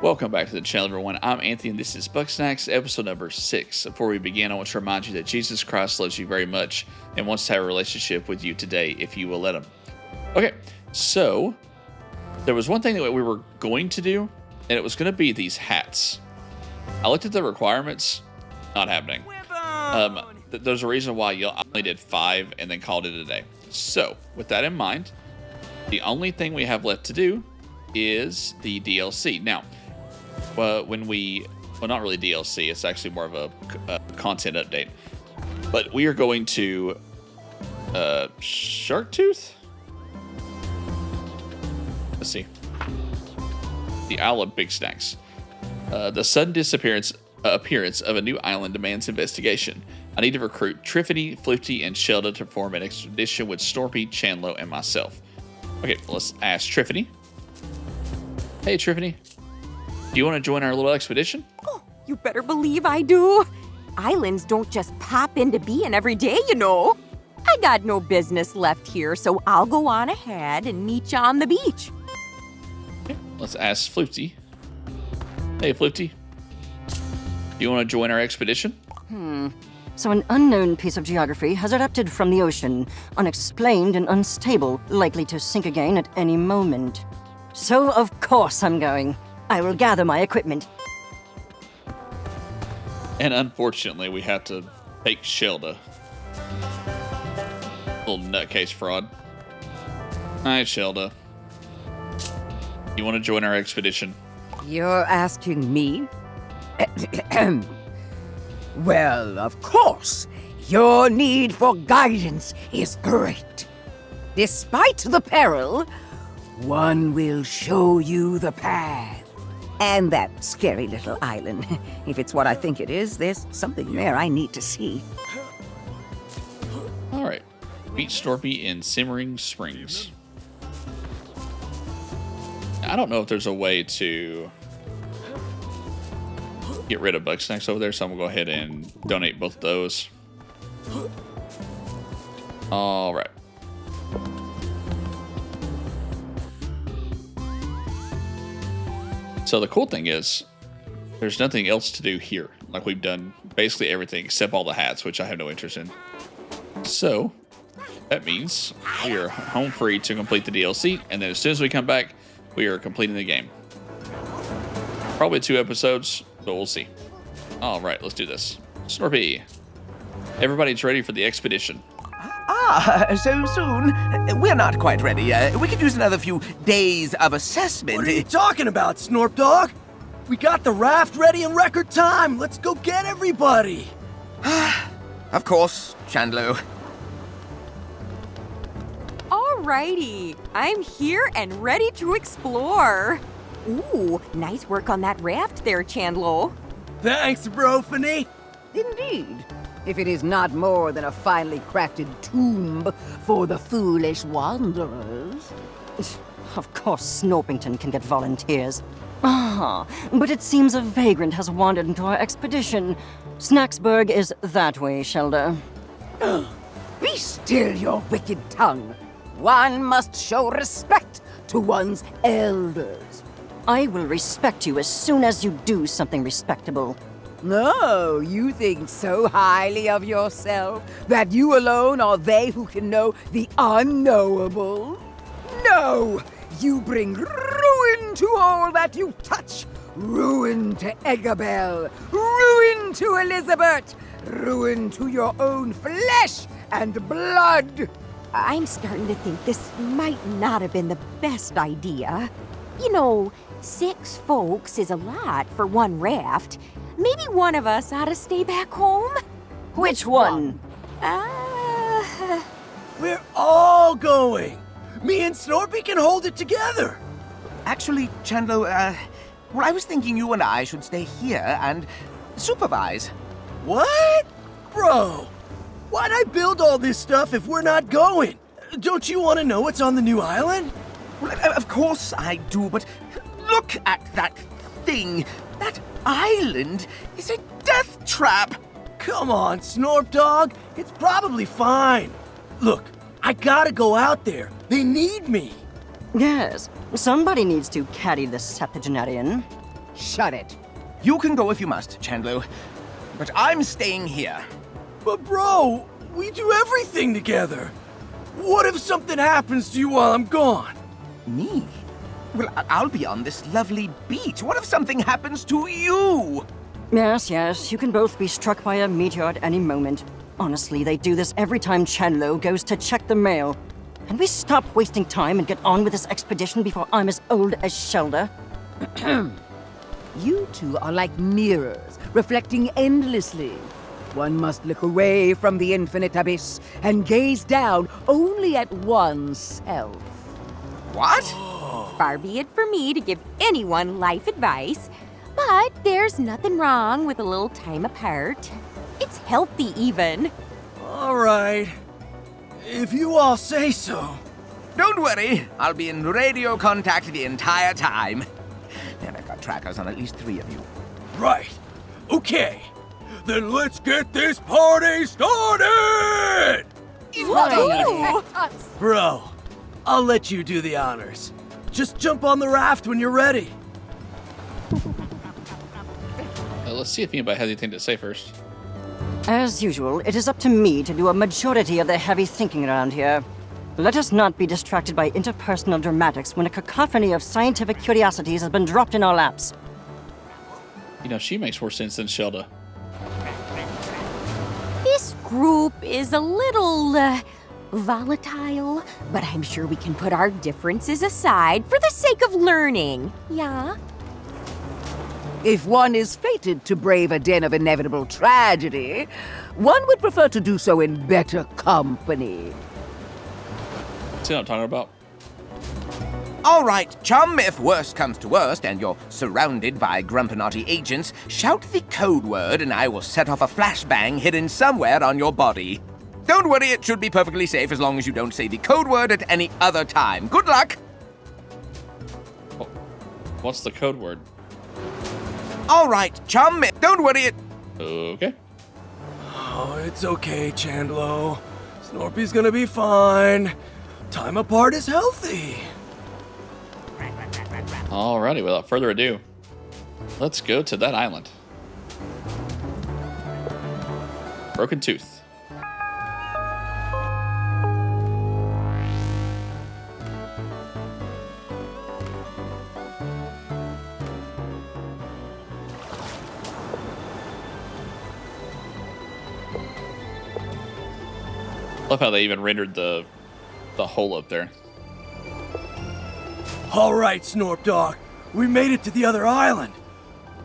Welcome back to the channel, everyone. I'm Anthony, and this is Bugsnax, episode number 6. Before we begin, I want to remind you that Jesus Christ loves you very much and wants to have a relationship with you today, if you will let him. Okay, so there was one thing that we were going to do, and it was going to be these hats. I looked at the requirements, not happening. There's a reason why I only did 5 and then called it a day. So, with that in mind, the only thing we have left to do is the DLC. Now, not really DLC, it's actually more of a content update. But we are going to Shark Tooth? Let's see. The Isle of Bugsnax. The sudden appearance of a new island demands investigation. I need to recruit Triffany, Floofty, and Shelda to form an expedition with Snorpy, Chandlo, and myself. Okay, let's ask Triffany. Hey, Triffany. Do you want to join our little expedition? Oh, you better believe I do. Islands don't just pop into being every day, you know. I got no business left here, so I'll go on ahead and meet you on the beach. Okay, let's ask Floofty. Hey, Floofty. Do you want to join our expedition? So an unknown piece of geography has erupted from the ocean, unexplained and unstable, likely to sink again at any moment. So of course I'm going. I will gather my equipment. And unfortunately, we have to take Shelda. Little nutcase fraud. Hi, Shelda. You want to join our expedition? You're asking me? Well, of course. Your need for guidance is great. Despite the peril, one will show you the path. And that scary little island. If it's what I think it is, there's something there I need to see. All right. Meet Snorpy in Simmering Springs. I don't know if there's a way to get rid of Bugsnax over there, so I'm going to go ahead and donate both of those. All right. So the cool thing is, there's nothing else to do here. Like, we've done basically everything except all the hats, which I have no interest in. So that means we are home free to complete the DLC, and then as soon as we come back, we are completing the game. Probably 2 episodes, but we'll see. All right, let's do this. Snorpy, everybody's ready for the expedition. So soon? We're not quite ready. We could use another few days of assessment. What are you talking about, Snorp Dog? We got the raft ready in record time. Let's go get everybody. Of course, Chandlo. Alrighty, I'm here and ready to explore. Ooh, nice work on that raft there, Chandlo. Thanks, Brophany. Indeed. If it is not more than a finely crafted tomb for the foolish wanderers. Of course Snorpington can get volunteers. But it seems a vagrant has wandered into our expedition. Snacksburg is that way, Shelda. Be still your wicked tongue. One must show respect to one's elders. I will respect you as soon as you do something respectable. No, you think so highly of yourself that you alone are they who can know the unknowable? No! You bring ruin to all that you touch! Ruin to Eggabell! Ruin to Elizabeth! Ruin to your own flesh and blood! I'm starting to think this might not have been the best idea. You know, 6 folks is a lot for one raft. Maybe one of us ought to stay back home? Which one? We're all going. Me and Snorpy can hold it together. Actually, Chandlo, well, I was thinking you and I should stay here and supervise. What? Bro, why'd I build all this stuff if we're not going? Don't you want to know what's on the new island? Well, of course I do, but look at that thing. That island is a death trap. Come on, Snorp Dog. It's probably fine. Look, I gotta go out there. They need me. Yes, somebody needs to carry the septuagenarian. Shut it. You can go if you must, Chandlo. But I'm staying here. But bro, we do everything together. What if something happens to you while I'm gone? Me? Well, I'll be on this lovely beach. What if something happens to you? Yes, yes, you can both be struck by a meteor at any moment. Honestly, they do this every time Chandlo goes to check the mail. Can we stop wasting time and get on with this expedition before I'm as old as Shelda? You two are like mirrors, reflecting endlessly. One must look away from the infinite abyss and gaze down only at oneself. What? Far be it for me to give anyone life advice, but there's nothing wrong with a little time apart. It's healthy, even. All right. If you all say so. Don't worry, I'll be in radio contact the entire time. And I've got trackers on at least 3 of you. Right. Okay. Then let's get this party started! Woohoo! Bro, I'll let you do the honors. Just jump on the raft when you're ready. Let's see if anybody has anything to say first. As usual, it is up to me to do a majority of the heavy thinking around here. Let us not be distracted by interpersonal dramatics when a cacophony of scientific curiosities has been dropped in our laps. You know, she makes more sense than Shelda. This group is a little, volatile, but I'm sure we can put our differences aside for the sake of learning. Yeah? If one is fated to brave a den of inevitable tragedy, one would prefer to do so in better company. See what I'm talking about? All right, chum, if worst comes to worst and you're surrounded by Grumpinati agents, shout the code word and I will set off a flashbang hidden somewhere on your body. Don't worry, it should be perfectly safe as long as you don't say the code word at any other time. Good luck! What's the code word? All right, chum, don't worry, Okay. Oh, it's okay, Chandlo. Snorpy's gonna be fine. Time apart is healthy. Alrighty, without further ado, let's go to that island. Broken Tooth. Love how they even rendered the hole up there. All right, Snorp Dog. We made it to the other island.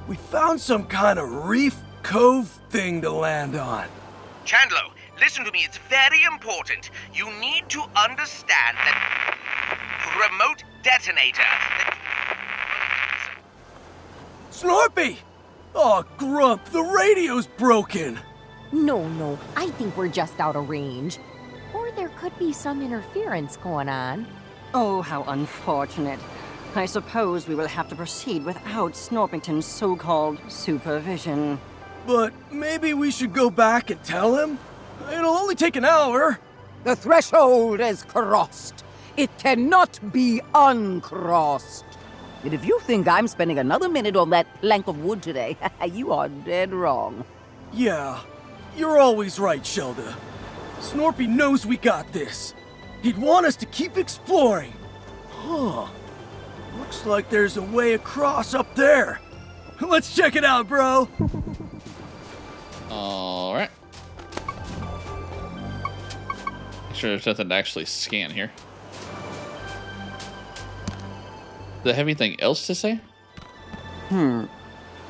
We found some kind of reef cove thing to land on. Chandlo, listen to me, it's very important. You need to understand that remote detonator. Snorpy! Oh, Grump, the radio's broken. No, I think we're just out of range. Or there could be some interference going on. Oh, how unfortunate. I suppose we will have to proceed without Snorpington's so-called supervision. But maybe we should go back and tell him? It'll only take an hour. The threshold is crossed. It cannot be uncrossed. And if you think I'm spending another minute on that plank of wood today, you are dead wrong. Yeah, you're always right, Shelda. Snorpy knows we got this. He'd want us to keep exploring. Huh. Looks like there's a way across up there. Let's check it out, bro. Alright. Make sure there's nothing to actually scan here. Do they have anything else to say?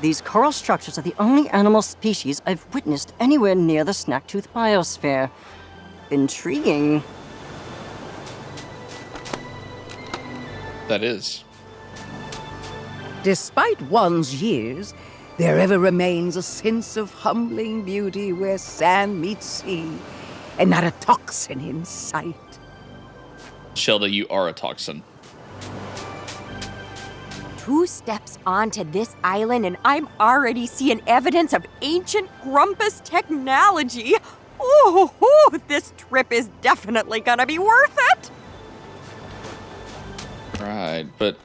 These coral structures are the only animal species I've witnessed anywhere near the Snacktooth biosphere. Intriguing. That is. Despite one's years, there ever remains a sense of humbling beauty where sand meets sea, and not a toxin in sight. Shelda, you are a toxin. 2 steps onto this island and I'm already seeing evidence of ancient Grumpus technology. Oh, this trip is definitely gonna be worth it. Right, but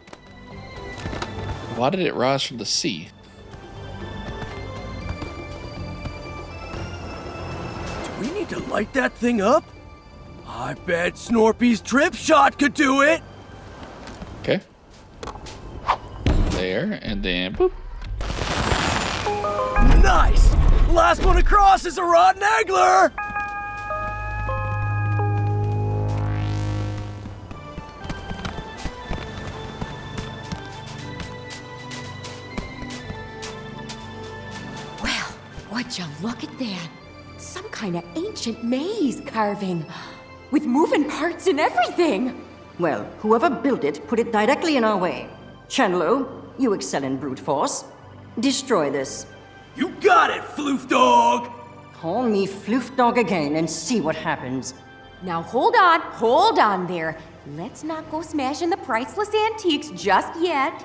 Why did it rise from the sea? Do we need to light that thing up? I bet Snorpy's trip shot could do it. Okay. There, and then boop. Nice! Last one across is a rotten angler! Well, would you look at that? Some kind of ancient maze carving. With moving parts and everything. Well, whoever built it put it directly in our way. Chandlo, you excel in brute force. Destroy this. You got it, Floof Dog! Call me Floof Dog again and see what happens. Now hold on there. Let's not go smashing the priceless antiques just yet.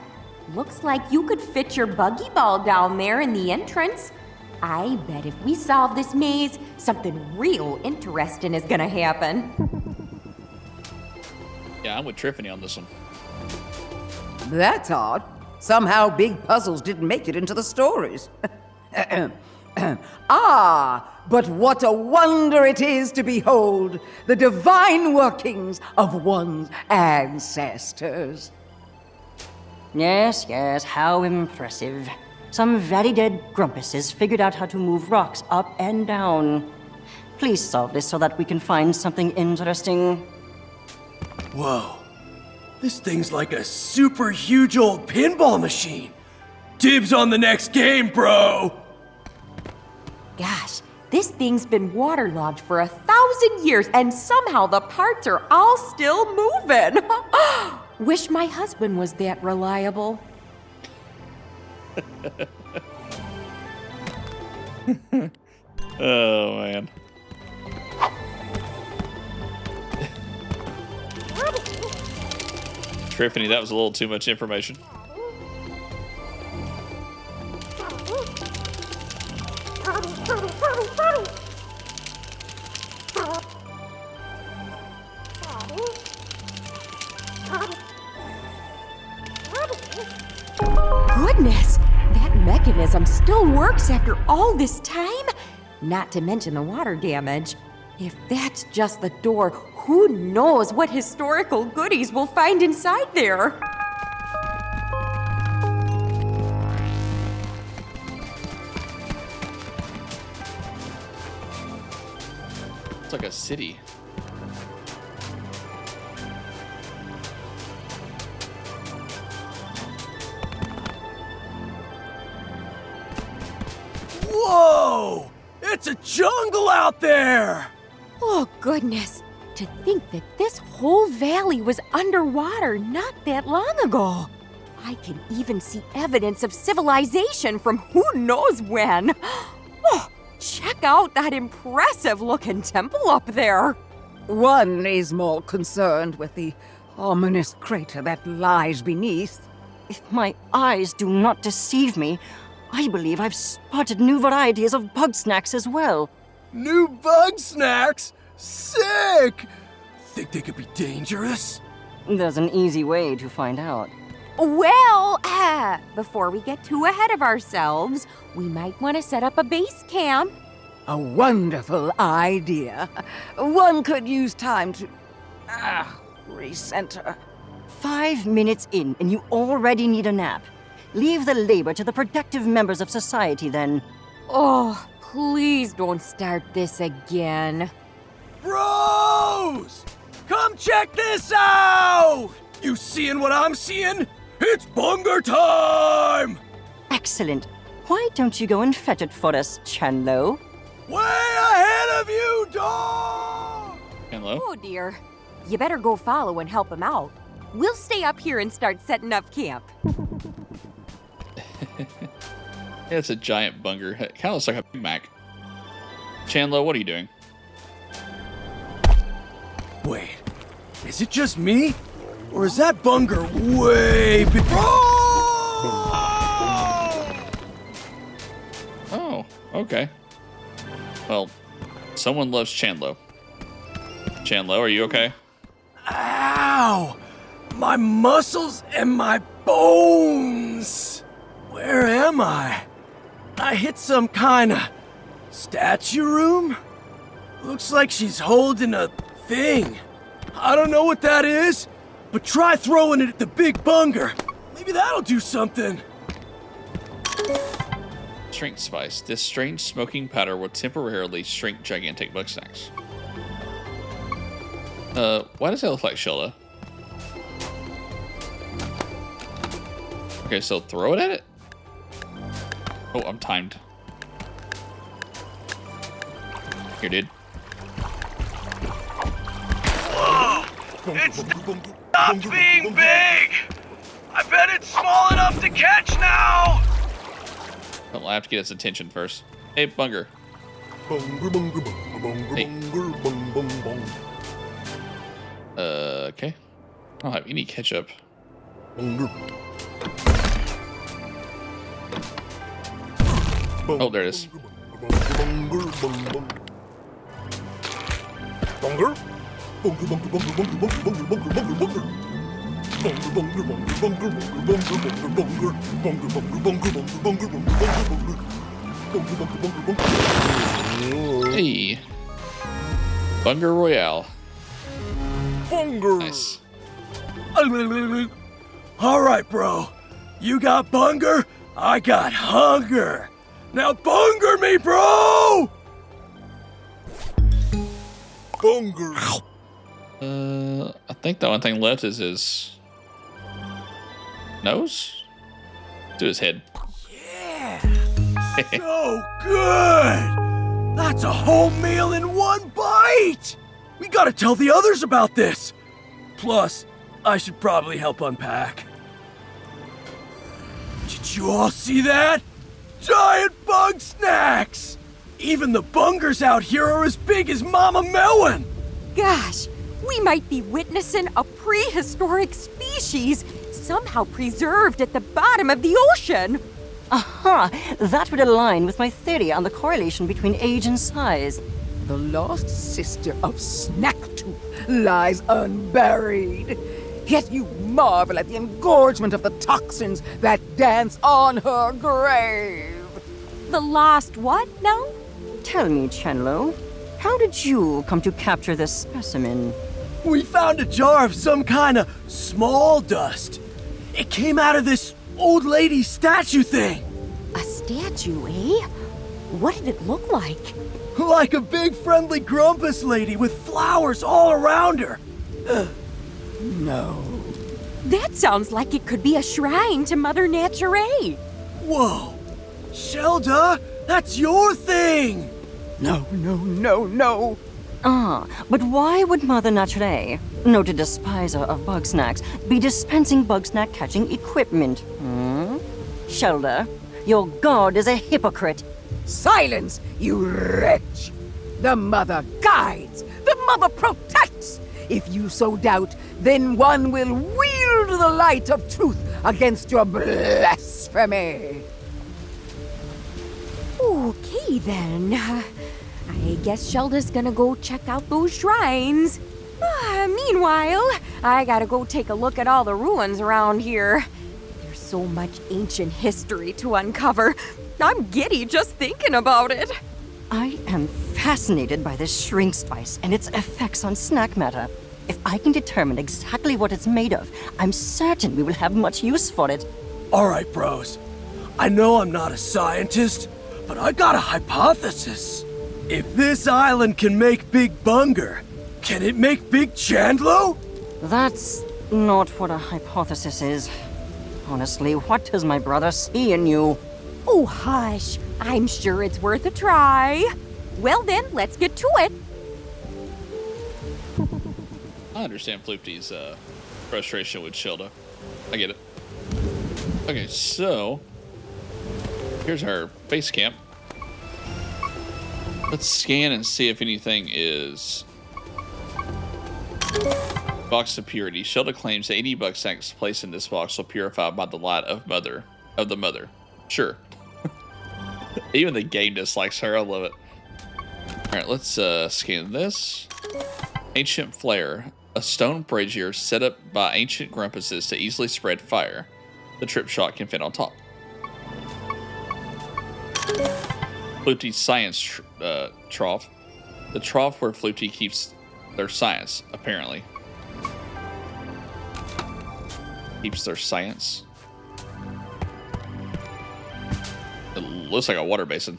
Looks like you could fit your buggy ball down there in the entrance. I bet if we solve this maze, something real interesting is gonna happen. Yeah, I'm with Triffany on this one. That's odd. Somehow big puzzles didn't make it into the stories. But what a wonder it is to behold the divine workings of one's ancestors. Yes, how impressive. Some very dead grumpuses figured out how to move rocks up and down. Please solve this so that we can find something interesting. Whoa. This thing's like a super huge old pinball machine. Dibs on the next game, bro! Gosh, this thing's been waterlogged for 1,000 years and somehow the parts are all still moving. Wish my husband was that reliable. Oh, man. Triffany, that was a little too much information. Goodness, that mechanism still works after all this time? Not to mention the water damage. If that's just the door, who knows what historical goodies we'll find inside there? It's like a city. Whoa! It's a jungle out there! Oh, goodness. To think that this whole valley was underwater not that long ago. I can even see evidence of civilization from who knows when. Oh, check out that impressive-looking temple up there. One is more concerned with the ominous crater that lies beneath. If my eyes do not deceive me, I believe I've spotted new varieties of Bugsnax as well. New Bugsnax? Sick! Think they could be dangerous? There's an easy way to find out. Well, before we get too ahead of ourselves, we might want to set up a base camp. A wonderful idea. One could use time to recenter. 5 minutes in, and you already need a nap. Leave the labor to the productive members of society, then. Oh, please don't start this again. Bros! Come check this out! You seeing what I'm seeing? It's bunger time! Excellent. Why don't you go and fetch it for us, Chandlo? Way ahead of you, dog! Hello? Oh, dear. You better go follow and help him out. We'll stay up here and start setting up camp. Yeah, it's a giant bunger. It kind of looks like a Big Mac. Chandlo, what are you doing? Wait, is it just me? Or is that bunger way big? Oh, okay. Well, someone loves Chandlo. Chandlo, are you okay? Ow! my muscles and my bones. Where am I? I hit some kind of statue room? Looks like she's holding a thing. I don't know what that is, but try throwing it at the big bunger. Maybe that'll do something. Shrink spice. This strange smoking powder will temporarily shrink gigantic Bugsnax. Why does that look like Shelda? Okay, so throw it at it? Oh, I'm timed. Here, dude. Whoa! It's not being big! I bet it's small enough to catch now! I'll have to get its attention first. Hey, Bunger. Hey. Okay. I don't have any ketchup. Oh, there it is. Hey. Bunger Royale. Nice. All right, bro. You got bunger, I got hunger. Now bunger me, bro! Bunger. I think the only thing left is his nose? To his head. Yeah. So good. That's a whole meal in one bite. We gotta tell the others about this. Plus, I should probably help unpack. Did you all see that? Giant Bugsnax! Even the bungers out here are as big as Mama Melon! Gosh, we might be witnessing a prehistoric species somehow preserved at the bottom of the ocean. Aha! That would align with my theory on the correlation between age and size. The lost sister of Snacktooth lies unburied. Yet you marvel at the engorgement of the toxins that dance on her grave. The lost what now? Tell me, Chenlo, how did you come to capture this specimen? We found a jar of some kind of small dust. It came out of this old lady statue thing. A statue, eh? What did it look like? Like a big friendly grumpus lady with flowers all around her. No. That sounds like it could be a shrine to Mother Nature. Whoa. Shelda, that's your thing. No, no, no, no. Ah, but why would Mother Nature, noted despiser of Bugsnax, be dispensing Bugsnax catching equipment? Shelda, your god is a hypocrite. Silence, you wretch! The mother guides, the mother protects. If you so doubt, then one will wield the light of truth against your blasphemy. Okay then. I guess Shelda's gonna go check out those shrines. Meanwhile, I gotta go take a look at all the ruins around here. There's so much ancient history to uncover. I'm giddy just thinking about it. I am fascinated by this shrink spice and its effects on snack matter. If I can determine exactly what it's made of, I'm certain we will have much use for it. All right, bros. I know I'm not a scientist, but I got a hypothesis. If this island can make Big Bunger, can it make Big Chandlo? That's not what a hypothesis is. Honestly, what does my brother see in you? Oh, hush. I'm sure it's worth a try. Well then, let's get to it. I understand Floopty's frustration with Shelda. I get it. Okay, so here's our base camp. Let's scan and see if anything is box of purity. Shelda claims 80 Bugsnax placed in this box will purify by the light of the mother. Sure. Even the game dislikes her. I love it. All right, let's scan this. Ancient flare. a stone brazier set up by ancient grumpuses to easily spread fire. The trip shot can fit on top. Fluty's science trough. The trough where Fluty keeps their science, apparently. Keeps their science. It looks like a water basin.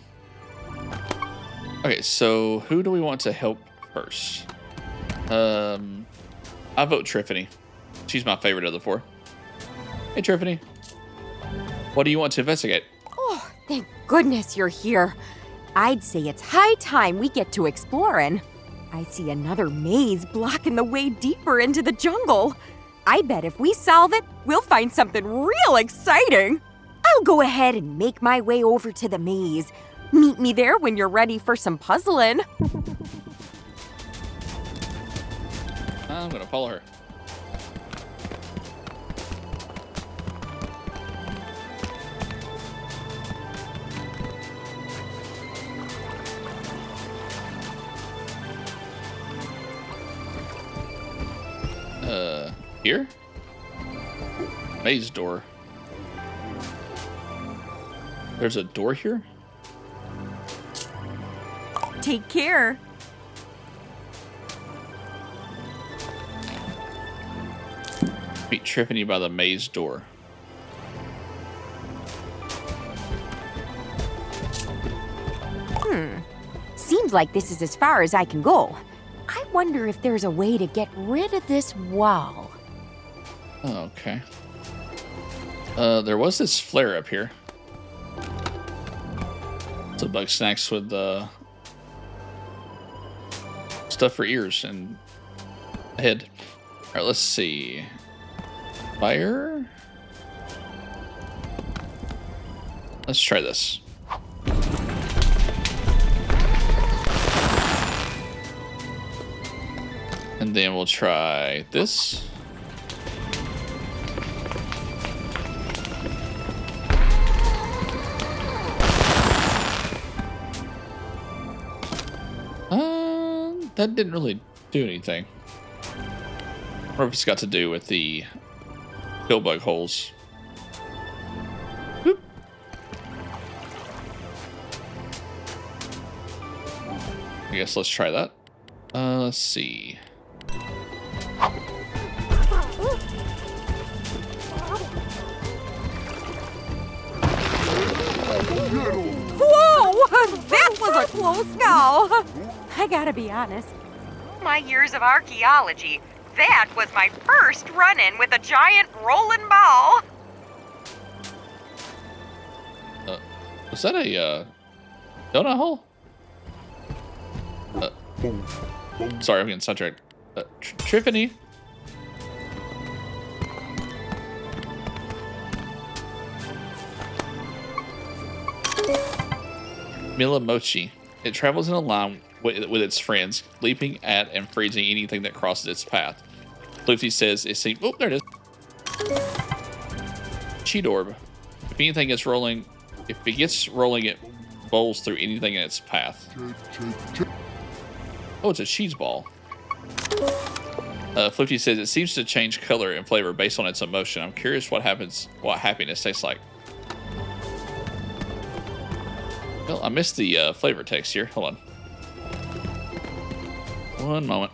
Okay, so who do we want to help first? I vote Triffany. She's my favorite of the four. Hey, Triffany. What do you want to investigate? Oh, thank goodness you're here. I'd say it's high time we get to exploring. I see another maze blocking the way deeper into the jungle. I bet if we solve it, we'll find something real exciting. I'll go ahead and make my way over to the maze. Meet me there when you're ready for some puzzling. I'm gonna follow her. Here? Maze door. There's a door here? Take care. Meet Triffany by the maze door. Seems like this is as far as I can go. I wonder if there's a way to get rid of this wall. Okay. There was this flare up here. It's a Bugsnax with stuff for ears and a head. All right, let's see. Fire. Let's try this. And then we'll try this. That didn't really do anything. Or if it's got to do with the pill bug holes. Boop. I guess let's try that. Let's see. Whoa! That was a close call. I gotta be honest. My years of archaeology, that was my first run-in with a giant rolling ball. Was that a donut hole? Sorry, I'm getting sidetracked. Triffany. Milamochi. It travels in a line with its friends, leaping at and freezing anything that crosses its path. Luffy says it seems. Oh, there it is. Cheat orb. If anything is rolling, if it gets rolling, it bowls through anything in its path. Oh, it's a cheese ball. Floofy says it seems to change color and flavor based on its emotion. I'm curious what happiness tastes like. Well, I missed the flavor text here. Hold on. One moment.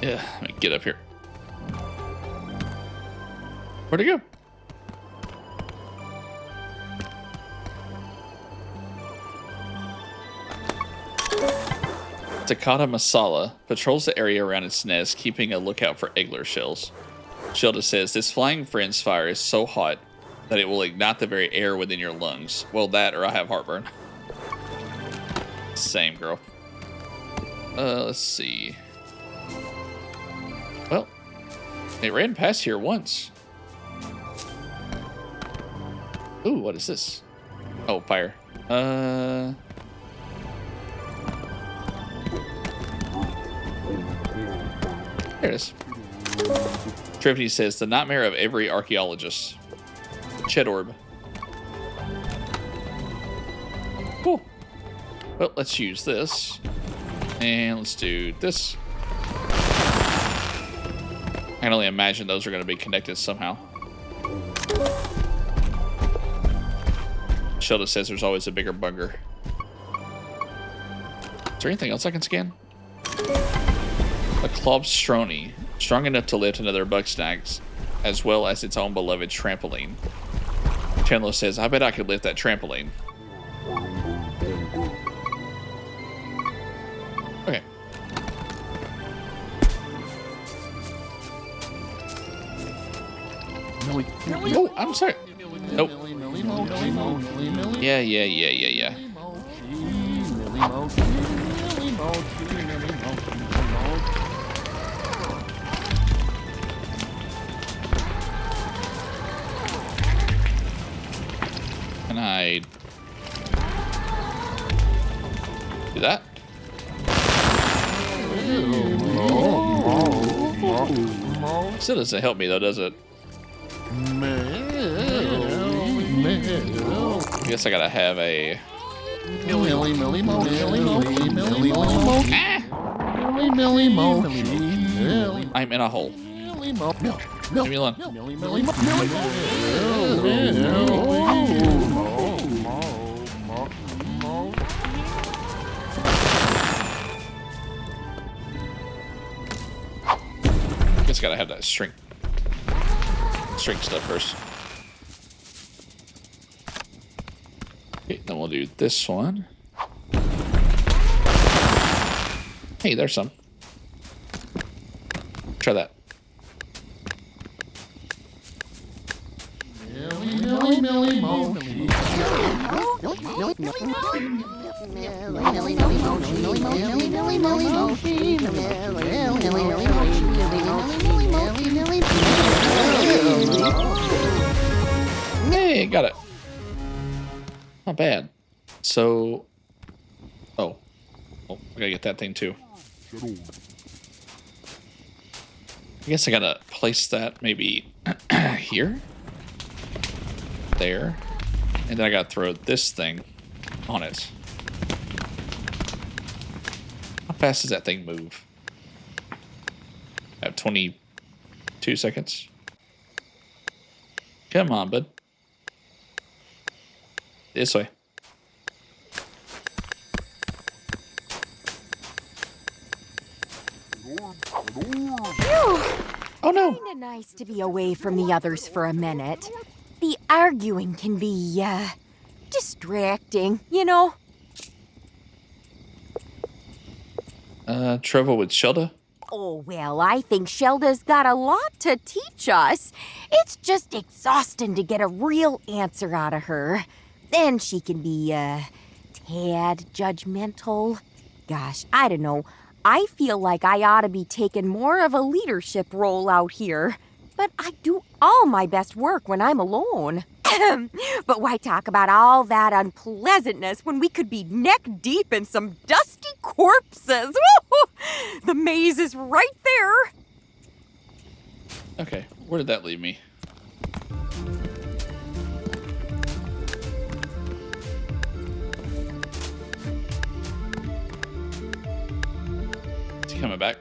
Yeah, let me get up here. Where'd it go? Takata Masala patrols the area around its nest, keeping a lookout for Eggler shells. Shelda says, this flying friend's fire is so hot that it will ignite the very air within your lungs. Well, that or I have heartburn. Same, girl. Let's see. Well, it ran past here once. Ooh, what is this? Oh, fire. There it is. Tripty says, the nightmare of every archaeologist. Chet orb. Cool. Well, let's use this. And let's do this. can only imagine those are going to be connected somehow. Shelda says there's always a bigger bugger. Is there anything else I can scan? A Klobstroni, strong enough to lift another Bugsnax, as well as its own beloved trampoline. Chandler says, I bet I could lift that trampoline. Okay. Oh, I'm sorry. Nope. Yeah. Can I do that? Still doesn't help me though, does it? I guess I gotta have a. I'm in a hole. Leave me alone. Guess I gotta have that string stuff first. Okay, then we'll do this one. Hey, there's some. Try that. Hey, got it. Not bad. So, oh, I gotta get that thing too. I guess I gotta place that maybe here, there, and then I gotta throw this thing on it. How fast does that thing move? I have 22 seconds. Come on, bud. This way. Oh no! Kinda nice to be away from the others for a minute. The arguing can be, distracting, you know? Trouble with Shelda? Oh, well, I think Shelda's got a lot to teach us. It's just exhausting to get a real answer out of her. Then she can be, tad judgmental. Gosh, I don't know. I feel like I ought to be taking more of a leadership role out here. But I do all my best work when I'm alone. But why talk about all that unpleasantness when we could be neck deep in some dusty corpses? The maze is right there. Okay, where did that leave me? Is he coming back?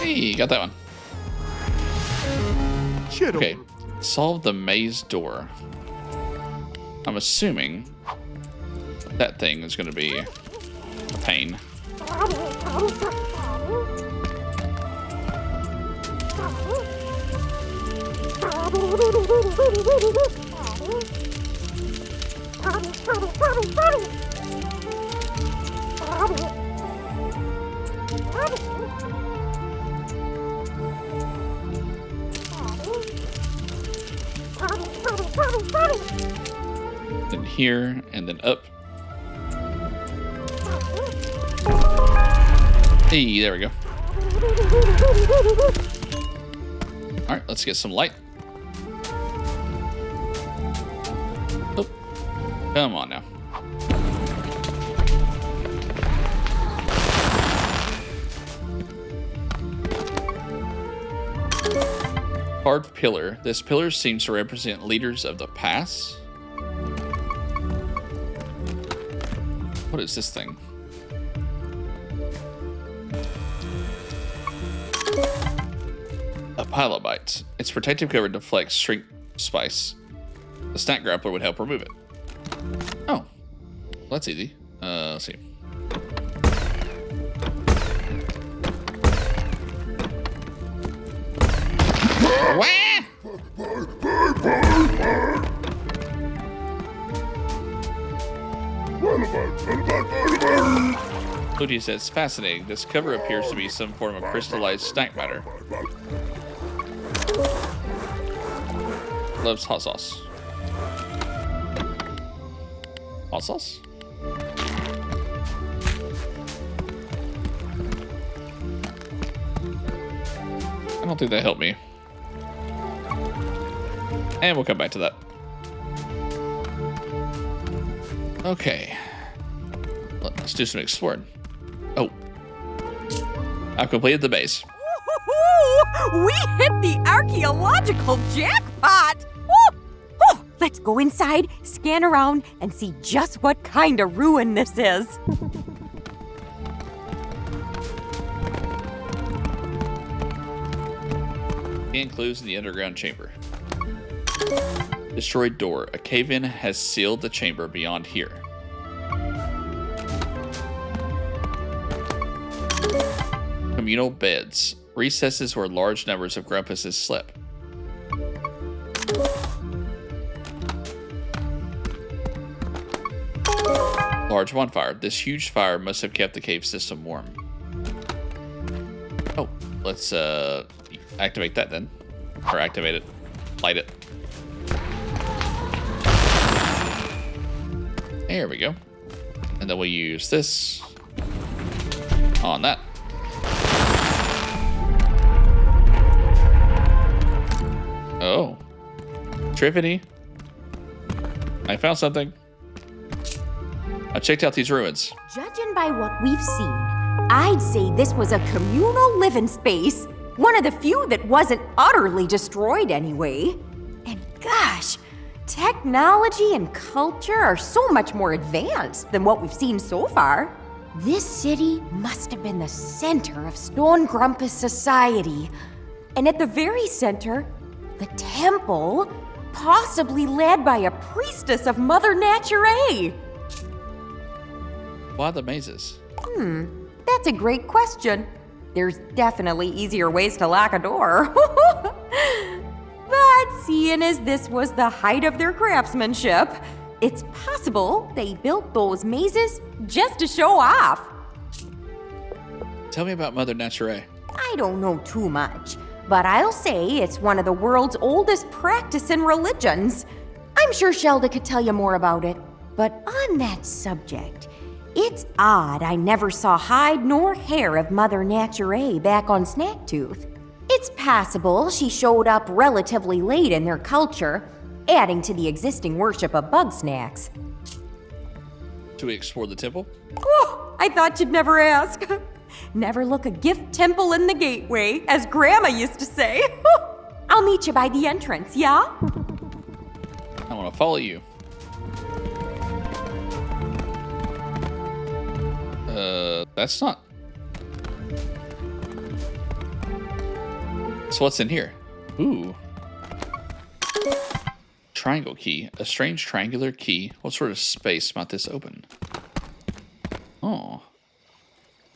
Hey, got that one. Okay, solve the maze door. I'm assuming that thing is going to be a pain. Then here, and then up. Hey, there we go. Alright, let's get some light. Oh, come on now. Carved pillar. This pillar seems to represent leaders of the past. What is this thing? A pile of bites. Its protective cover deflects shrink spice. The snack grappler would help remove it. Oh, well, that's easy. Let's see. Wah! Luty says, fascinating. This cover appears to be some form of crystallized snack matter. Loves hot sauce. Hot sauce? I don't think that helped me. And we'll come back to that. Okay. Let's do some exploring. Oh. I've completed the base. Woo-hoo-hoo! We hit the archaeological jackpot! Woo! Woo! Let's go inside, scan around, and see just what kind of ruin this is. Being clues in the underground chamber. Destroyed door. A cave-in has sealed the chamber beyond here. Communal beds. Recesses where large numbers of grumpuses slept. Large bonfire. This huge fire must have kept the cave system warm. Oh, let's activate that then. Or activate it. Light it. There we go. And then we use this on that. Oh. Trivity. I found something. I checked out these ruins. Judging by what we've seen, I'd say this was a communal living space. One of the few that wasn't utterly destroyed anyway. And gosh, technology and culture are so much more advanced than what we've seen so far. This city must have been the center of Stone Grumpus society. And at the very center, the temple, possibly led by a priestess of Mother Nature. Why the mazes? That's a great question. There's definitely easier ways to lock a door. But seeing as this was the height of their craftsmanship, it's possible they built those mazes just to show off. Tell me about Mother Nature. I don't know too much, but I'll say it's one of the world's oldest practicing religions. I'm sure Shelda could tell you more about it. But on that subject, it's odd I never saw hide nor hair of Mother Nature back on Snacktooth. It's possible she showed up relatively late in their culture, adding to the existing worship of Bugsnax. Should we explore the temple? Oh, I thought you'd never ask. Never look a gift temple in the gateway, as Grandma used to say. I'll meet you by the entrance, yeah? I want to follow you. That's not. So what's in here? Ooh. Triangle key. A strange triangular key. What sort of space might this open? Oh.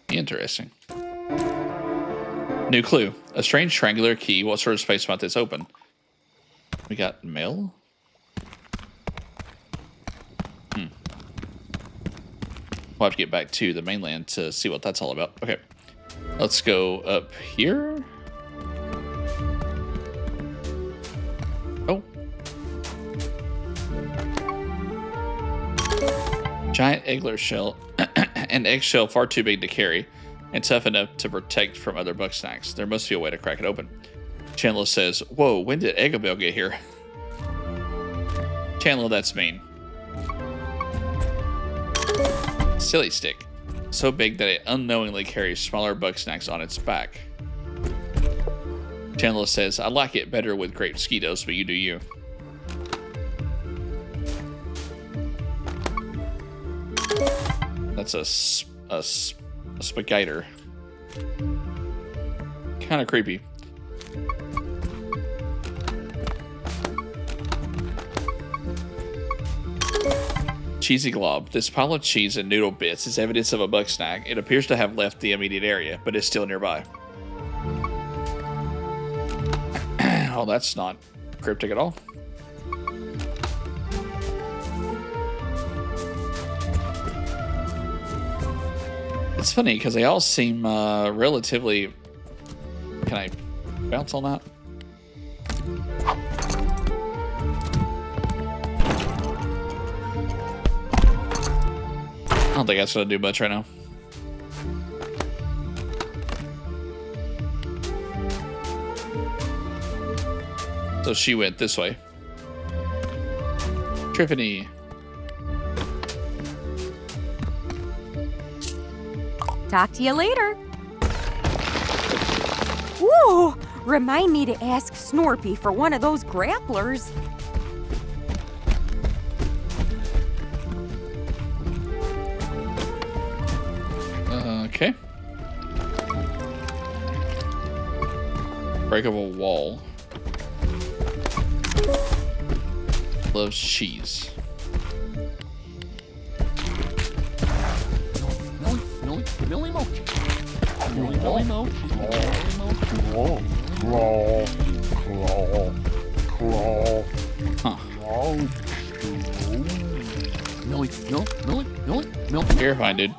Interesting. New clue. A strange triangular key. What sort of space might this open? We got mail? We'll have to get back to the mainland to see what that's all about. Okay. Let's go up here. Oh. Giant eggler shell. An eggshell far too big to carry and tough enough to protect from other Bugsnax. There must be a way to crack it open. Chandler says, whoa, when did Eggabell get here? Chandler, that's mean. Silly stick. So big that it unknowingly carries smaller Bugsnax on its back. Chandler says, I like it better with grape Skittles, but you do you. That's a spagator. Kind of creepy. Cheesy glob. This pile of cheese and noodle bits is evidence of a Bugsnax. It appears to have left the immediate area, but is still nearby. Oh, that's not cryptic at all. It's funny because they all seem relatively... Can I bounce on that? I don't think that's going to do much right now. So she went this way. Trippany. Talk to you later. Whoa! Remind me to ask Snorpy for one of those grapplers. Okay. Breakable wall. Loves cheese. Huh. Terrifying, dude.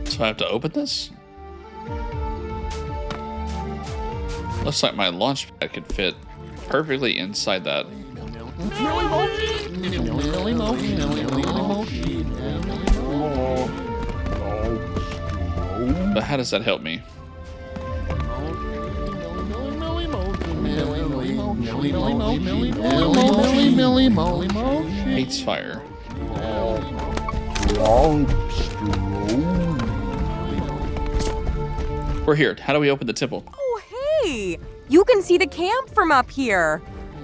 So I have to open this? Looks like my launch pad could fit perfectly inside that. But how does that help me? Hates fire. We're here. How do we open the temple? Oh, hey! You can see the camp from up here.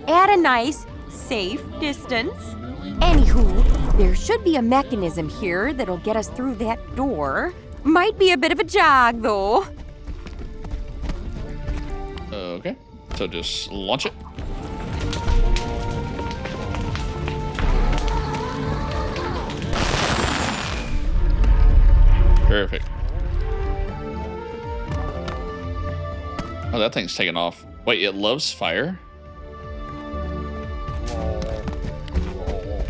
At a nice, safe distance. Anywho, there should be a mechanism here that'll get us through that door. Might be a bit of a jog, though. Okay. So just launch it. Perfect. Oh, that thing's taking off. Wait, it loves fire?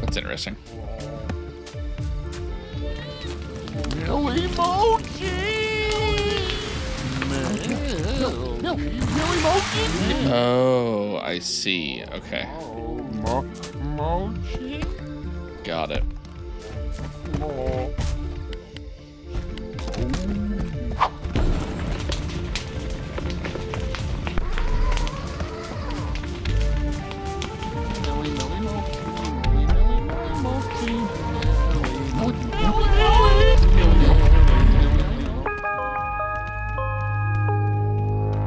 That's interesting. Oh, I see. Okay. Got it.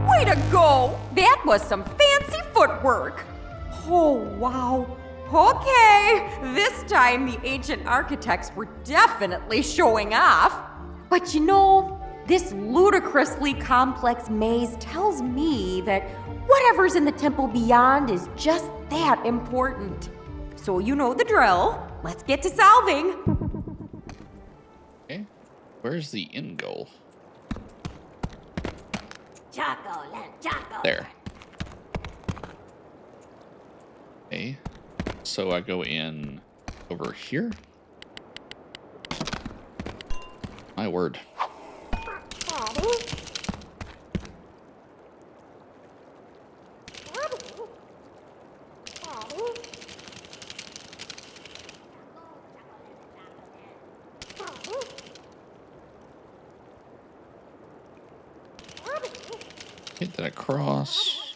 Way to go! That was some fancy footwork. Oh, wow. Okay, this time the ancient architects were definitely showing off. But you know, this ludicrously complex maze tells me that whatever's in the temple beyond is just that important. So you know the drill. Let's get to solving. Okay. Where's the end goal? There. Okay. So I go in over here. My word. Get that across.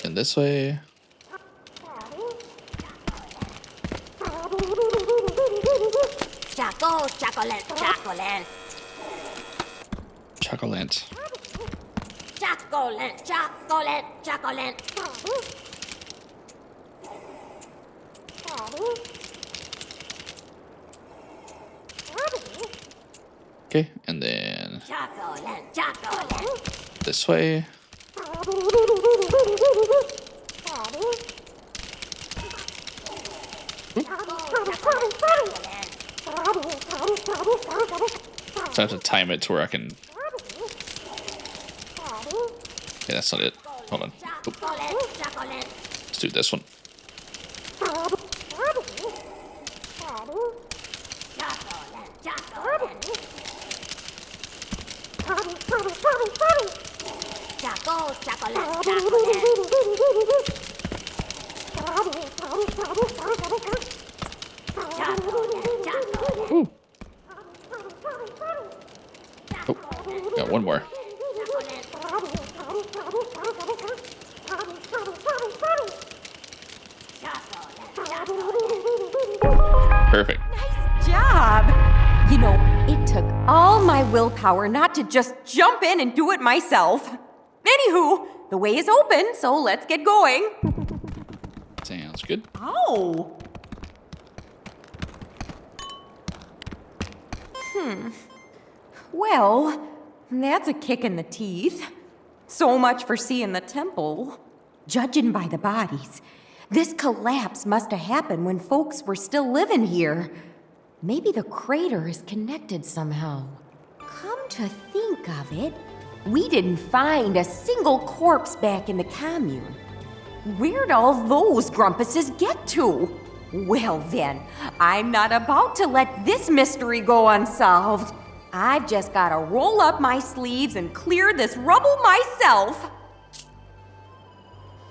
And this way. Chocolate, chocolate, chocolate. Chocolate. Chocolate, chocolate, chocolate. Okay, and then Chocolate, chocolate. this way. So I have to time it to where I can. Yeah, that's not it. Hold on. Oop. Let's do this one. Ooh. Oh, got one more. Perfect. Nice job. You know, it took all my willpower not to just jump in and do it myself. Anywho, the way is open, so let's get going. Sounds good. Oh. Well, that's a kick in the teeth. So much for seeing the temple. Judging by the bodies, this collapse must have happened when folks were still living here. Maybe the crater is connected somehow. Come to think of it, we didn't find a single corpse back in the commune. Where'd all those grumpuses get to? Well then, I'm not about to let this mystery go unsolved. I've just gotta roll up my sleeves and clear this rubble myself.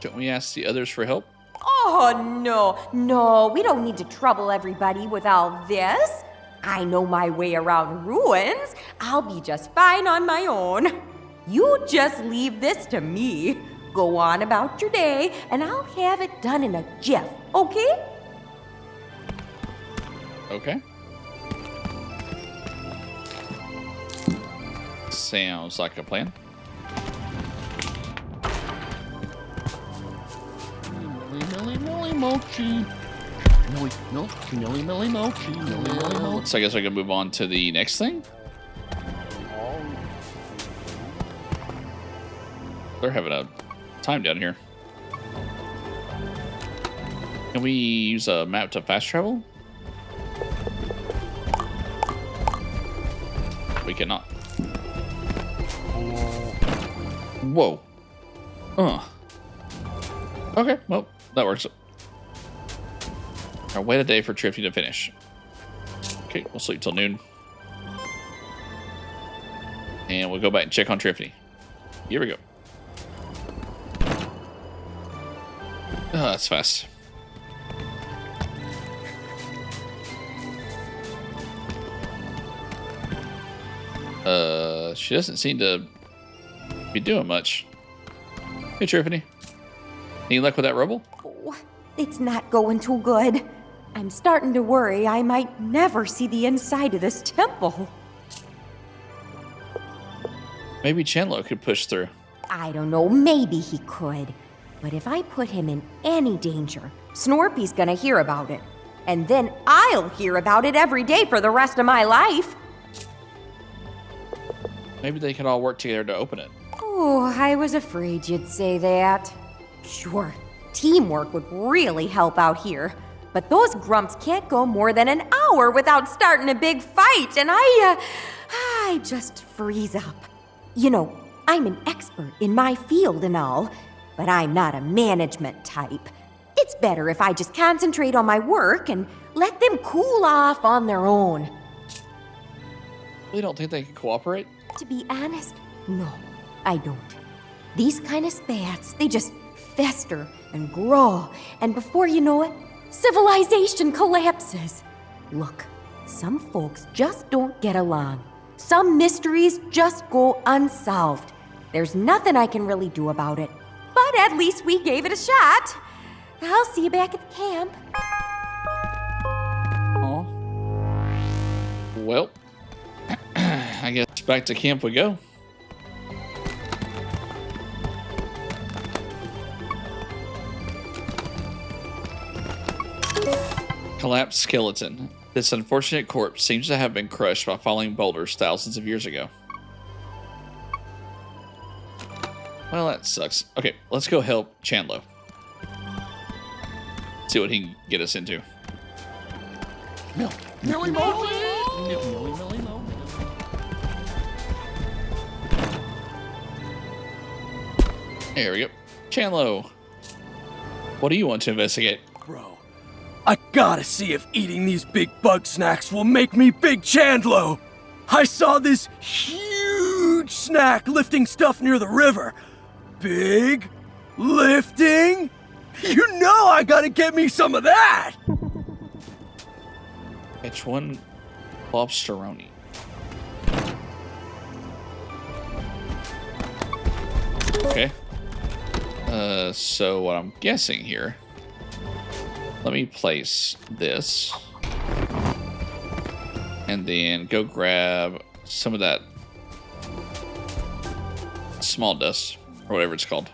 Don't we ask the others for help? Oh, no, we don't need to trouble everybody with all this. I know my way around ruins. I'll be just fine on my own. You just leave this to me. Go on about your day, and I'll have it done in a jiff, okay? Okay. Sounds like a plan. Milly mochi. Milly mochi. So I guess I can move on to the next thing. They're having a time down here. Can we use a map to fast travel? We cannot. Whoa. Okay, well, that works. I'll wait a day for Trifty to finish. Okay, we'll sleep till noon. And we'll go back and check on Trifty. Here we go. Oh, that's fast. She doesn't seem to be doing much. Hey, Trifty. Any luck with that rubble? Oh, it's not going too good. I'm starting to worry I might never see the inside of this temple. Maybe Chandler could push through. I don't know, maybe he could. But if I put him in any danger, Snorpy's gonna hear about it. And then I'll hear about it every day for the rest of my life. Maybe they could all work together to open it. Oh, I was afraid you'd say that. Sure, teamwork would really help out here. But those grumps can't go more than an hour without starting a big fight, and I just freeze up. You know, I'm an expert in my field and all, but I'm not a management type. It's better if I just concentrate on my work and let them cool off on their own. They don't think they can cooperate? To be honest, no, I don't. These kind of spats, they just fester and grow, and before you know it, civilization collapses. Look, some folks just don't get along. Some mysteries just go unsolved. There's nothing I can really do about it. But at least we gave it a shot. I'll see you back at the camp. Aw. Well, I guess back to camp we go. Collapsed skeleton. This unfortunate corpse seems to have been crushed by falling boulders thousands of years ago. Well, that sucks. Okay, let's go help Chandlo. See what he can get us into. Millie Mochi! Millie Mochi! There we go. Chandlo, what do you want to investigate? Bro, I gotta see if eating these big Bugsnax will make me Big Chandlo. I saw this huge snack lifting stuff near the river. Big lifting? You know I gotta get me some of that! H1 Lobsteroni. Okay. So what I'm guessing here, let me place this and then go grab some of that small dust or whatever it's called.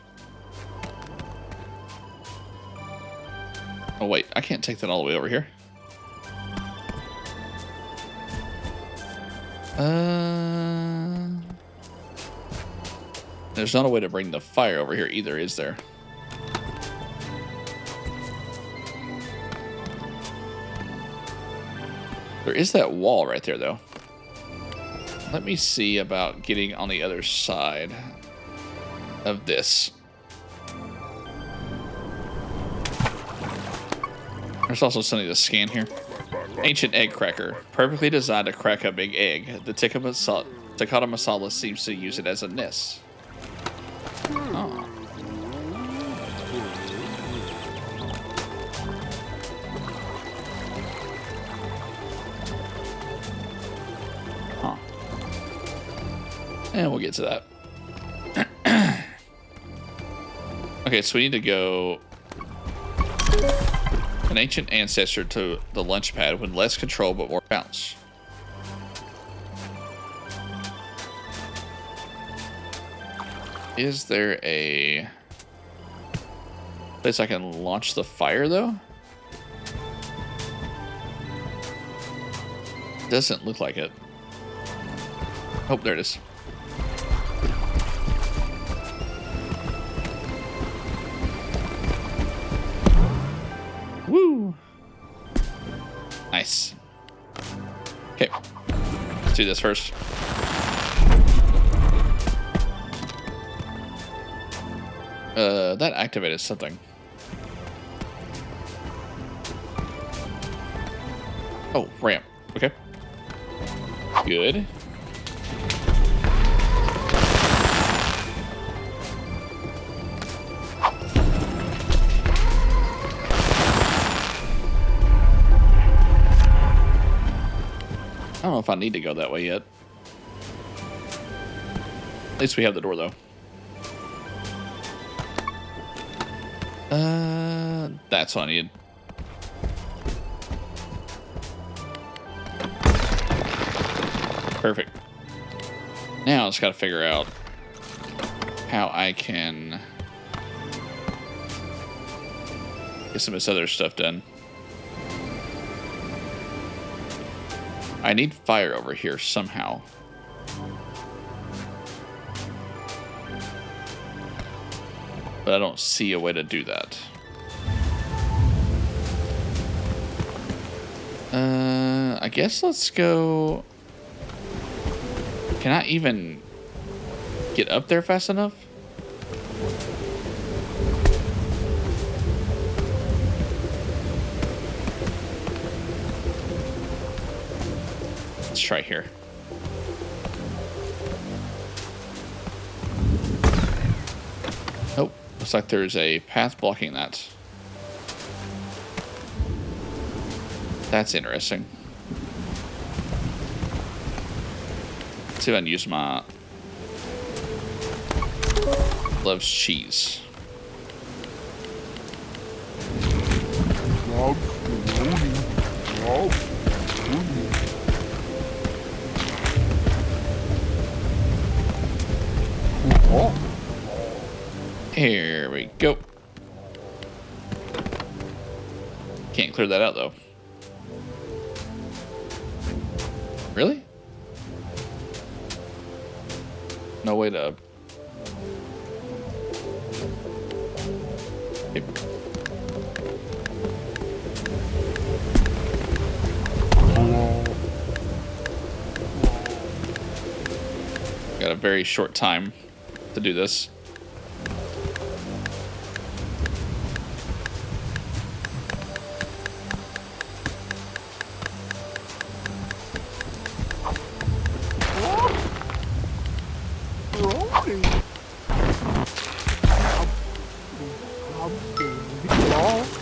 Oh wait, I can't take that all the way over here. There's not a way to bring the fire over here either, is there? There is that wall right there, though. Let me see about getting on the other side of this. There's also something to scan here. Ancient egg cracker. Perfectly designed to crack a big egg. The tikka masala seems to use it as a nest. Oh. Huh. And we'll get to that. Okay, so we need to go an ancient ancestor to the lunch pad with less control but more bounce. Is there a place I can launch the fire, though? Doesn't look like it. Oh, there it is. Woo! Nice. Okay. Let's do this first. That activated something. Oh, ramp. Okay. Good. I don't know if I need to go that way yet. At least we have the door, though. That's what I needed. Perfect. Now I just gotta figure out how I can get some of this other stuff done. I need fire over here somehow. But I don't see a way to do that. I guess let's go. Can I even get up there fast enough? Let's try here. Nope. Looks like there's a path blocking that. That's interesting. see if I can use my loves cheese. Here we go. Can't clear that out though. Really? No way to. Yep. Got a very short time to do this.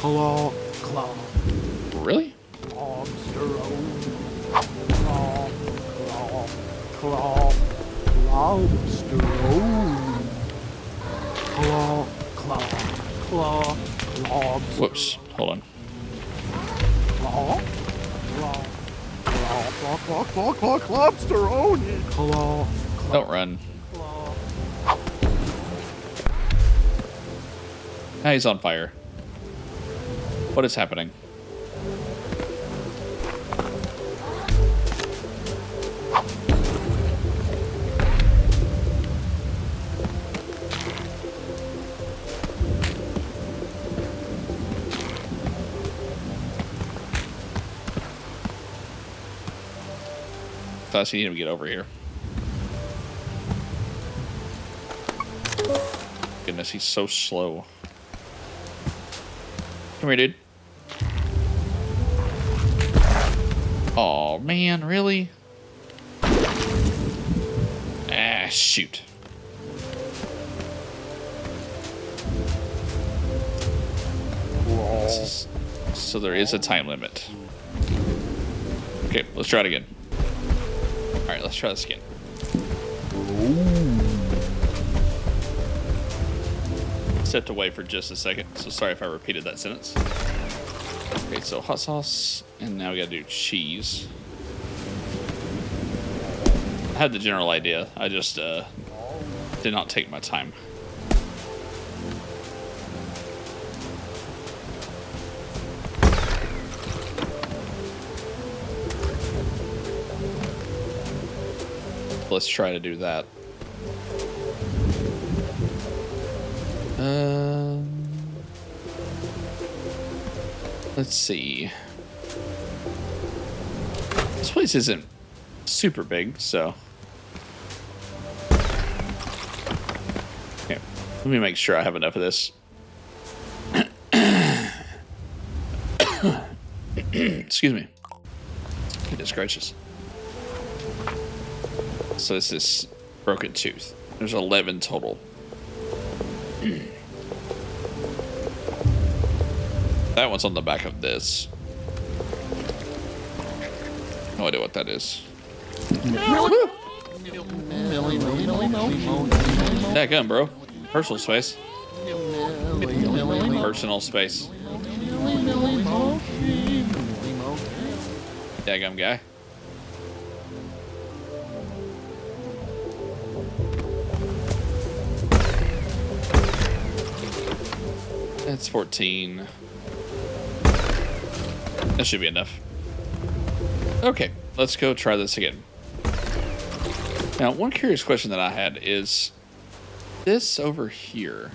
Claw. Really? Whoops. Hold on. Don't run. Now he's on fire. What is happening? Thought you need him to get over here. Goodness, he's so slow. Come here, dude. Oh man, really? Ah, shoot. So there is a time limit. Okay, let's try it again. Alright, let's try this again. Stepped away for just a second, so sorry if I repeated that sentence. Okay, so hot sauce, and now we gotta do cheese. I had the general idea, I just did not take my time. Let's try to do that. Let's see. This place isn't super big, so. Okay, let me make sure I have enough of this. Excuse me. Goodness gracious. So this is broken tooth. There's 11 total. That one's on the back of this. No idea what that is. That gun, bro. Personal space. Personal space. Daggum guy. That's 14. That should be enough. Okay, let's go try this again. Now, one curious question that I had is this over here.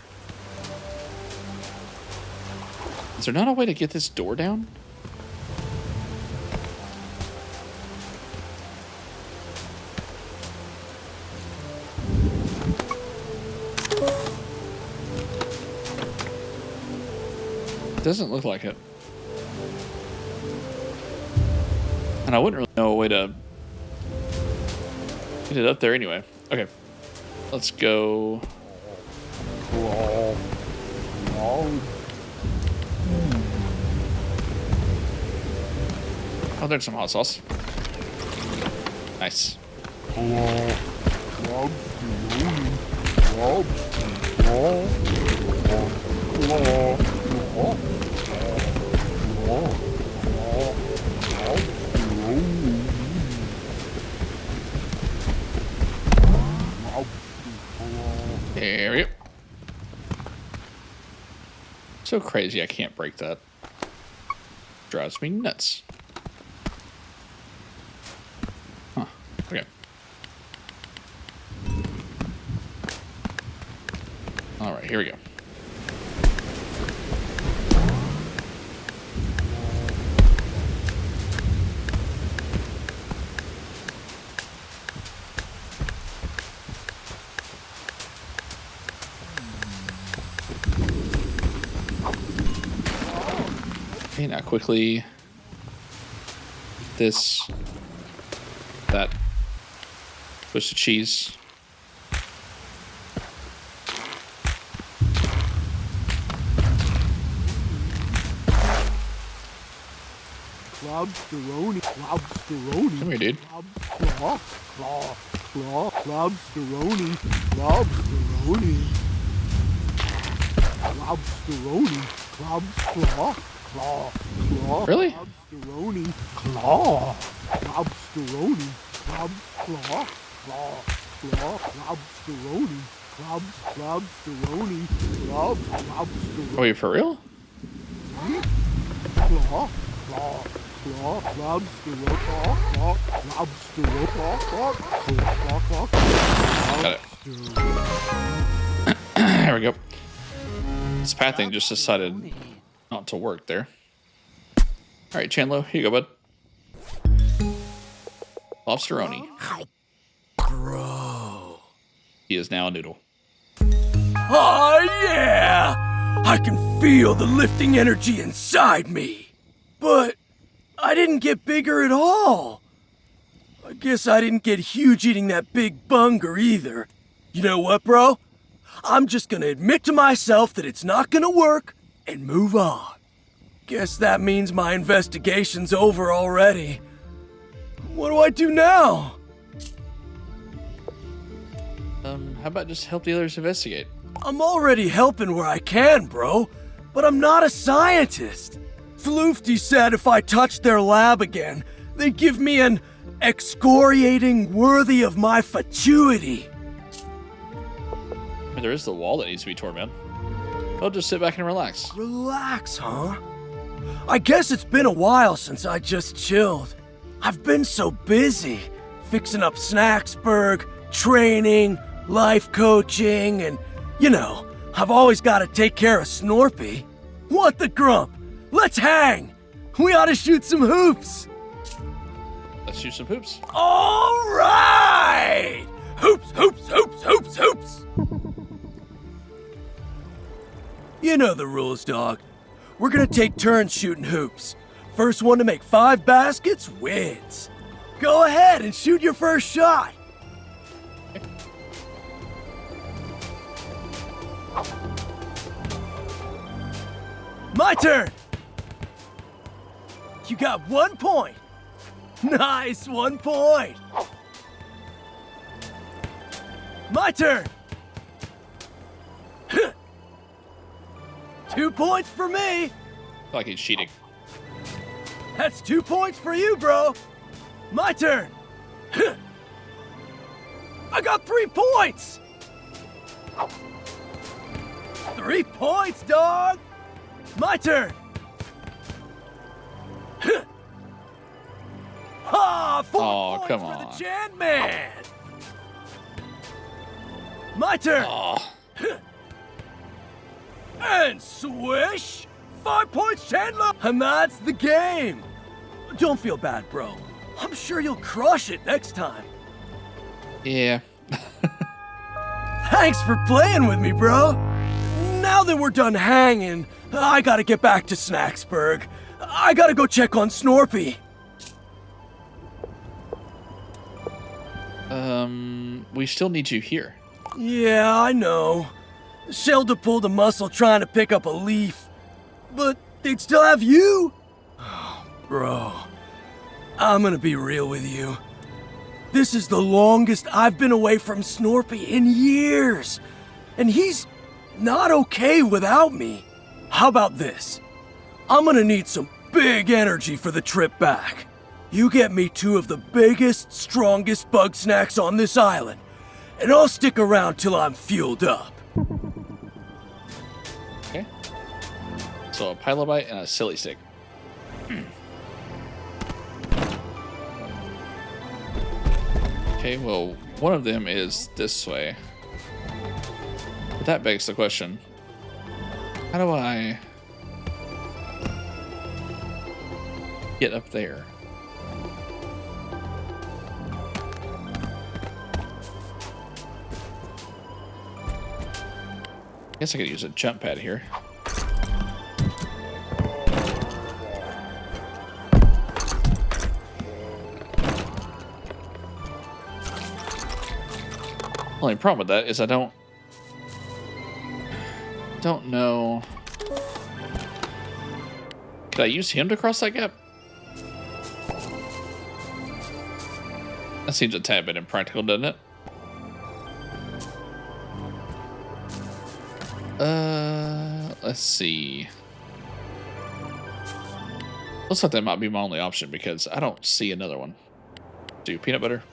Is there not a way to get this door down? It doesn't look like it. And I wouldn't really know a way to get it up there anyway. Okay. Let's go. Oh, there's some hot sauce. Nice. There we go. So crazy, I can't break that. Drives me nuts. Huh. Okay. All right, here we go. Okay, now quickly this, that, twist of cheese. Cloudsteroni, Cloudsteroni. Come here, dude. Cloudsteroni, Cloudsteroni. Cloudsteroni, Claw. Really? Cloudsteroni, Claw. Cloudsteroni, Claw. Cloudsteroni, Cloudsteroni, Cloudsteroni. Wait, for real? Claw. Got it. There we go. This path thing just decided not to work there. All right, Chandlo, here you go, bud. Lobsteroni. Bro. He is now a noodle. Oh, yeah! I can feel the lifting energy inside me. But I didn't get bigger at all. I guess I didn't get huge eating that big bunger either. You know what, bro? I'm just gonna admit to myself that it's not gonna work and move on. Guess that means my investigation's over already. What do I do now? How about just help the others investigate? I'm already helping where I can, bro, but I'm not a scientist. Floofty said if I touched their lab again, they'd give me an excoriating worthy of my fatuity. I mean, there is the wall that needs to be torn down. I'll just sit back and relax. Relax, huh? I guess it's been a while since I just chilled. I've been so busy, fixing up Snacksburg, training, life coaching, and, you know, I've always got to take care of Snorpy. What the grump? Let's hang! We ought to shoot some hoops! Let's shoot some hoops. All right! Hoops, hoops, hoops, hoops, hoops! You know the rules, dog. We're gonna take turns shooting hoops. First one to make 5 baskets wins. Go ahead and shoot your first shot. My turn! You got 1 point. Nice, 1 point. My turn. 2 points for me. I feel like he's cheating. That's 2 points for you, bro. My turn. I got 3 points. 3 points, dog. My turn. Ha! 4 Oh, points come for on. the Chan Man. My turn. Oh, And swish! 5 points, Chandler! And that's the game! Don't feel bad, bro. I'm sure you'll crush it next time. yeah. Thanks for playing with me, bro. Now that we're done hanging, I gotta get back to Snacksburg. I gotta go check on Snorpy. We still need you here. Yeah, I know. Shelda pulled a muscle trying to pick up a leaf. But they'd still have you? Bro, I'm gonna be real with you. This is the longest I've been away from Snorpy in years. And he's not okay without me. How about this? I'm gonna need some big energy for the trip back. You get me 2 of the biggest, strongest Bugsnax on this island, and I'll stick around till I'm fueled up. Okay. So a Pilobite and a Silly Stick. Okay, well, one of them is this way. But that begs the question. How do I get up there? I guess I could use a jump pad here. Only problem with that is I don't know. Could I use him to cross that gap? That seems a tad bit impractical, doesn't it? Let's see. Looks like that might be my only option because I don't see another one. Do peanut butter.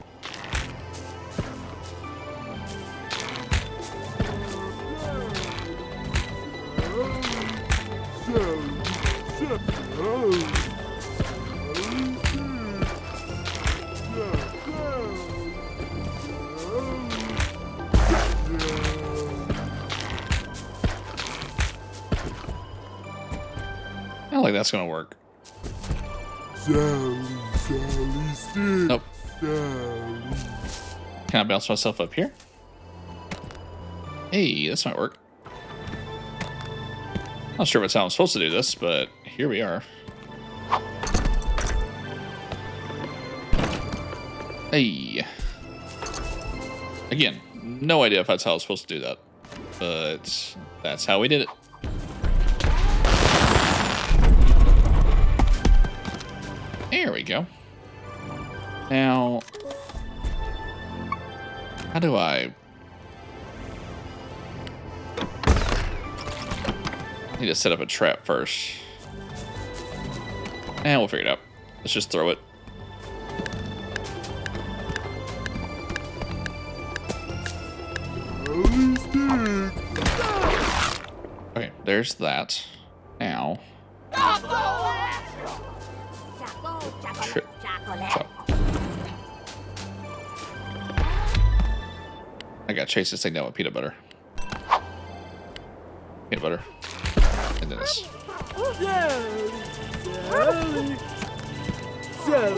I don't think that's gonna work. Sally, stick. Nope. Sally. Can I bounce myself up here? Hey, this might work. Not sure if it's how I'm supposed to do this, but here we are. Hey. Again, no idea if that's how I was supposed to do that, but that's how we did it. There we go. Now, how do I... need to set up a trap first. And we'll figure it out. Let's just throw it. Okay, there's that. Now. I gotta chase this thing down with peanut butter. Peanut butter. And then this. Sally,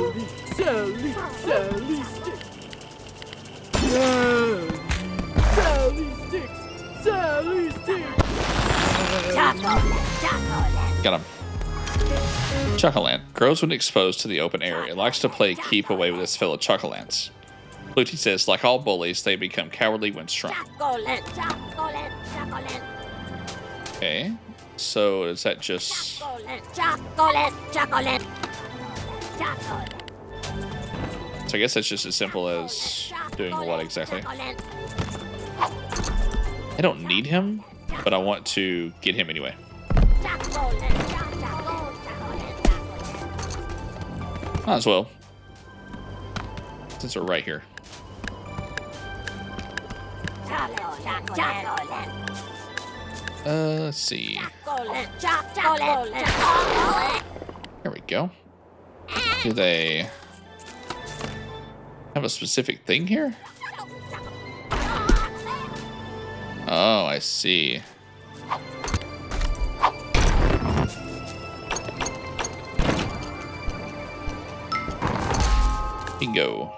stick. Sally, stick. Got him. Chuckleant grows when exposed to the open air. It likes to play keep away with its fellow Chuckleants. Pluty says, like all bullies, they become cowardly when shrunk. Okay, so is that just... So I guess that's just as simple as doing what exactly? I don't need him, but I want to get him anyway. Might as well, since we're right here. Let's see. There we go. Do they have a specific thing here? Oh, I see. Bingo.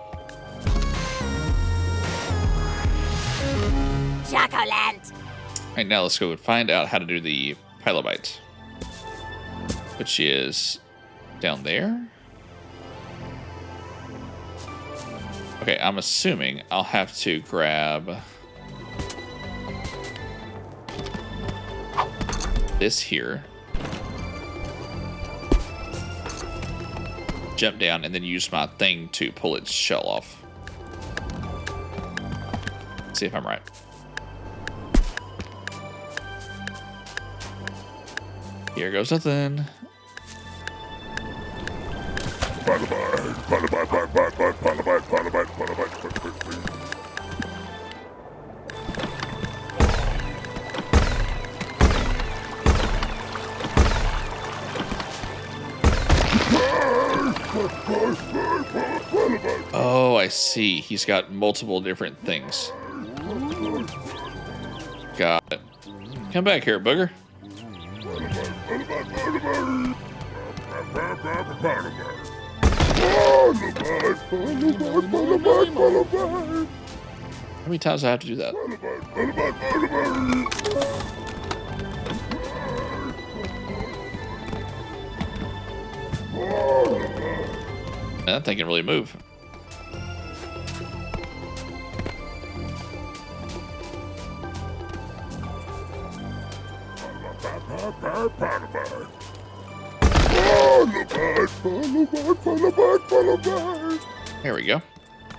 Chocolate. Alright, now let's go and find out how to do the Pilobite, which is down there. Okay, I'm assuming I'll have to grab this here, jump down, and then use my thing to pull its shell off. see if I'm right. Here goes nothing. Oh, I see. He's got multiple different things. Got it. Come back here, booger. How many times do I have to do that? Man, that thing can really move. There we go.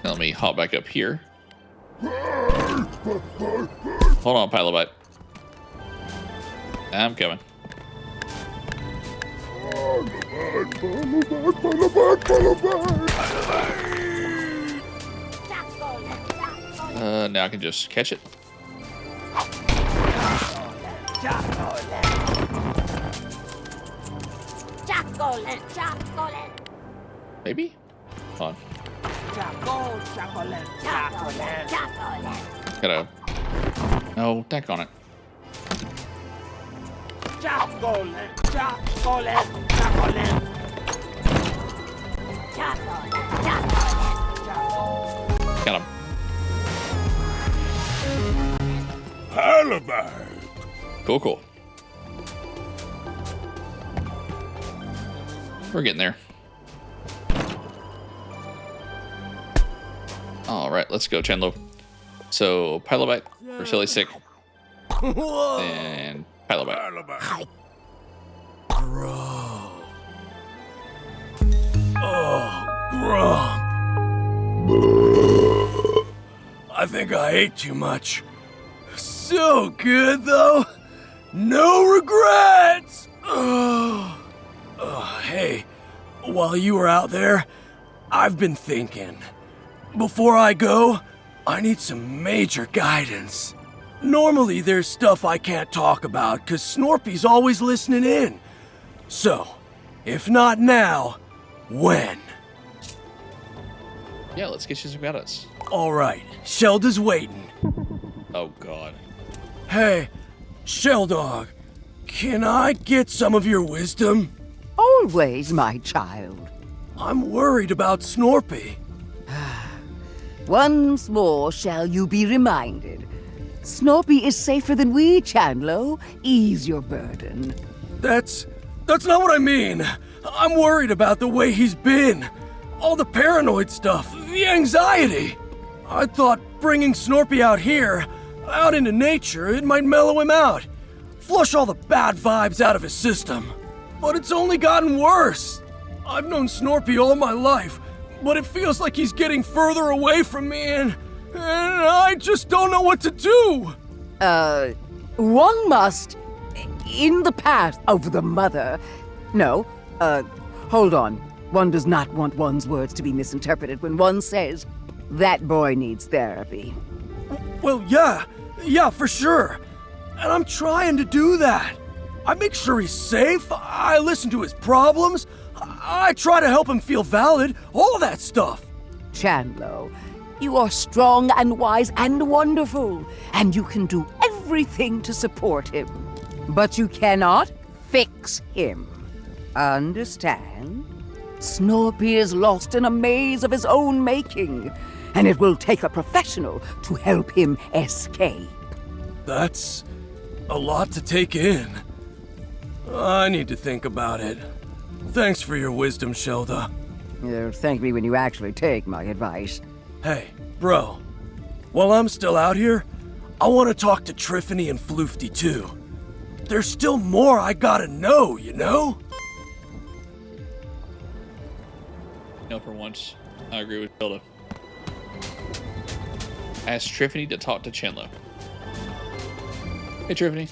Now let me hop back up here. Hold on, Pilobite. I'm coming. Now I can just catch it. Maybe? Hold on. Gotta. No, deck on it. Got him. Halibut. Cool, cool. We're getting there. All right, let's go, Chandlo. So, Pilobite for Silly Sick. And Pilobite. Bro. Oh, Grump. I think I ate too much. So good, though. No regrets. Hey, while you were out there, I've been thinking. Before I go, I need some major guidance. Normally, there's stuff I can't talk about because Snorpy's always listening in. So, if not now, when? Yeah, let's get you some guidance. All right, Shelda's waiting. Oh, God. Hey, Sheldog, can I get some of your wisdom? Always, my child. I'm worried about Snorpy. Once more shall you be reminded. Snorpy is safer than we, Chandlo. Ease your burden. That's not what I mean. I'm worried about the way he's been. All the paranoid stuff, the anxiety. I thought bringing Snorpy out here, out into nature, it might mellow him out. Flush all the bad vibes out of his system. But it's only gotten worse. I've known Snorpy all my life, but it feels like he's getting further away from me and I just don't know what to do. One must, in the path of the mother. No, hold on. One does not want one's words to be misinterpreted when one says, that boy needs therapy. Well, yeah, for sure. And I'm trying to do that. I make sure he's safe, I listen to his problems, I try to help him feel valid, all that stuff. Chandlo, you are strong and wise and wonderful, and you can do everything to support him. But you cannot fix him. Understand? Snorpy is lost in a maze of his own making, and it will take a professional to help him escape. That's a lot to take in. I need to think about it. Thanks for your wisdom, Shelda. Thank me when you actually take my advice. Hey, bro. While I'm still out here, I want to talk to Triffany and Floofty too. There's still more I gotta know, you know? No, for once, I agree with Hilda. Ask Tiffany to talk to Chandler. Hey, Tiffany.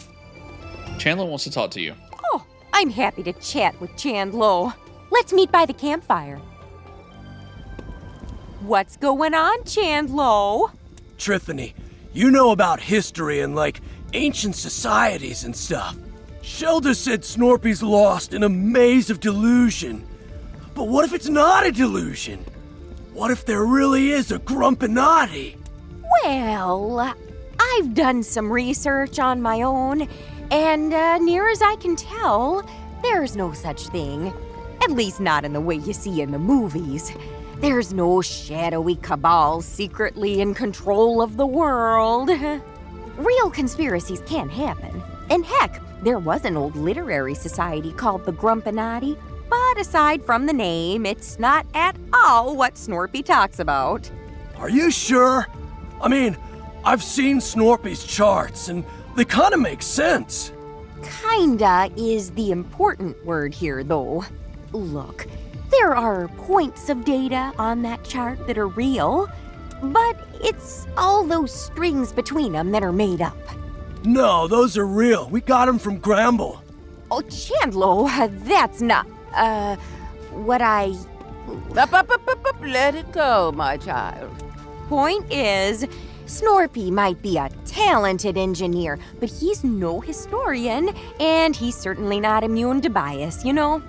Chandler wants to talk to you. Oh, I'm happy to chat with Chandlo. Let's meet by the campfire. What's going on, Chandlo? Tiffany, you know about history and, like, ancient societies and stuff. Shelda said Snorpy's lost in a maze of delusion. But what if it's not a delusion? What if there really is a Grumpinati? Well, I've done some research on my own, and near as I can tell, there's no such thing. At least not in the way you see in the movies. There's no shadowy cabal secretly in control of the world. Real conspiracies can happen. And heck, there was an old literary society called the Grumpinati, but aside from the name, it's not at all what Snorpy talks about. Are you sure? I mean, I've seen Snorpy's charts, and they kind of make sense. Kinda is the important word here, though. Look, there are points of data on that chart that are real, but it's all those strings between them that are made up. No, those are real. We got them from Gramble. Oh, Chandlo, that's not, what I... Let it go, my child. Point is, Snorpy might be a talented engineer, but he's no historian, and he's certainly not immune to bias, you know?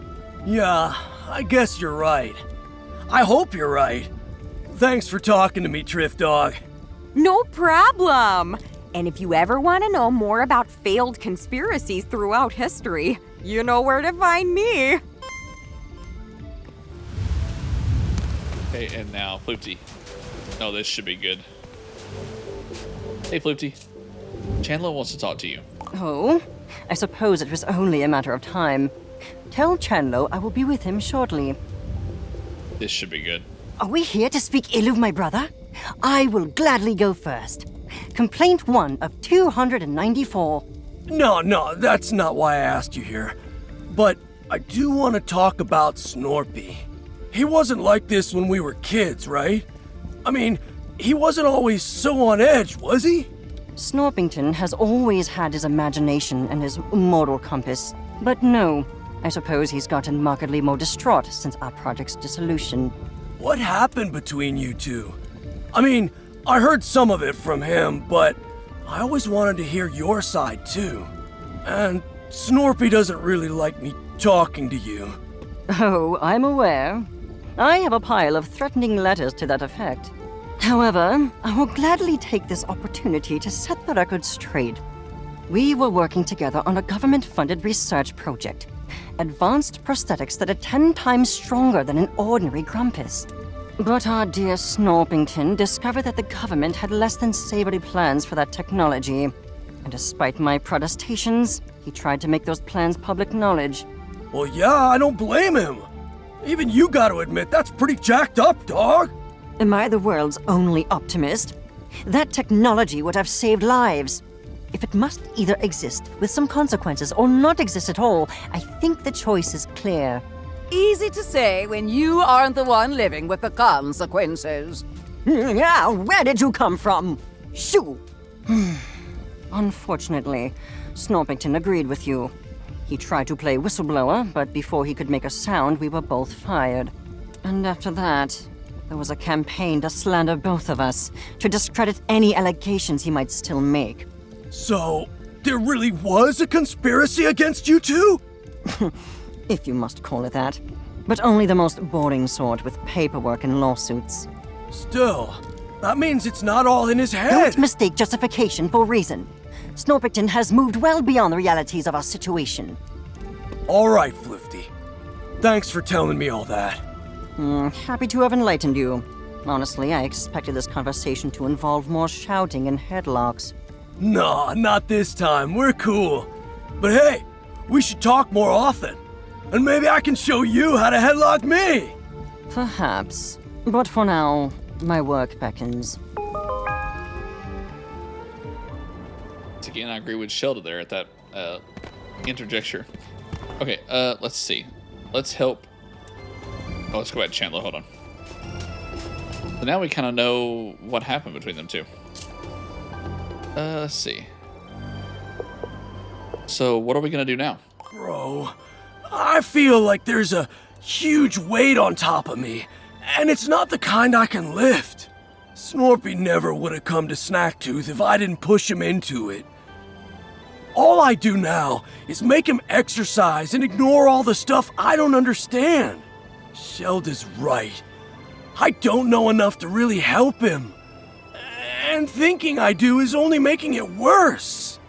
Yeah, I guess you're right. I hope you're right. Thanks for talking to me, Triff Dog. No problem. And if you ever want to know more about failed conspiracies throughout history, you know where to find me. Okay, and now Floopty. Oh, this should be good. Hey, Floopty. Chandler wants to talk to you. Oh, I suppose it was only a matter of time. Tell Chandlo I will be with him shortly. This should be good. Are we here to speak ill of my brother? I will gladly go first. Complaint 1 of 294. No, that's not why I asked you here. But I do want to talk about Snorpy. He wasn't like this when we were kids, right? I mean, he wasn't always so on edge, was he? Snorpington has always had his imagination and his moral compass. But no, I suppose he's gotten markedly more distraught since our project's dissolution. What happened between you two? I mean, I heard some of it from him, but I always wanted to hear your side too. And Snorpy doesn't really like me talking to you. Oh, I'm aware. I have a pile of threatening letters to that effect. However, I will gladly take this opportunity to set the record straight. We were working together on a government-funded research project. Advanced prosthetics that are 10 times stronger than an ordinary Grumpus. But our dear Snorpington discovered that the government had less than savory plans for that technology. And despite my protestations, he tried to make those plans public knowledge. Well, yeah, I don't blame him. Even you gotta admit, that's pretty jacked up, dog. Am I the world's only optimist? That technology would have saved lives. If it must either exist with some consequences or not exist at all, I think the choice is clear. Easy to say when you aren't the one living with the consequences. Yeah, where did you come from? Shoo! Unfortunately, Snorpington agreed with you. He tried to play whistleblower, but before he could make a sound, we were both fired. And after that, there was a campaign to slander both of us, to discredit any allegations he might still make. So, there really was a conspiracy against you two? If you must call it that. But only the most boring sort with paperwork and lawsuits. Still, that means it's not all in his head. Don't mistake justification for reason. Snorpington has moved well beyond the realities of our situation. All right, Flifty. Thanks for telling me all that. Happy to have enlightened you. Honestly, I expected this conversation to involve more shouting and headlocks. Nah, not this time. We're cool. But hey, we should talk more often. And maybe I can show you how to headlock me. Perhaps. But for now, my work beckons. Once again, I agree with Shelda there at that interjecture. Okay, let's see. Let's help. Oh, let's go back to Chandler. Hold on. So now we kind of know what happened between them two. Let's see. So what are we gonna do now? Bro, I feel like there's a huge weight on top of me, and it's not the kind I can lift. Snorpy never would have come to Snacktooth if I didn't push him into it. All I do now is make him exercise and ignore all the stuff I don't understand. Shelda's right. I don't know enough to really help him. And thinking I do is only making it worse.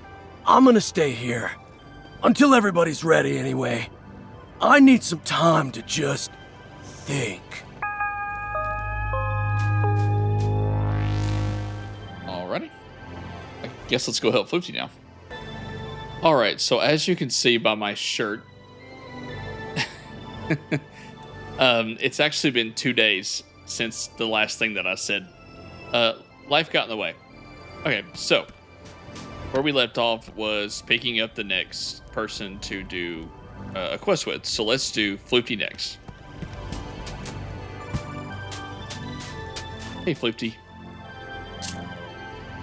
I'm gonna stay here. Until everybody's ready, anyway. I need some time to just think. Alrighty. I guess let's go help Floopsy now. Alright, so as you can see by my shirt, it's actually been 2 days since the last thing that I said. Life got in the way. Okay, so where we left off was picking up the next person to do a quest with. So let's do Floopty next. Hey, Floopty.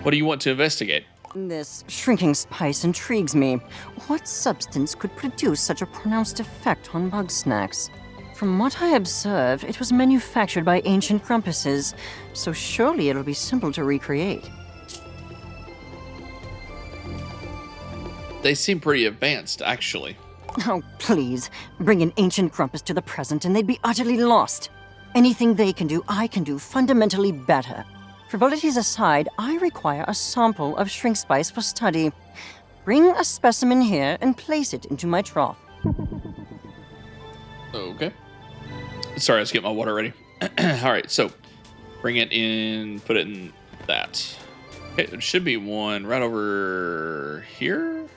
What do you want to investigate? This shrinking spice intrigues me. What substance could produce such a pronounced effect on Bugsnax? From what I observe, it was manufactured by ancient grumpuses, so surely it'll be simple to recreate. They seem pretty advanced, actually. Oh, please. Bring an ancient grumpus to the present and they'd be utterly lost. Anything they can do, I can do fundamentally better. Frivolities aside, I require a sample of shrink spice for study. Bring a specimen here and place it into my trough. Okay. Sorry, let's get my water ready. Alright, so bring it in, put it in that. Okay, there should be one right over here.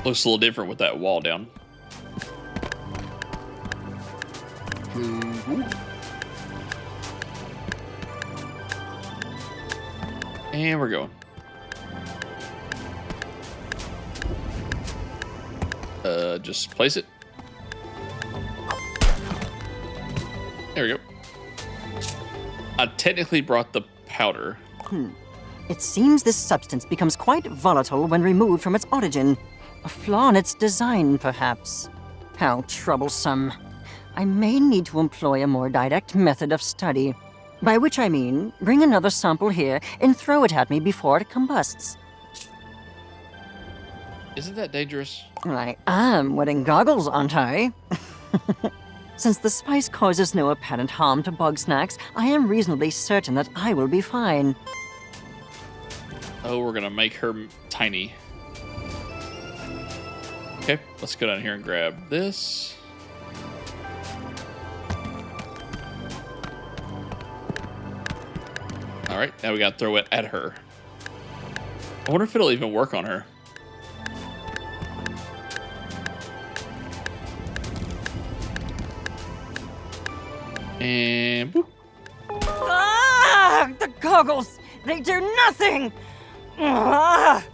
Looks a little different with that wall down. And we're going. Just place it. There we go. I technically brought the powder. It seems this substance becomes quite volatile when removed from its origin. A flaw in its design, perhaps. How troublesome. I may need to employ a more direct method of study. By which I mean, bring another sample here and throw it at me before it combusts. Isn't that dangerous? I am wearing goggles, aren't I? Since the spice causes no apparent harm to Bugsnax, I am reasonably certain that I will be fine. Oh, we're gonna make her tiny. Okay, let's go down here and grab this. Alright, now we gotta throw it at her. I wonder if it'll even work on her. And boop. Ah! The goggles! They do nothing! Ah!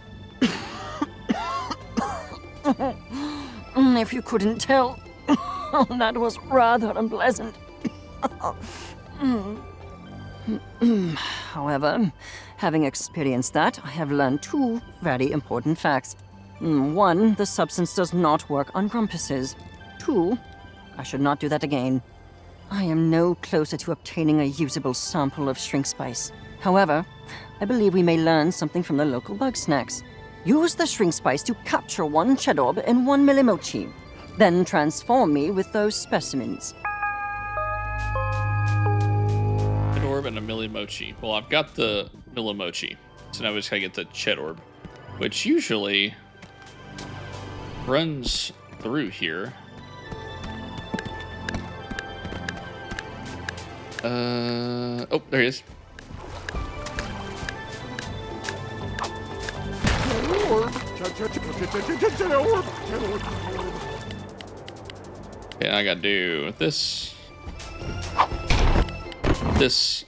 If you couldn't tell, that was rather unpleasant. However, having experienced that, I have learned two very important facts. One, the substance does not work on grumpuses. Two, I should not do that again. I am no closer to obtaining a usable sample of shrink spice. However, I believe we may learn something from the local Bugsnax. Use the shrink spice to capture one Chedorb and one Millimochi. Then transform me with those specimens. Chedorb and a Millimochi. Well, I've got the Millimochi, so now we just gotta get the Chedorb, which usually runs through here. Oh, there he is. Okay, I gotta do this. This.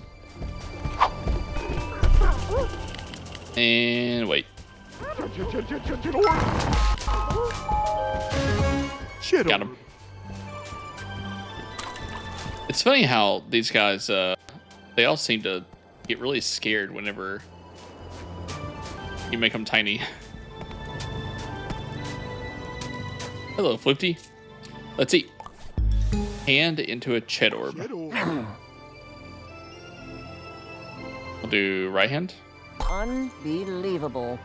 And wait. Got him. It's funny how these guys, they all seem to get really scared whenever you make them tiny. Hello, Floopty. Let's eat. Hand into a Ched orb. We'll do right hand. Unbelievable.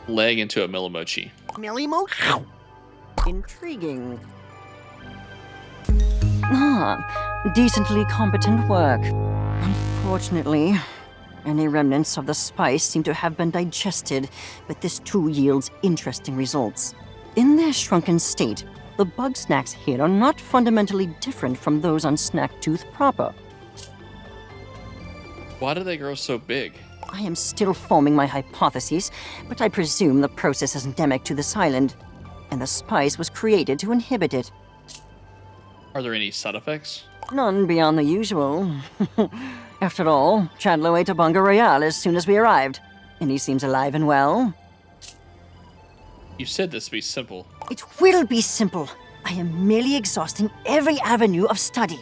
Leg into a Millimochi. Intriguing. Decently competent work. Unfortunately, any remnants of the spice seem to have been digested, but this too yields interesting results. In their shrunken state, the Bugsnax here are not fundamentally different from those on Snacktooth proper. Why do they grow so big? I am still forming my hypotheses, but I presume the process is endemic to this island, and the spice was created to inhibit it. Are there any side effects? None beyond the usual. After all, Chandler ate a Bunga Royale as soon as we arrived, and he seems alive and well. You said this would be simple. It will be simple. I am merely exhausting every avenue of study.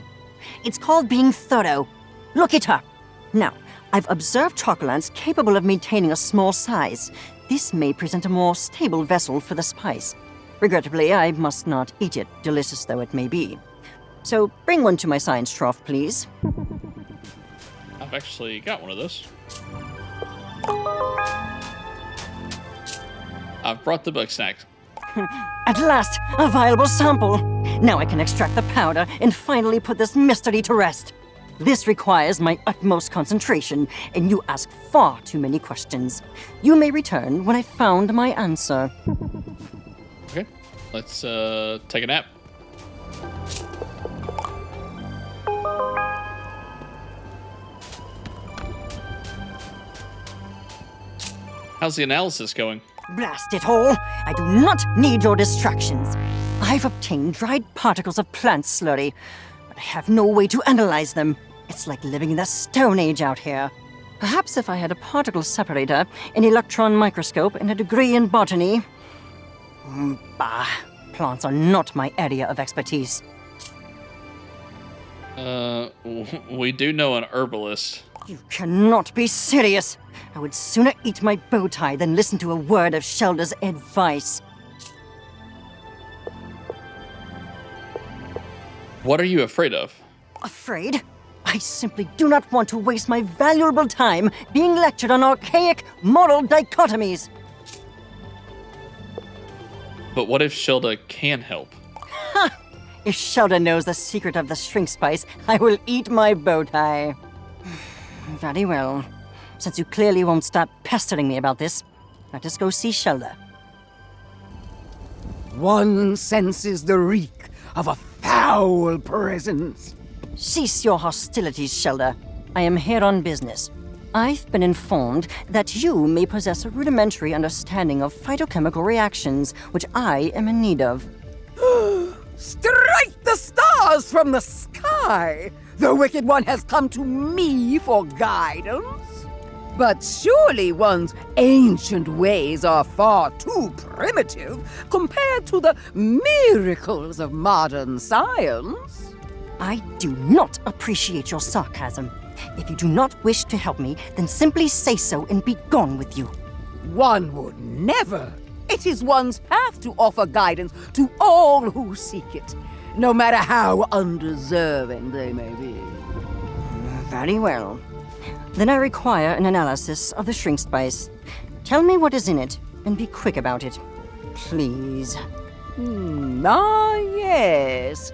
It's called being thorough. Look it up. Now, I've observed chocolants capable of maintaining a small size. This may present a more stable vessel for the spice. Regrettably, I must not eat it, delicious though it may be. So bring one to my science trough, please. I've actually got one of those. I've brought the Bugsnax. At last, a viable sample. Now I can extract the powder and finally put this mystery to rest. This requires my utmost concentration, and you ask far too many questions. You may return when I've found my answer. Okay, let's take a nap. How's the analysis going? Blast it all! I do not need your distractions. I've obtained dried particles of plant slurry, but I have no way to analyze them. It's like living in the Stone Age out here. Perhaps if I had a particle separator, an electron microscope, and a degree in botany. Bah, plants are not my area of expertise. We do know an herbalist. You cannot be serious. I would sooner eat my bow tie than listen to a word of Shelda's advice. What are you afraid of? Afraid? I simply do not want to waste my valuable time being lectured on archaic moral dichotomies. But what if Shelda can help? If Shelda knows the secret of the shrink spice, I will eat my bow tie. Very well. Since you clearly won't stop pestering me about this, let us go see Shelda. One senses the reek of a foul presence. Cease your hostilities, Shelda. I am here on business. I've been informed that you may possess a rudimentary understanding of phytochemical reactions, which I am in need of. Strike the stars from the sky! The Wicked One has come to me for guidance. But surely one's ancient ways are far too primitive compared to the miracles of modern science. I do not appreciate your sarcasm. If you do not wish to help me, then simply say so and be gone with you. One would never. It is one's path to offer guidance to all who seek it, no matter how undeserving they may be. Very well. Then I require an analysis of the shrink spice. Tell me what is in it, and be quick about it. Please. Yes.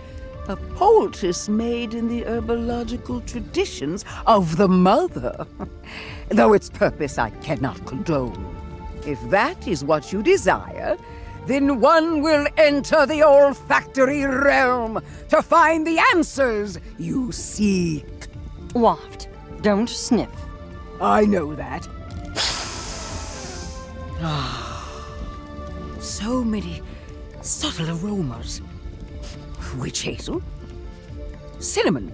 A poultice made in the herbological traditions of the mother. Though its purpose I cannot condone. If that is what you desire, then one will enter the olfactory realm to find the answers you seek. Waft. Don't sniff. I know that. So many subtle aromas. Witch hazel, cinnamon,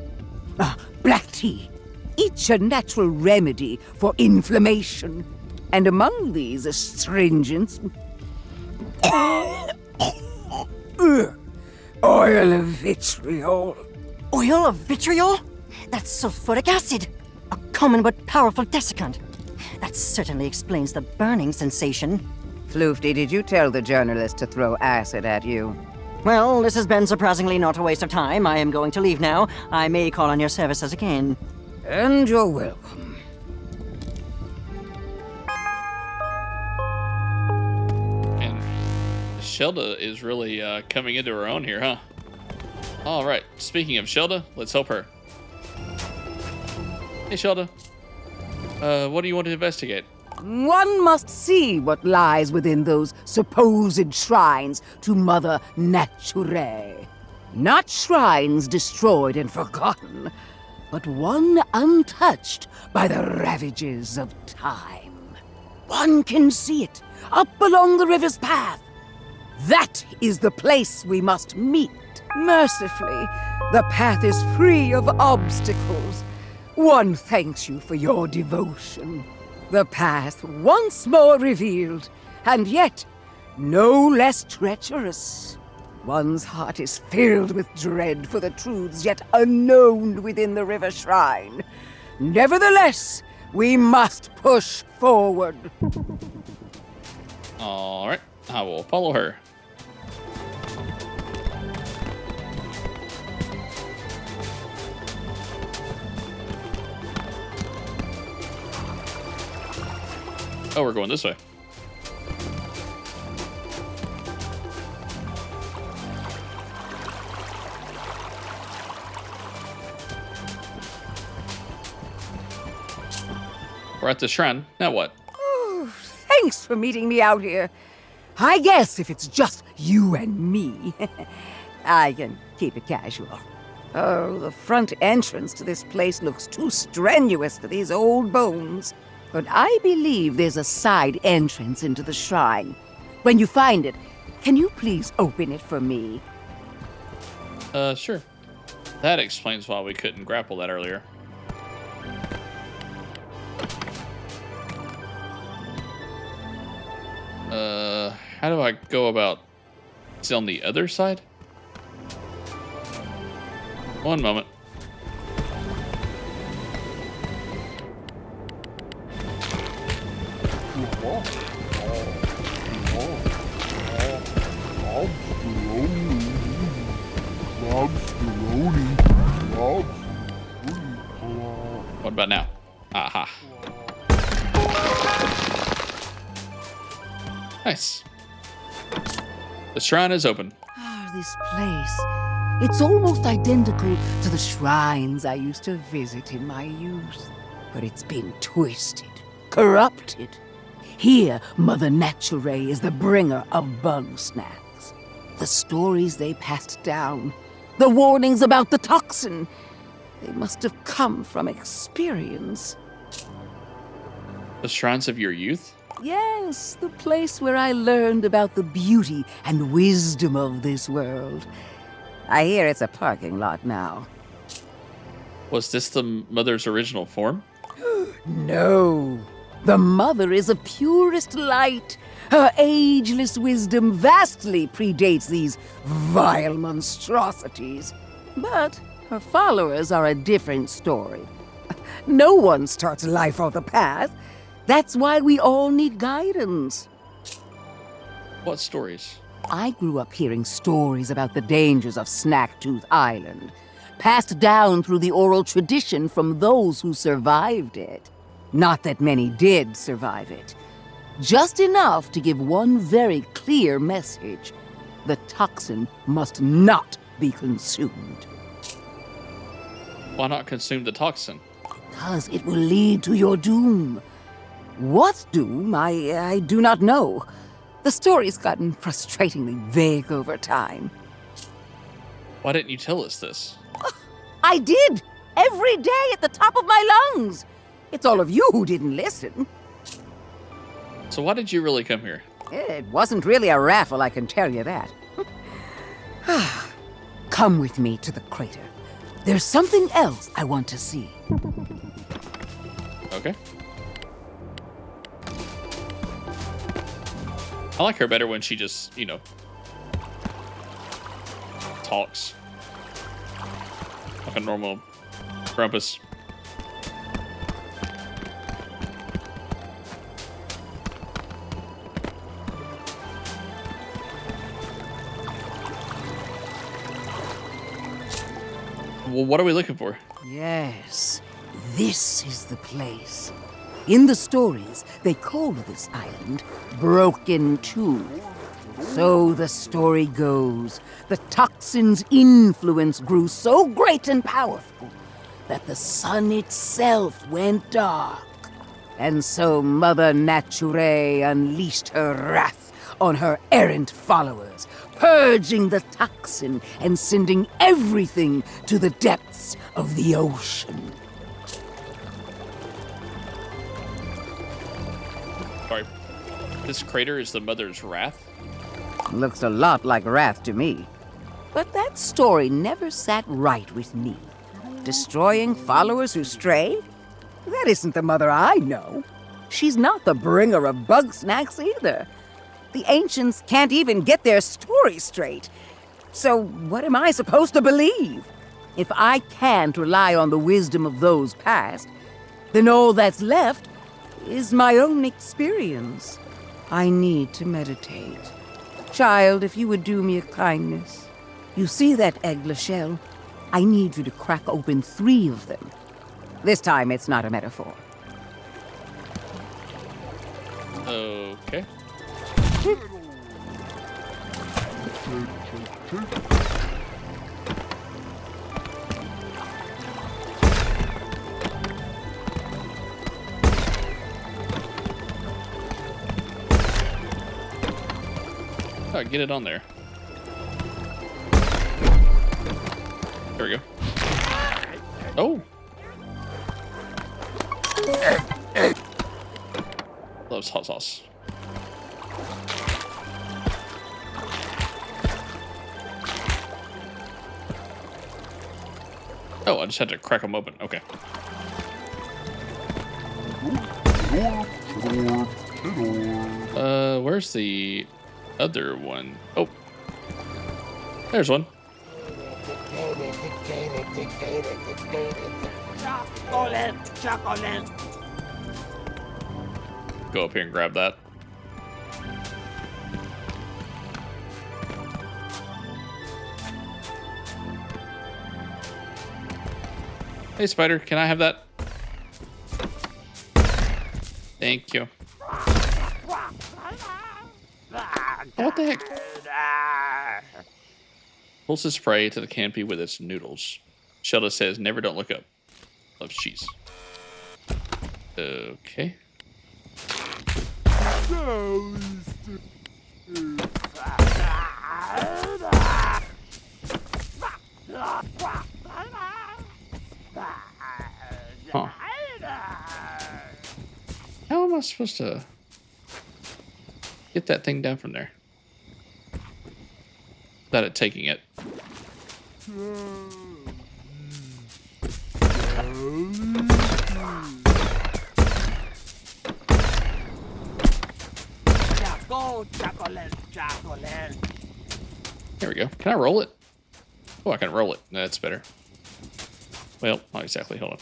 black tea, each a natural remedy for inflammation. And among these astringents, oil of vitriol. Oil of vitriol? That's sulfuric acid, a common but powerful desiccant. That certainly explains the burning sensation. Floofty, did you tell the journalist to throw acid at you? Well, this has been surprisingly not a waste of time. I am going to leave now. I may call on your services again. And you're welcome. And Shelda is really coming into her own here, huh? All right. Speaking of Shelda, let's help her. Hey, Shelda. What do you want to investigate? One must see what lies within those supposed shrines to Mother Nature. Not shrines destroyed and forgotten, but one untouched by the ravages of time. One can see it up along the river's path. That is the place we must meet. Mercifully, the path is free of obstacles. One thanks you for your devotion. The path once more revealed, and yet no less treacherous. One's heart is filled with dread for the truths yet unknown within the river shrine. Nevertheless, we must push forward. All right. I will follow her. Oh, we're going this way. We're at the shrine. Now what? Thanks for meeting me out here. I guess if it's just you and me, I can keep it casual. Oh, the front entrance to this place looks too strenuous for these old bones. But I believe there's a side entrance into the shrine. When you find it, can you please open it for me? Sure. That explains why we couldn't grapple that earlier. How do I go about... Is it on the other side? One moment. What about now? Aha. Nice. The shrine is open. Ah, this place. It's almost identical to the shrines I used to visit in my youth. But it's been twisted, corrupted. Here, Mother Nature is the bringer of Bugsnax. The stories they passed down, the warnings about the toxin, they must have come from experience. The shrines of your youth? Yes, the place where I learned about the beauty and wisdom of this world. I hear it's a parking lot now. Was this the mother's original form? No. The mother is of purest light. Her ageless wisdom vastly predates these vile monstrosities. But her followers are a different story. No one starts life on the path. That's why we all need guidance. What stories? I grew up hearing stories about the dangers of Snacktooth Island, passed down through the oral tradition from those who survived it. Not that many did survive it. Just enough to give one very clear message. The toxin must not be consumed. Why not consume the toxin? Because it will lead to your doom. What doom, I do not know. The story's gotten frustratingly vague over time. Why didn't you tell us this? I did! Every day at the top of my lungs! It's all of you who didn't listen. So why did you really come here? It wasn't really a raffle, I can tell you that. Come with me to the crater. There's something else I want to see. Okay. I like her better when she just, talks. Like a normal Grumpus. Well, what are we looking for? Yes, this is the place. In the stories, they call this island Broken Two. So the story goes, the toxin's influence grew so great and powerful that the sun itself went dark. And so Mother Nature unleashed her wrath on her errant followers, purging the toxin and sending everything to the depths of the ocean. Sorry. This crater is the Mother's Wrath? Looks a lot like wrath to me. But that story never sat right with me. Destroying followers who stray? That isn't the mother I know. She's not the bringer of Bugsnax either. The ancients can't even get their story straight. So what am I supposed to believe? If I can't rely on the wisdom of those past, then all that's left is my own experience. I need to meditate. Child, if you would do me a kindness. You see that eggler shell? I need you to crack open 3 of them. This time it's not a metaphor. Okay. Oh, get it on there. There we go. Oh. Loves hot sauce. Oh, I just had to crack them open. Okay. Where's the other one? Oh. There's one. Go up here and grab that. Hey, Spider, can I have that? Thank you. What the heck? Pulls his prey to the canopy with its noodles. Shelda says, never don't look up. Loves cheese. Okay. Huh. How am I supposed to get that thing down from there? Without it taking it. There we go. Can I roll it? Oh, I can roll it. That's better. Well, not exactly. Hold on.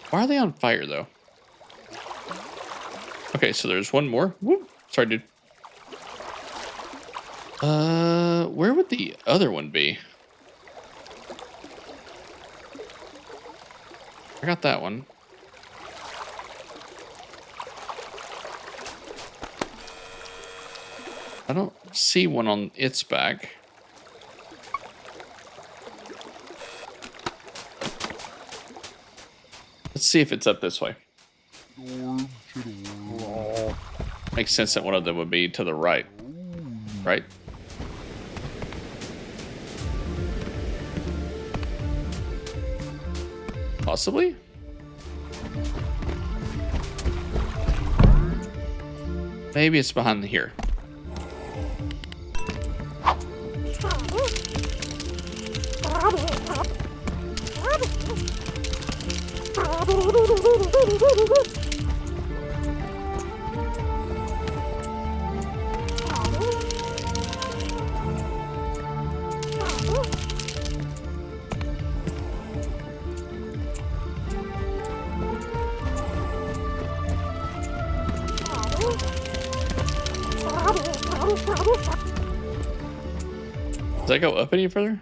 Why are they on fire, though? Okay, so there's one more. Whoop. Sorry, dude. Where would the other one be? I got that one. I don't see one on its back. Let's see if it's up this way. Makes sense that one of them would be to the right. Right? Possibly? Maybe it's behind here. Does that go up any further?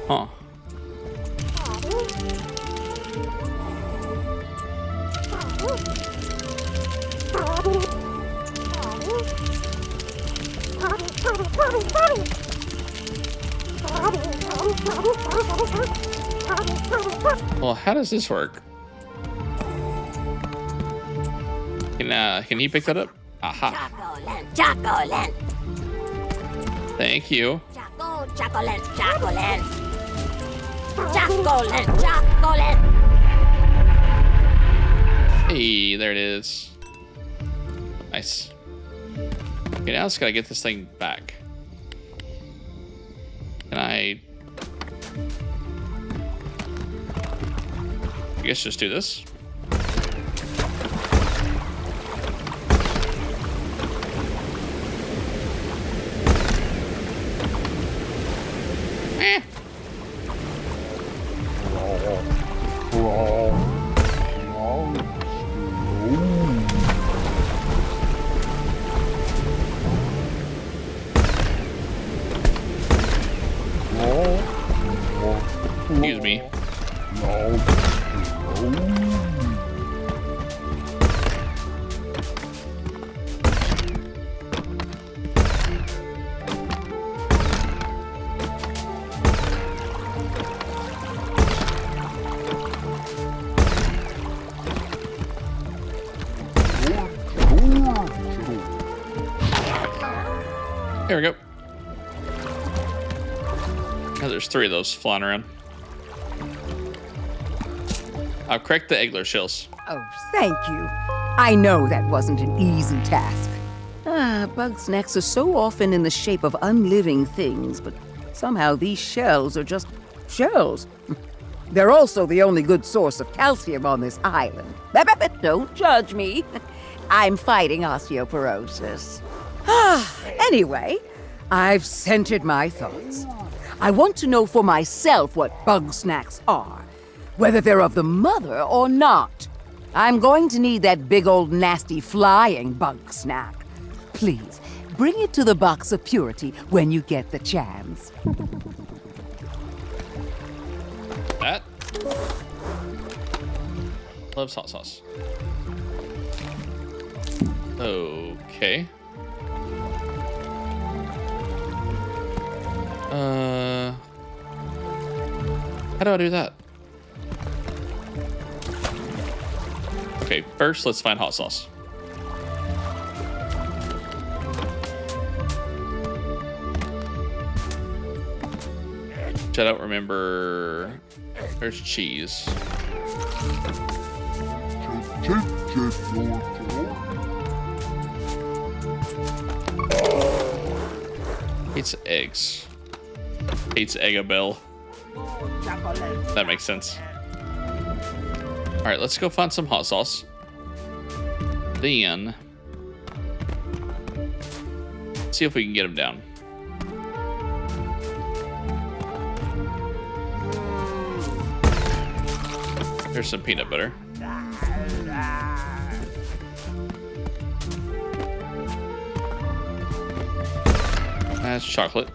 Huh. Well, how does this work? Can he pick that up? Aha. Chocolate. Thank you. Chocolate. Hey, there it is. Nice. Okay, now I just gotta get this thing back. Can I guess just do this. Eh. Excuse me. There we go. Oh, there's 3 of those flying around. I'll crack the Eggler shells. Oh, thank you. I know that wasn't an easy task. Bugsnax are so often in the shape of unliving things, but somehow these shells are just shells. They're also the only good source of calcium on this island. Don't judge me. I'm fighting osteoporosis. Anyway, I've centered my thoughts. I want to know for myself what Bugsnax are, whether they're of the mother or not. I'm going to need that big old nasty flying Bugsnax. Please, bring it to the box of purity when you get the chance. That loves hot sauce. Okay. How do I do that? Okay, first let's find hot sauce. Which I don't remember. There's cheese. Pizza eggs. Pizza Eggabell. That makes sense. Alright, let's go find some hot sauce. Then see if we can get them down. There's some peanut butter. That's chocolate.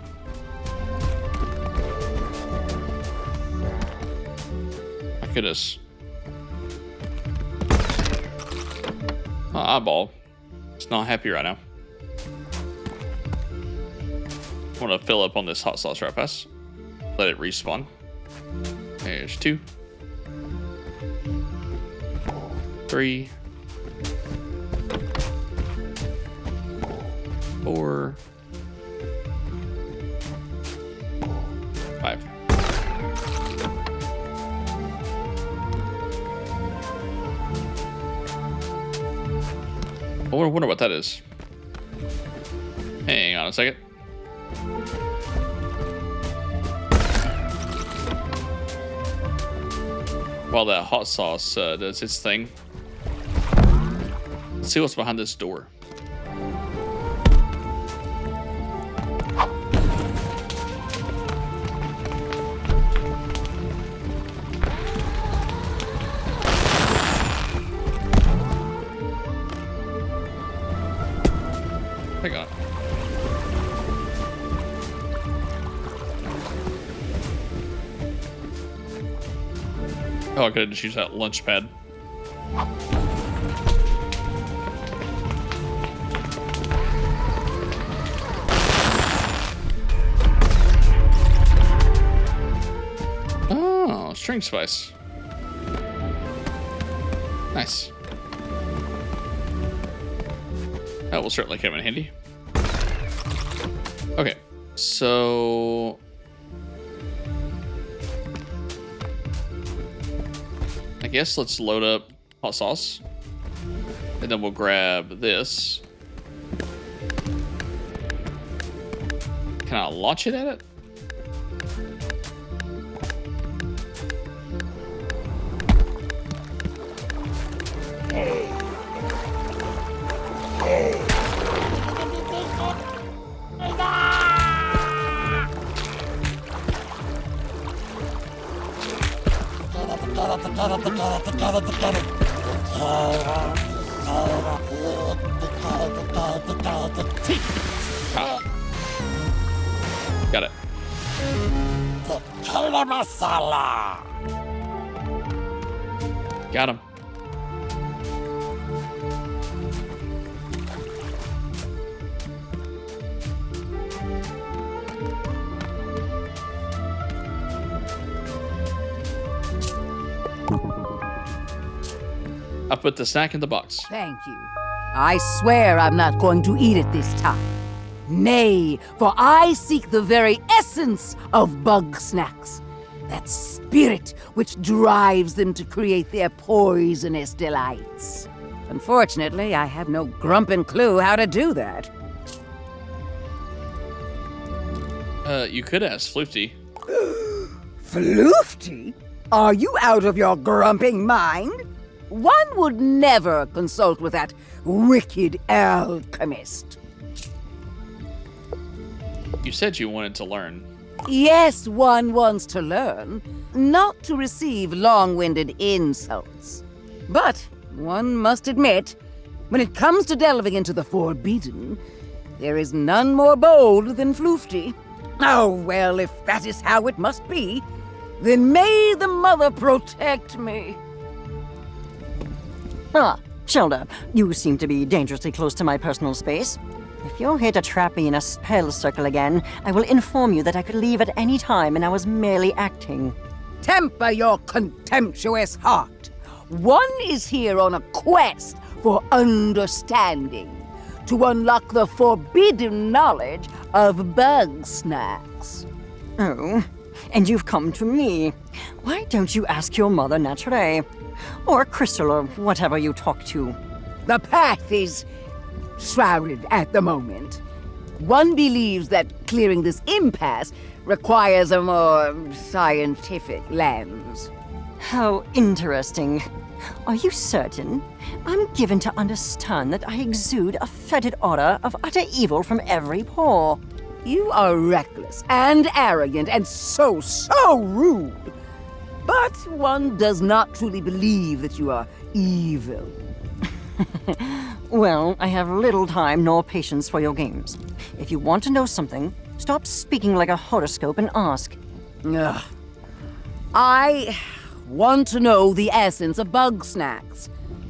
My goodness. My eyeball. It's not happy right now. I want to fill up on this hot sauce right fast. Let it respawn. There's 2. 3. 4. 5. I wonder what that is. Hang on a second. While that hot sauce does its thing, let's see what's behind this door. Hang on. Oh, I could just use that lunch pad. Oh, string spice. Nice. That will certainly come in handy. Okay, so I guess let's load up hot sauce, and then we'll grab this. Can I launch it at it? Got it. Got him. I put the snack in the box. Thank you. I swear I'm not going to eat it this time. Nay, for I seek the very essence of Bugsnax. That spirit which drives them to create their poisonous delights. Unfortunately, I have no grumpin' clue how to do that. You could ask Floofty. Floofty? Are you out of your grumping mind? One would never consult with that wicked alchemist. You said you wanted to learn. Yes, one wants to learn, not to receive long-winded insults. But one must admit, when it comes to delving into the forbidden, there is none more bold than Floofty. Oh, well, if that is how it must be, then may the mother protect me. Ah, Shelda, you seem to be dangerously close to my personal space. If you're here to trap me in a spell circle again, I will inform you that I could leave at any time and I was merely acting. Temper your contemptuous heart. One is here on a quest for understanding, to unlock the forbidden knowledge of Bugsnax. Oh, and you've come to me. Why don't you ask your mother naturally? Or Crystal, or whatever you talk to. The path is shrouded at the moment. One believes that clearing this impasse requires a more scientific lens. How interesting. Are you certain? I'm given to understand that I exude a fetid aura of utter evil from every pore. You are reckless and arrogant and so rude. But one does not truly believe that you are evil. Well, I have little time nor patience for your games. If you want to know something, stop speaking like a horoscope and ask. Ugh. I want to know the essence of Bugsnax.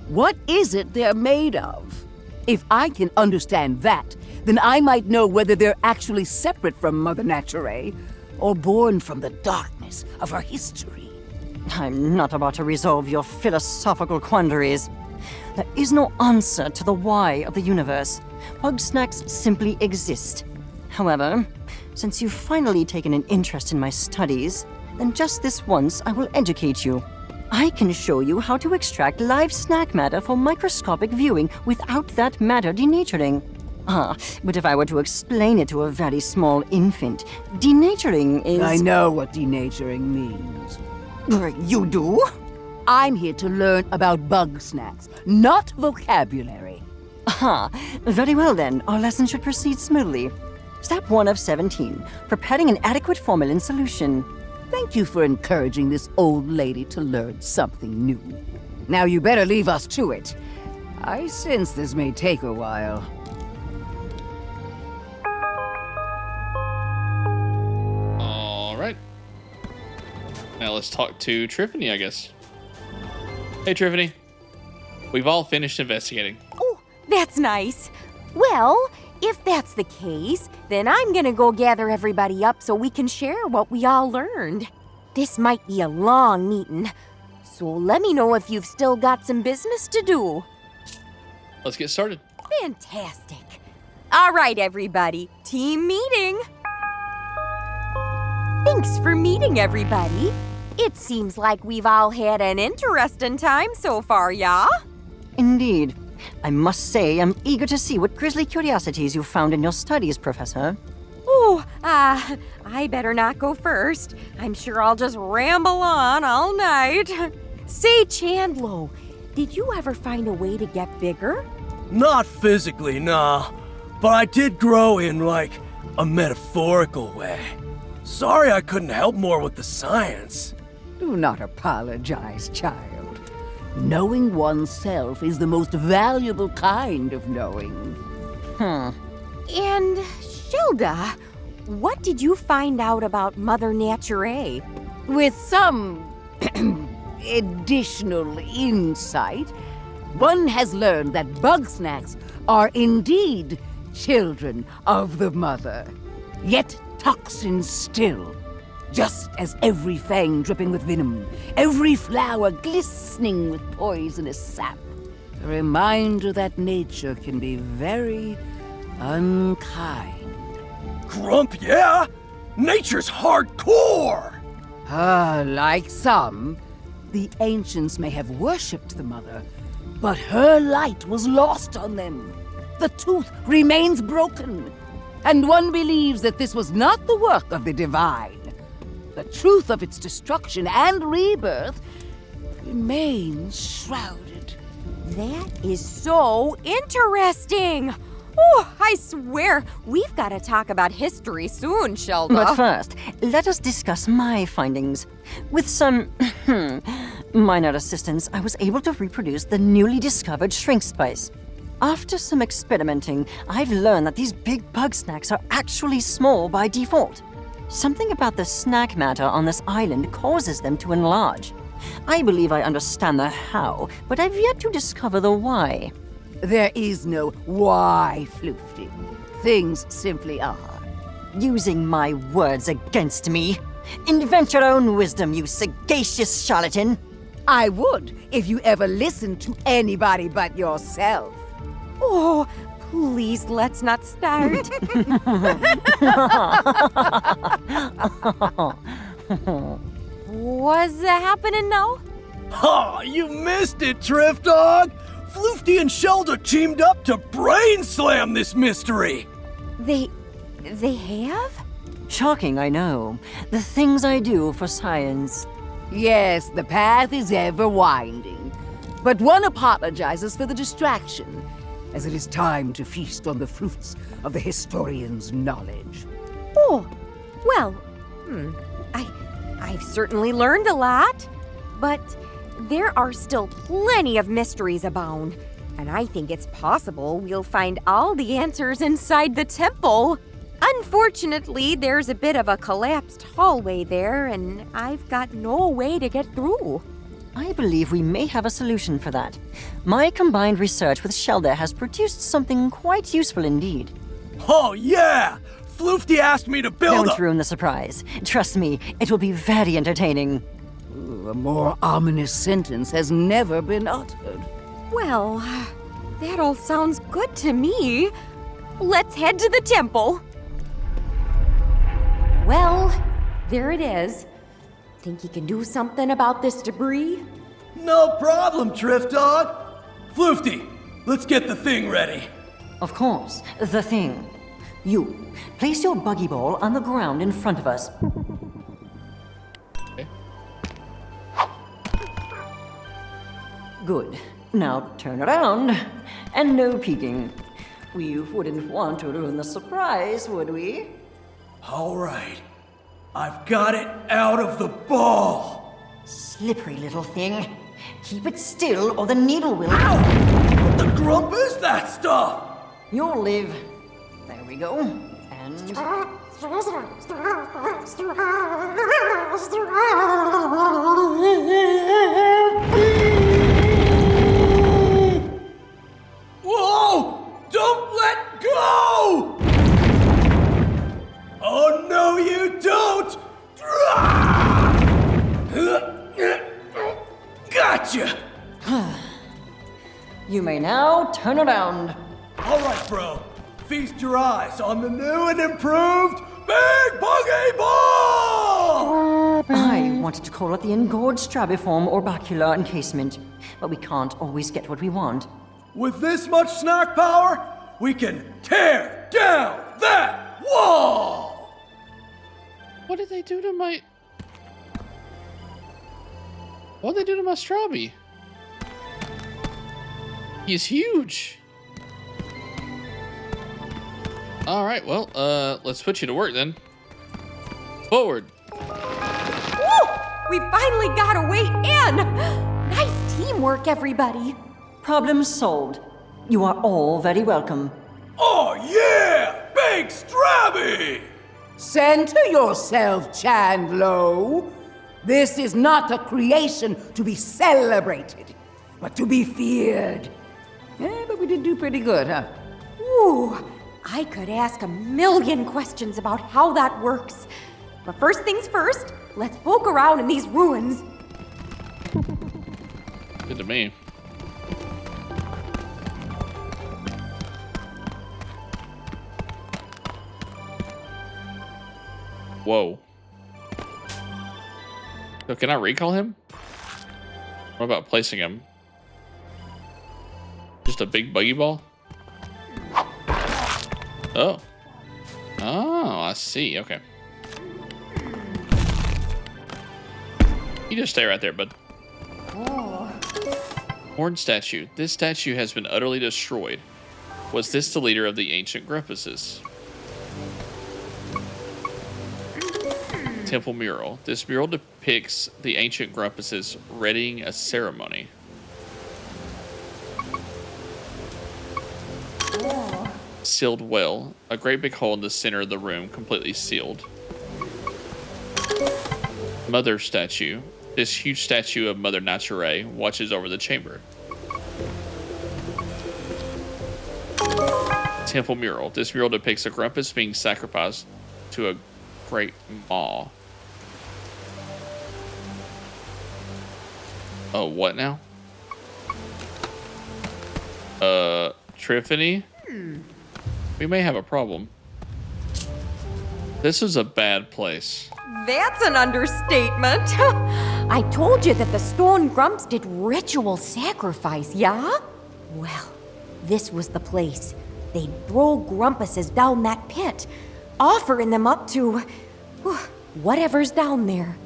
What is it they're made of? If I can understand that, then I might know whether they're actually separate from Mother Nature or born from the darkness of her history. I'm not about to resolve your philosophical quandaries. There is no answer to the why of the universe. Bugsnax simply exist. However, since you've finally taken an interest in my studies, then just this once I will educate you. I can show you how to extract live snack matter for microscopic viewing without that matter denaturing. But if I were to explain it to a very small infant, denaturing is... I know what denaturing means. You do? I'm here to learn about Bugsnax, not vocabulary. Very well then. Our lesson should proceed smoothly. Step 1 of 17. Preparing an adequate formalin solution. Thank you for encouraging this old lady to learn something new. Now you better leave us to it. I sense this may take a while. All right. Now let's talk to Triffany, I guess. Hey, Triffany. We've all finished investigating. Oh, that's nice. Well, if that's the case, then I'm gonna go gather everybody up so we can share what we all learned. This might be a long meeting, so let me know if you've still got some business to do. Let's get started. Fantastic. All right, everybody, team meeting. Thanks for meeting, everybody. It seems like we've all had an interesting time so far, yeah? Indeed. I must say I'm eager to see what grisly curiosities you found in your studies, Professor. Oh, I better not go first. I'm sure I'll just ramble on all night. Say, Chandlo, did you ever find a way to get bigger? Not physically, nah. But I did grow in, like, a metaphorical way. Sorry I couldn't help more with the science. Do not apologize, child. Knowing oneself is the most valuable kind of knowing. And, Shilda, what did you find out about Mother Nature? With some additional insight, one has learned that Bugsnax are indeed children of the mother, yet toxins still. Just as every fang dripping with venom, every flower glistening with poisonous sap. A reminder that nature can be very unkind. Grump, yeah? Nature's hardcore! Like some, the ancients may have worshipped the mother, but her light was lost on them. The tooth remains broken, and one believes that this was not the work of the divine. The truth of its destruction and rebirth remains shrouded. That is so interesting. Oh, I swear, we've got to talk about history soon, Shilda. But first, let us discuss my findings. With some minor assistance, I was able to reproduce the newly discovered shrink spice. After some experimenting, I've learned that these big Bugsnax are actually small by default. Something about the snack matter on this island causes them to enlarge. I believe I understand the how, but I've yet to discover the why. There is no why, Floofty. Things simply are. Using my words against me. Invent your own wisdom, you sagacious charlatan. I would, if you ever listened to anybody but yourself. Oh, please, let's not start. What's happening now? Ha! You missed it, Drift Dog! Floofty and Shilda teamed up to brain slam this mystery! They have? Shocking, I know. The things I do for science. Yes, the path is ever winding. But one apologizes for the distraction, as it is time to feast on the fruits of the historian's knowledge. Oh, well, I've certainly learned a lot, but there are still plenty of mysteries abound, and I think it's possible we'll find all the answers inside the temple. Unfortunately, there's a bit of a collapsed hallway there, and I've got no way to get through. I believe we may have a solution for that. My combined research with Shilda has produced something quite useful indeed. Oh, yeah! Floofty asked me to build Don't ruin the surprise. Trust me, it will be very entertaining. A more ominous sentence has never been uttered. Well, that all sounds good to me. Let's head to the temple. Well, there it is. Think you can do something about this debris? No problem, Drift Dog. Floofty, let's get the thing ready. Of course, the thing. You, place your buggy ball on the ground in front of us. Okay. Good. Now turn around. And no peeking. We wouldn't want to ruin the surprise, would we? All right. I've got it out of the ball. Slippery little thing. Keep it still or the needle will... Ow! What the grump is that stuff? You'll live. There we go. And... Whoa! Don't let go! Oh, no, you don't! Gotcha! You may now turn around. All right, bro. Feast your eyes on the new and improved Big Buggy Ball! I wanted to call it the engorged strabiform orbicular encasement, but we can't always get what we want. With this much snack power, we can tear down that wall! What did they do to my... What did they do to my Strabi? He's huge. All right, well, let's put you to work then. Forward. Woo! We finally got a way in! Nice teamwork, everybody. Problem solved. You are all very welcome. Oh yeah! Big Strabby! Center yourself, Chandlo. This is not a creation to be celebrated, but to be feared. Yeah, but we did do pretty good, huh? Ooh, I could ask a million questions about how that works. But first things first, let's poke around in these ruins. Good to me. Whoa. So can I recall him? What about placing him? Just a big buggy ball? Oh. Oh, I see. Okay. You just stay right there, bud. Horned statue. This statue has been utterly destroyed. Was this the leader of the ancient Grumpuses? Temple mural. This mural depicts the ancient Grumpuses readying a ceremony. Sealed well. A great big hole in the center of the room, completely sealed. Mother statue. This huge statue of Mother Nature watches over the chamber. Temple mural. This mural depicts a Grumpus being sacrificed to a great maw. Oh, what now? Triffany? We may have a problem. This is a bad place. That's an understatement. I told you that the stone grumps did ritual sacrifice, yeah? Well, this was the place. They'd throw grumpuses down that pit, offering them up to whatever's down there.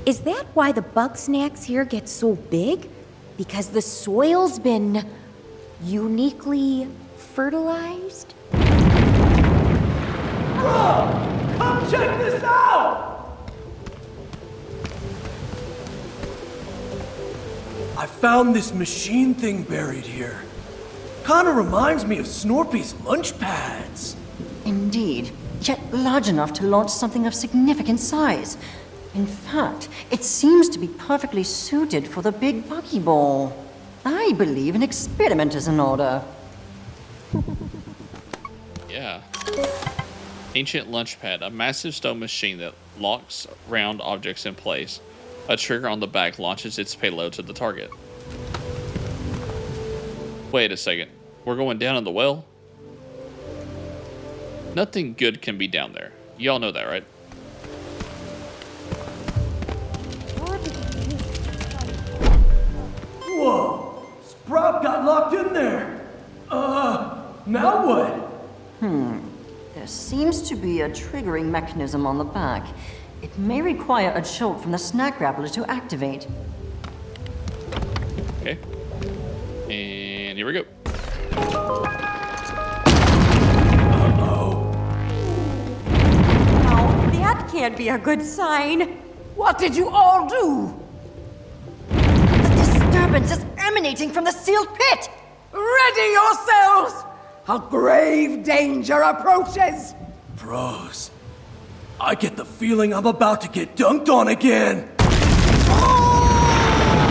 Is that why the Bugsnax here get so big? Because the soil's been uniquely fertilized? Come check this out! I found this machine thing buried here. Kinda reminds me of Snorpy's lunch pads. Indeed, yet large enough to launch something of significant size. In fact, it seems to be perfectly suited for the big buggy ball. I believe an experiment is in order. Yeah. Ancient lunch pad, a massive stone machine that locks round objects in place. A trigger on the back launches its payload to the target. Wait a second. We're going down in the well? Nothing good can be down there. Y'all know that, right? Whoa! Sprout got locked in there! Now what? There seems to be a triggering mechanism on the back. It may require a jolt from the snack grappler to activate. Okay. And here we go. Now, that can't be a good sign. What did you all do? The disturbance is emanating from the sealed pit! Ready yourselves! A grave danger approaches! Bros, I get the feeling I'm about to get dunked on again.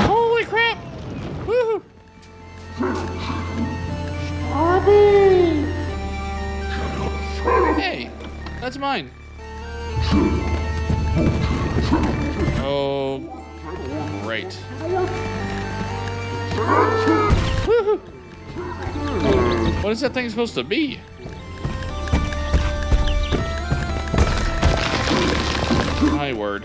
Holy crap! Woohoo! Hey, that's mine. Oh, great. Woohoo! What is that thing supposed to be? My word.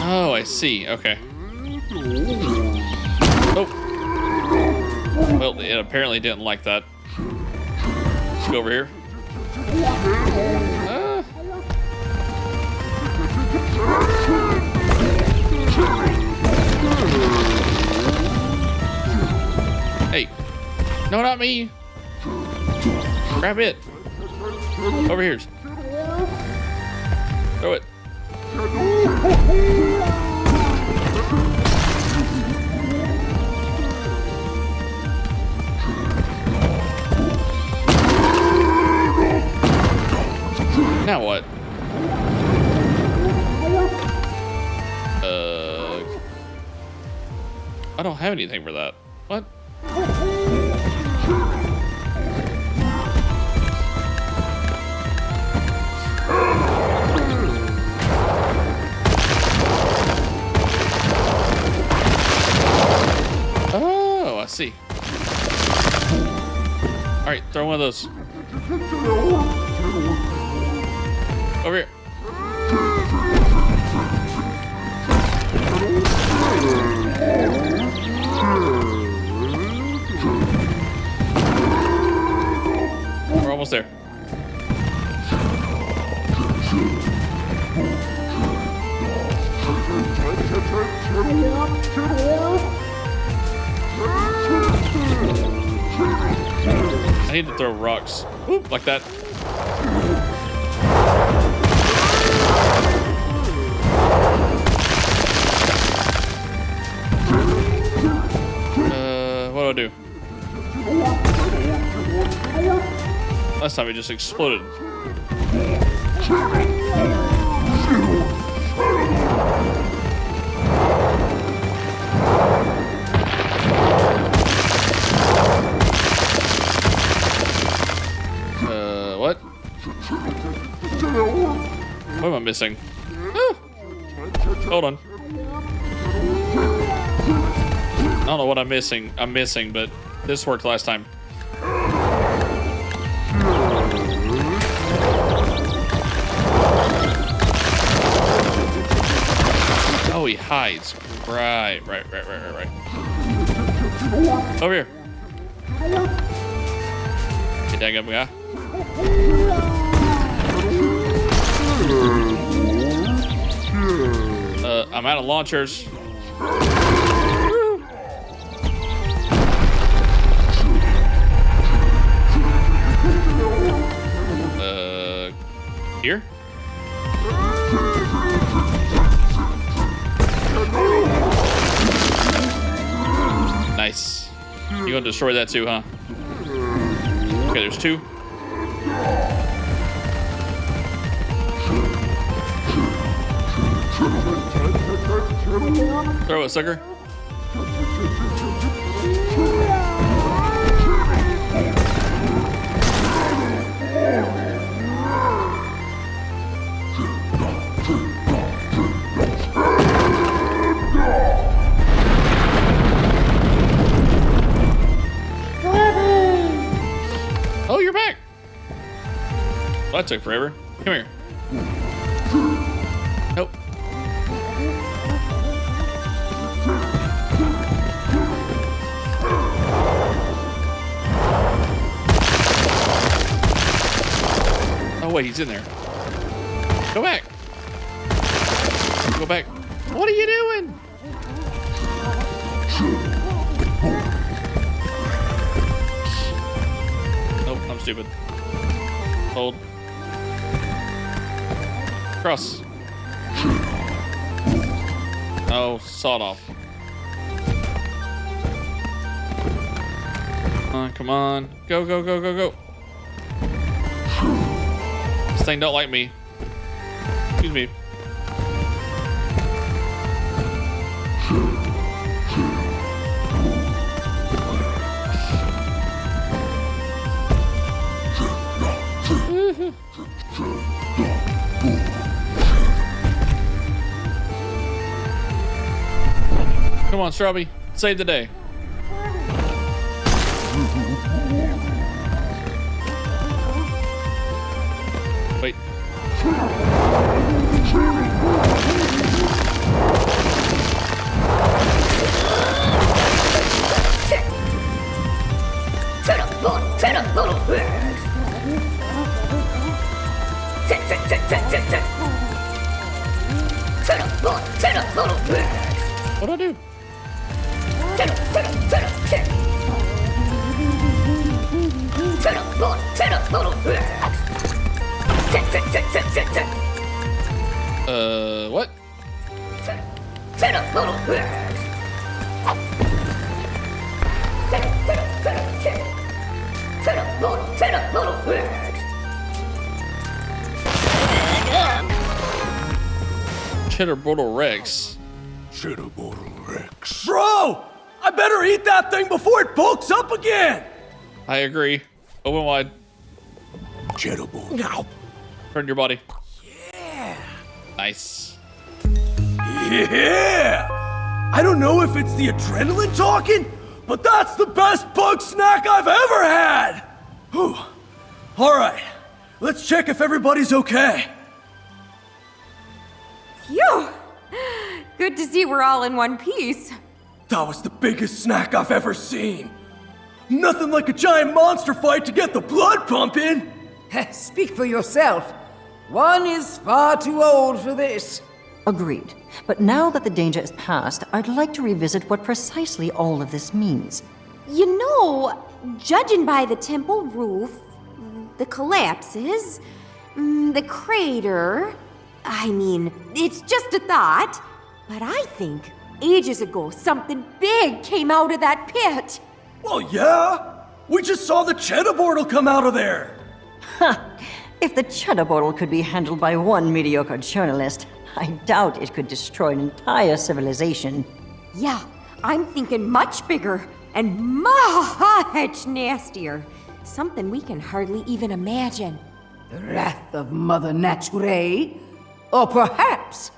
Oh, I see. Okay. Oh. Well, it apparently didn't like that. Let's go over here. Hey. No, not me. Grab it. Over here. Throw it. Now what? I don't have anything for that. What? Oh, I see. All right, throw one of those. Over here. We're almost there. I need to throw rocks. Oop, like that. What do I do? Last time it just exploded. What? What am I missing? Ah. Hold on. I don't know what I'm missing, but this worked last time. Oh, he hides. Right. Over here. Get that guy. I'm out of launchers. Here? Nice. You gonna destroy that too, huh? Okay, there's two. Throw it, sucker. Oh, you're back. Well, that took forever. Come here. Nope. way he's in there. Go back. Go back. What are you doing? Nope, I'm stupid. Hold. Cross. Oh, sawed off. Come on. Go, go, go, go, go. This thing don't like me. Excuse me. Come on, Strawby. Save the day. Wait. What'd I do? What? Cheddar Bottle Rex. Cheddar Bottle Rex. Bro! I better eat that thing before it bulks up again! I agree. Open wide. Cheddar Bottle. Turn your body. Yeah! Nice. Yeah! I don't know if it's the adrenaline talking, but that's the best bug snack I've ever had! Whew. Alright, let's check if everybody's okay. Phew! Good to see we're all in one piece. That was the biggest snack I've ever seen. Nothing like a giant monster fight to get the blood pumping. Speak for yourself. One is far too old for this. Agreed. But now that the danger is past, I'd like to revisit what precisely all of this means. You know, judging by the temple roof, the collapses, the crater, I mean, it's just a thought, but I think ages ago something big came out of that pit. Well, yeah. We just saw the cheddar portal come out of there. If the cheddar bottle could be handled by one mediocre journalist, I doubt it could destroy an entire civilization. Yeah, I'm thinking much bigger and much nastier. Something we can hardly even imagine. The wrath of Mother Nature? Or perhaps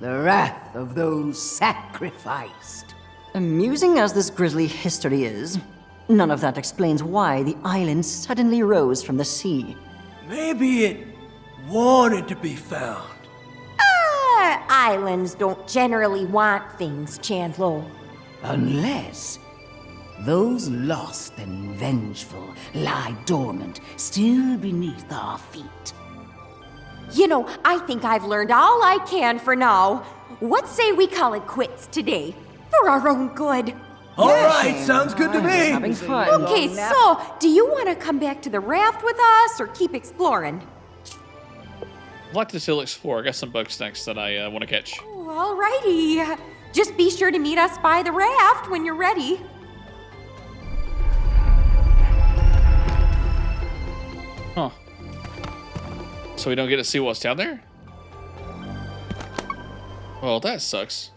the wrath of those sacrificed. Amusing as this grisly history is, none of that explains why the island suddenly rose from the sea. Maybe it wanted to be found. Islands don't generally want things, Chandlo. Unless those lost and vengeful lie dormant still beneath our feet. You know, I think I've learned all I can for now. What say we call it quits today? For our own good. All right, sounds good to me. Having fun. Okay, so, do you want to come back to the raft with us or keep exploring? I'd like to still explore. I got some Bugsnax that I want to catch. Alrighty. Just be sure to meet us by the raft when you're ready. Huh. So we don't get to see what's down there? Well, that sucks.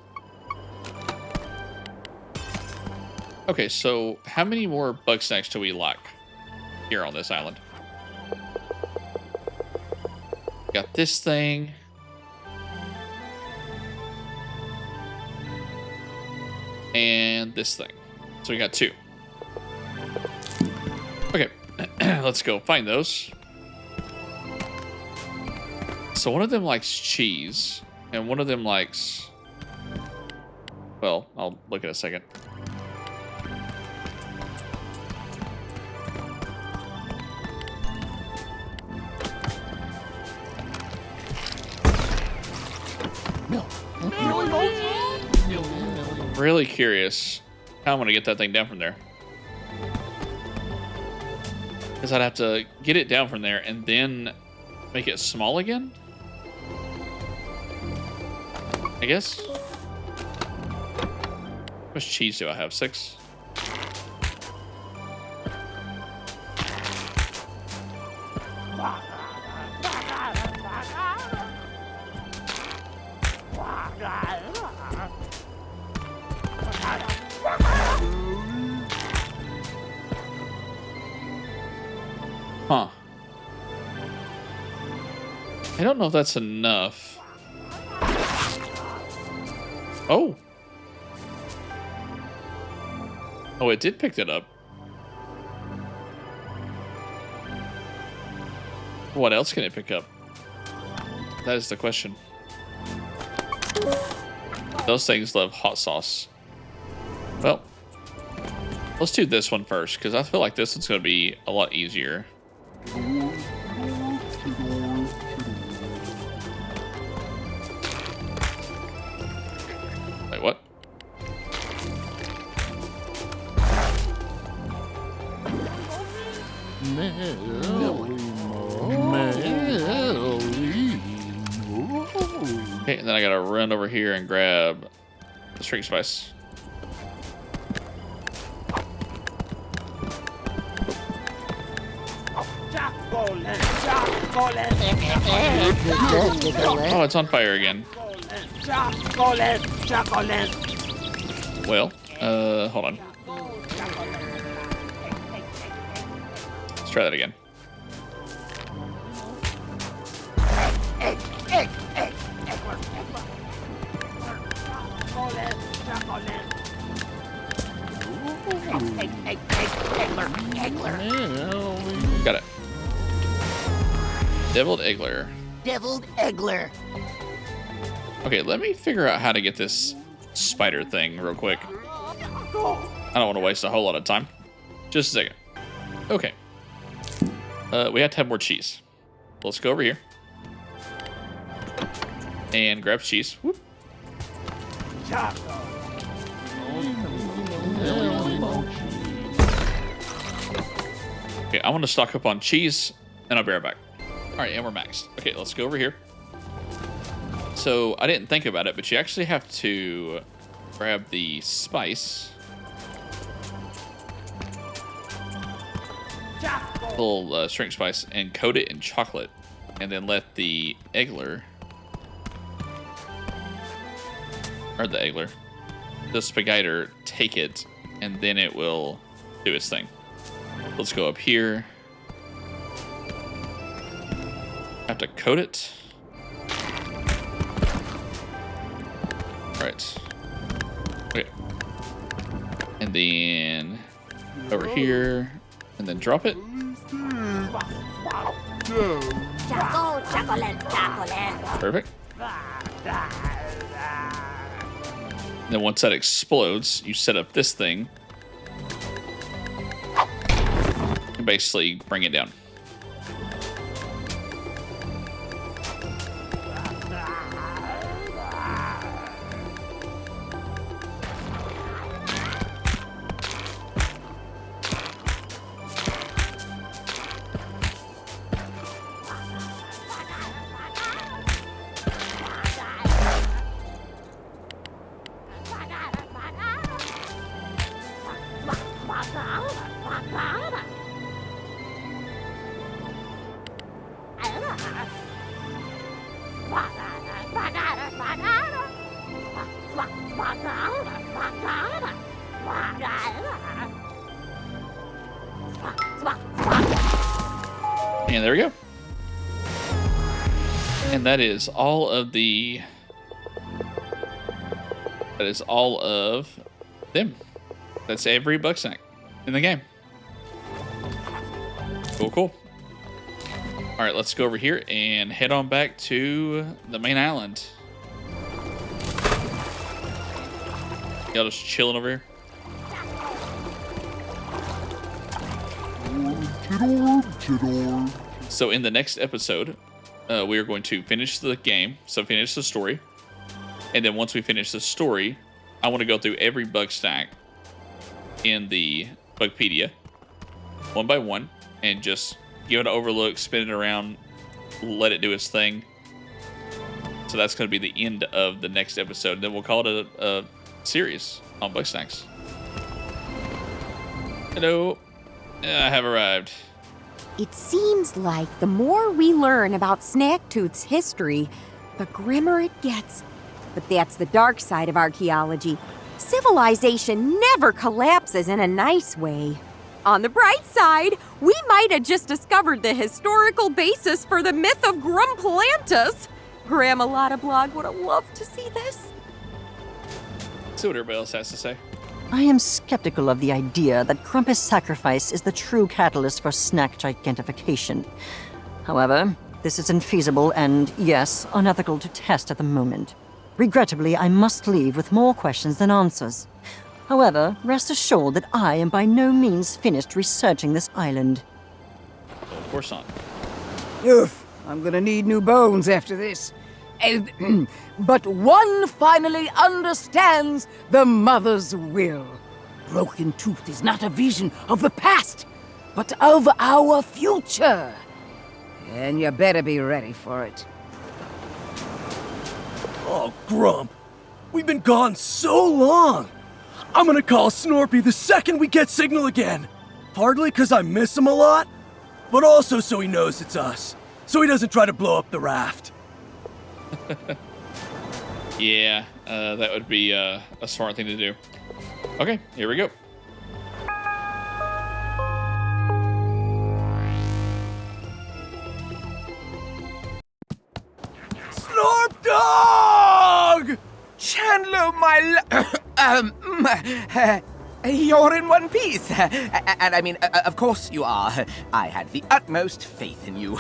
Okay, so how many more Bugsnax do we lock here on this island? Got this thing. And this thing. So we got two. Okay, let's go find those. So one of them likes cheese, and one of them likes... Well, I'll look in a second. really curious how I'm going to get that thing down from there. Because I'd have to get it down from there and then make it small again, I guess. How much cheese do I have? 6? Huh. I don't know if that's enough. Oh. Oh, it did pick that up. What else can it pick up? That is the question. Those things love hot sauce. Well, let's do this one first, because I feel like this one's going to be a lot easier. Wait, what? Okay, and then I gotta run over here and grab the string spice. Oh, it's on fire again. Well, hold on. Let's try that again. Got it. Deviled Eggler. Deviled Eggler. Okay, let me figure out how to get this spider thing real quick. I don't want to waste a whole lot of time. Just a second. Okay. We have to have more cheese. Let's go over here. And grab cheese. Whoop. Okay, I want to stock up on cheese, and I'll be right back. All right, and we're maxed. Okay, let's go over here. So I didn't think about it, but you actually have to grab the spice. Little string spice, and coat it in chocolate, and then let the eggler, or the spaghetti take it, and then it will do its thing. Let's go up here. Have to coat it. Right. Okay. And then over here, and then drop it. Perfect. Then once that explodes, you set up this thing and basically bring it down. And there we go. And that is all of the... That is all of them. That's every Bugsnax in the game. Cool, cool. All right, let's go over here and head on back to the main island. Y'all just chilling over here? So in the next episode, we are going to finish the game. So finish the story. And then once we finish the story, I want to go through every bug snack in the Bugpedia one by one and just give it an overlook, spin it around, let it do its thing. So that's going to be the end of the next episode. Then we'll call it a series on Bugsnax. Hello. I have arrived. It seems like the more we learn about Snacktooth's history, the grimmer it gets. But that's the dark side of archaeology. Civilization never collapses in a nice way. On the bright side, we might have just discovered the historical basis for the myth of Grumplantus. Grandma Lotta Blog would have loved to see this. See what everybody else has to say. I am skeptical of the idea that Krampus' sacrifice is the true catalyst for snack gigantification. However, this is infeasible and, yes, unethical to test at the moment. Regrettably, I must leave with more questions than answers. However, rest assured that I am by no means finished researching this island. Of course not. Oof, I'm gonna need new bones after this. But one finally understands the mother's will. Broken Tooth is not a vision of the past, but of our future. And you better be ready for it. Oh, Grump. We've been gone so long. I'm gonna call Snorpy the second we get signal again. Partly because I miss him a lot, but also so he knows it's us. So he doesn't try to blow up the raft. Yeah, that would be a smart thing to do. Okay, here we go. Snorp Dog! Chandler, you're in one piece. And I mean, of course you are. I had the utmost faith in you.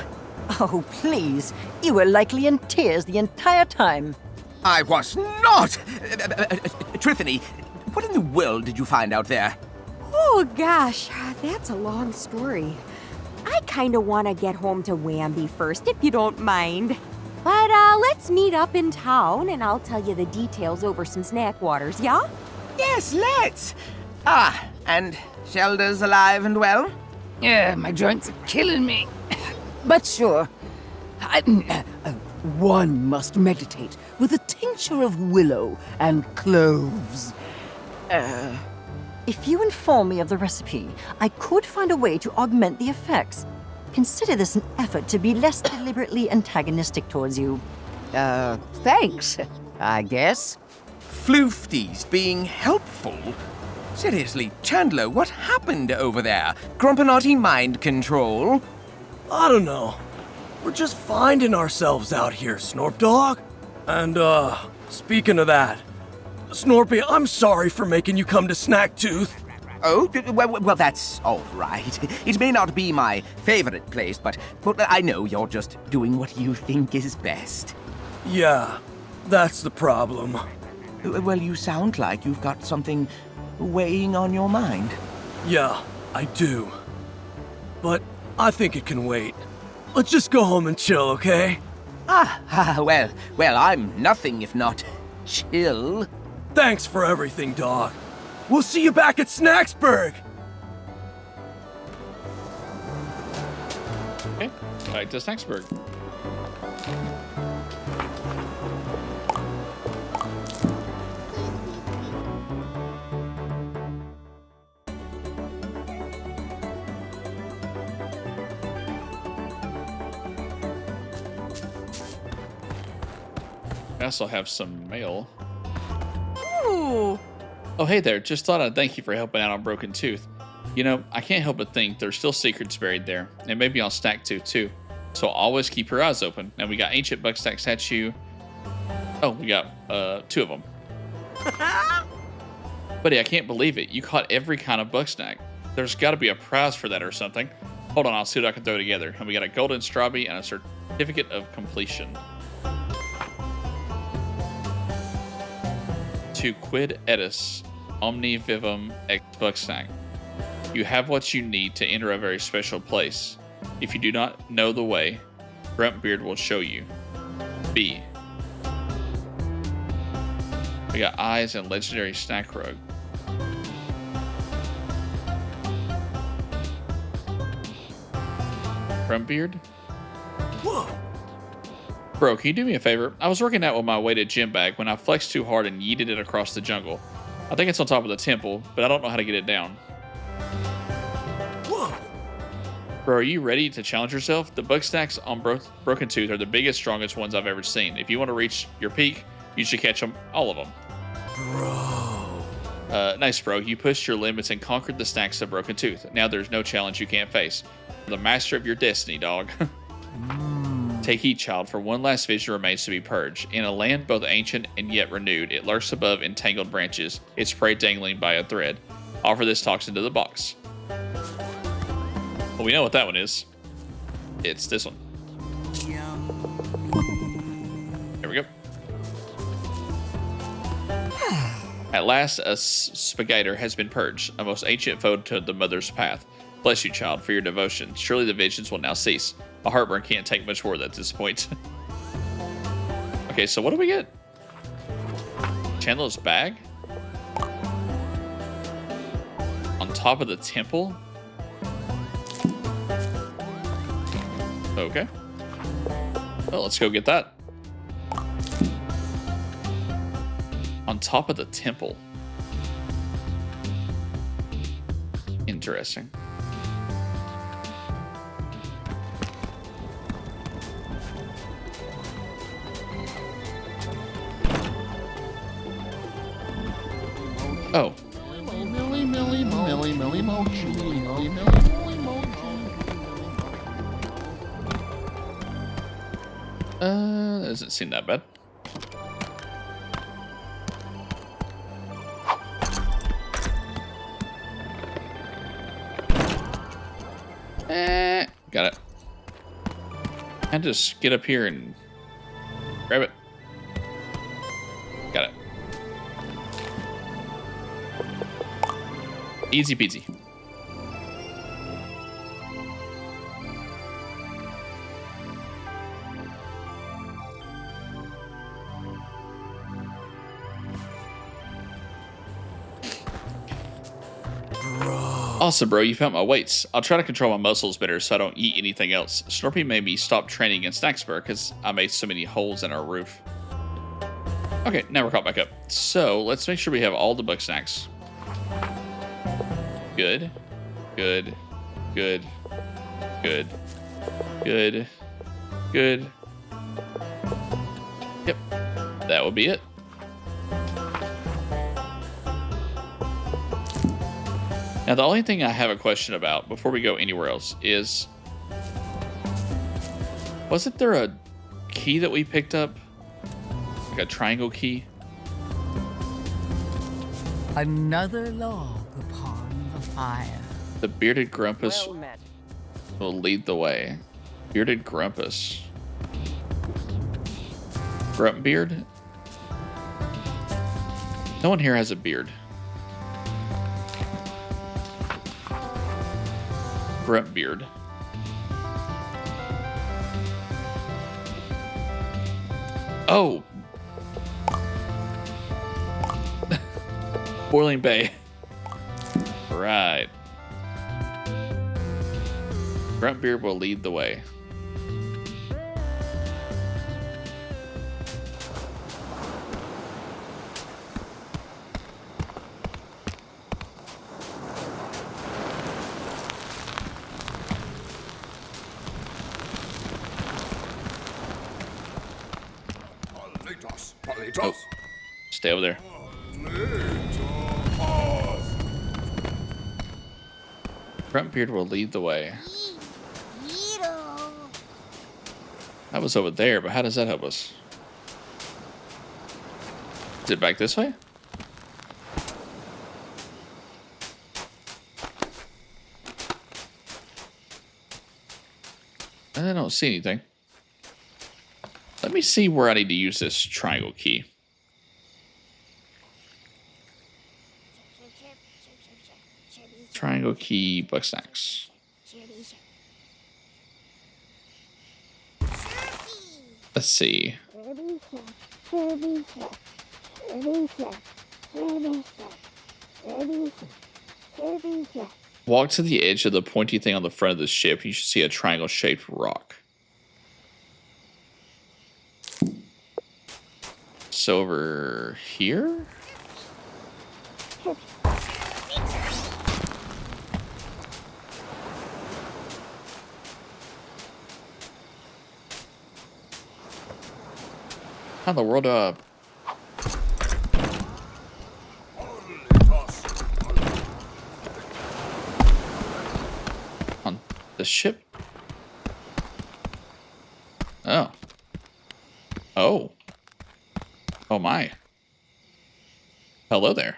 Oh, please. You were likely in tears the entire time. I was not! Trithany, what in the world did you find out there? Oh gosh, that's a long story. I kinda wanna get home to Wamby first, if you don't mind. But let's meet up in town and I'll tell you the details over some snack waters, yeah? Yes, let's. And Shelda's alive and well? Yeah, my joints are killing me. But sure. One must meditate with a tincture of willow and cloves. If you inform me of the recipe, I could find a way to augment the effects. Consider this an effort to be less deliberately antagonistic towards you. Thanks, I guess. Floofties being helpful? Seriously, Chandler, what happened over there? Grumpanotti mind control? I don't know. We're just finding ourselves out here, Snorp Dog. And, speaking of that, Snorpy, I'm sorry for making you come to Snacktooth. Oh, well, that's all right. It may not be my favorite place, but I know you're just doing what you think is best. Yeah, that's the problem. Well, you sound like you've got something weighing on your mind. Yeah, I do. But I think it can wait. Let's just go home and chill, okay? Well, I'm nothing if not chill. Thanks for everything, dog. We'll see you back at Snacksburg! Okay, back to Snacksburg. I also have some mail. Ooh. Oh, hey there. Just thought I'd thank you for helping out on Broken Tooth. You know, I can't help but think there's still secrets buried there, and maybe on Snacktooth too. So always keep your eyes open. And we got Ancient Bugsnax statue. Oh, we got 2 of them. Buddy, I can't believe it. You caught every kind of Bugsnax. There's got to be a prize for that or something. Hold on, I'll see what I can throw together. And we got a golden strawberry and a certificate of completion. To quid edis omni vivum ex Bugsnax. You have what you need to enter a very special place. If you do not know the way, Grumpbeard will show you. B. We got eyes and legendary snack rug. Grumpbeard? Whoa! Bro, can you do me a favor? I was working out with my weighted gym bag when I flexed too hard and yeeted it across the jungle. I think it's on top of the temple, but I don't know how to get it down. Whoa! Bro, are you ready to challenge yourself? The Bugsnax on Broken Tooth are the biggest, strongest ones I've ever seen. If you want to reach your peak, you should catch them, all of them. Bro. Nice, bro. You pushed your limits and conquered the snacks of Broken Tooth. Now there's no challenge you can't face. The master of your destiny, dog. Take heed, child, for one last vision remains to be purged. In a land both ancient and yet renewed, it lurks above entangled branches, its prey dangling by a thread. Offer this toxin to the box. Well, we know what that one is. It's this one. There we go. At last, a Spagator has been purged, a most ancient foe to the mother's path. Bless you, child, for your devotion. Surely the visions will now cease. My heartburn can't take much more at this point. Okay, so what do we get? Chandler's bag? On top of the temple? Okay. Well, let's go get that. On top of the temple. Interesting. Oh. Doesn't seem that bad. Got it. And just get up here and grab it. Got it. Easy peasy. Awesome, bro. You found my weights. I'll try to control my muscles better so I don't eat anything else. Snorpy made me stop training in Snacksburg because I made so many holes in our roof. Okay, now we're caught back up. So let's make sure we have all the Bugsnax. Good. Good. Good. Good. Good. Good. Yep. That will be it. Now, the only thing I have a question about before we go anywhere else is, wasn't there a key that we picked up? Like a triangle key? Another log upon the fire. The bearded Grumpus Well met. will lead the way. Bearded Grumpus. Grumpbeard? No one here has a beard. Grumpbeard. Oh! Boiling Bay. Right. Grumpbeard will lead the way. Oh, stay over there. Grumpbeard will lead the way. That was over there, but how does that help us? Is it back this way? I don't see anything. Let me see where I need to use this triangle key. Triangle key, Bugsnax. Let's see. Walk to the edge of the pointy thing on the front of the ship. You should see a triangle-shaped rock. So over here? How in the world on the ship? Oh. Oh. Oh my. Hello there.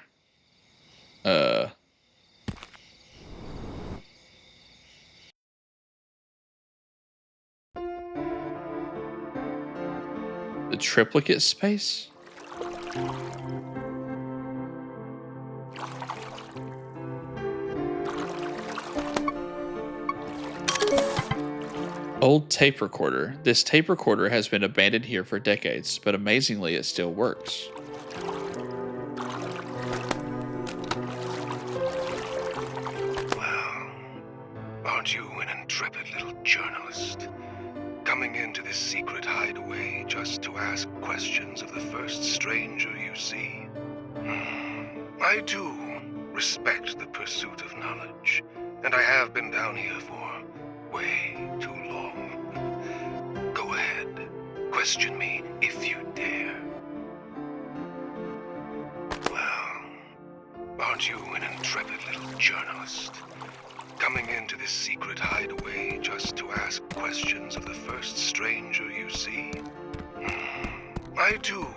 The triplicate space? Old tape recorder. This tape recorder has been abandoned here for decades, but amazingly it still works. Well, aren't you an intrepid little journalist? Coming into this secret hideaway just to ask questions of the first stranger you see? I do respect the pursuit of knowledge, and I have been down here for way too long. Go ahead, question me if you dare. Well, aren't you an intrepid little journalist? Coming into this secret hideaway just to ask questions of the first stranger you see? I do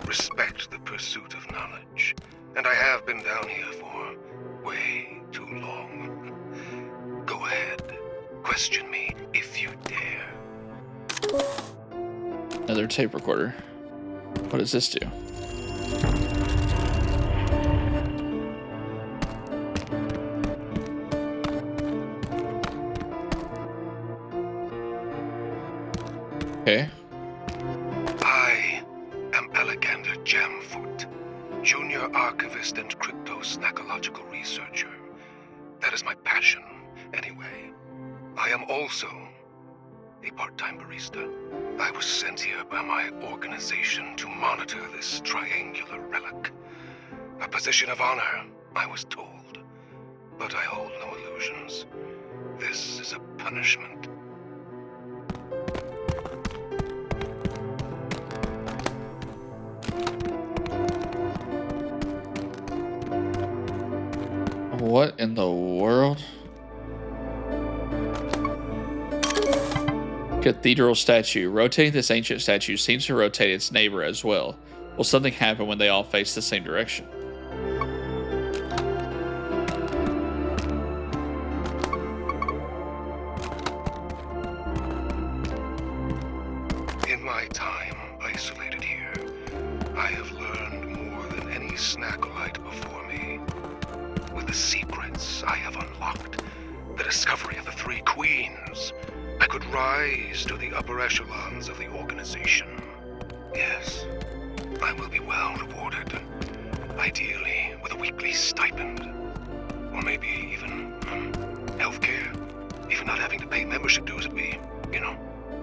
respect the pursuit of knowledge, and I have been down here for way too long. Go ahead, question me if you dare. Another tape recorder. What does this do? Okay. I am Alexander Jamfoot, Junior Archivist and Crypto-Snackological Researcher. That is my passion, anyway. I am also a part-time barista. I was sent here by my organization to monitor this triangular relic. A position of honor, I was told. But I hold no illusions. This is a punishment. What in the world? Cathedral statue. Rotating this ancient statue seems to rotate its neighbor as well. Will something happen when they all face the same direction? In my time isolated here, I have learned more than any snackolite before me. With the secrets I have unlocked, the discovery of the three queens, I could rise to the upper echelons of the organization. Yes, I will be well rewarded. Ideally, with a weekly stipend. Or maybe even healthcare. Even not having to pay membership dues would be,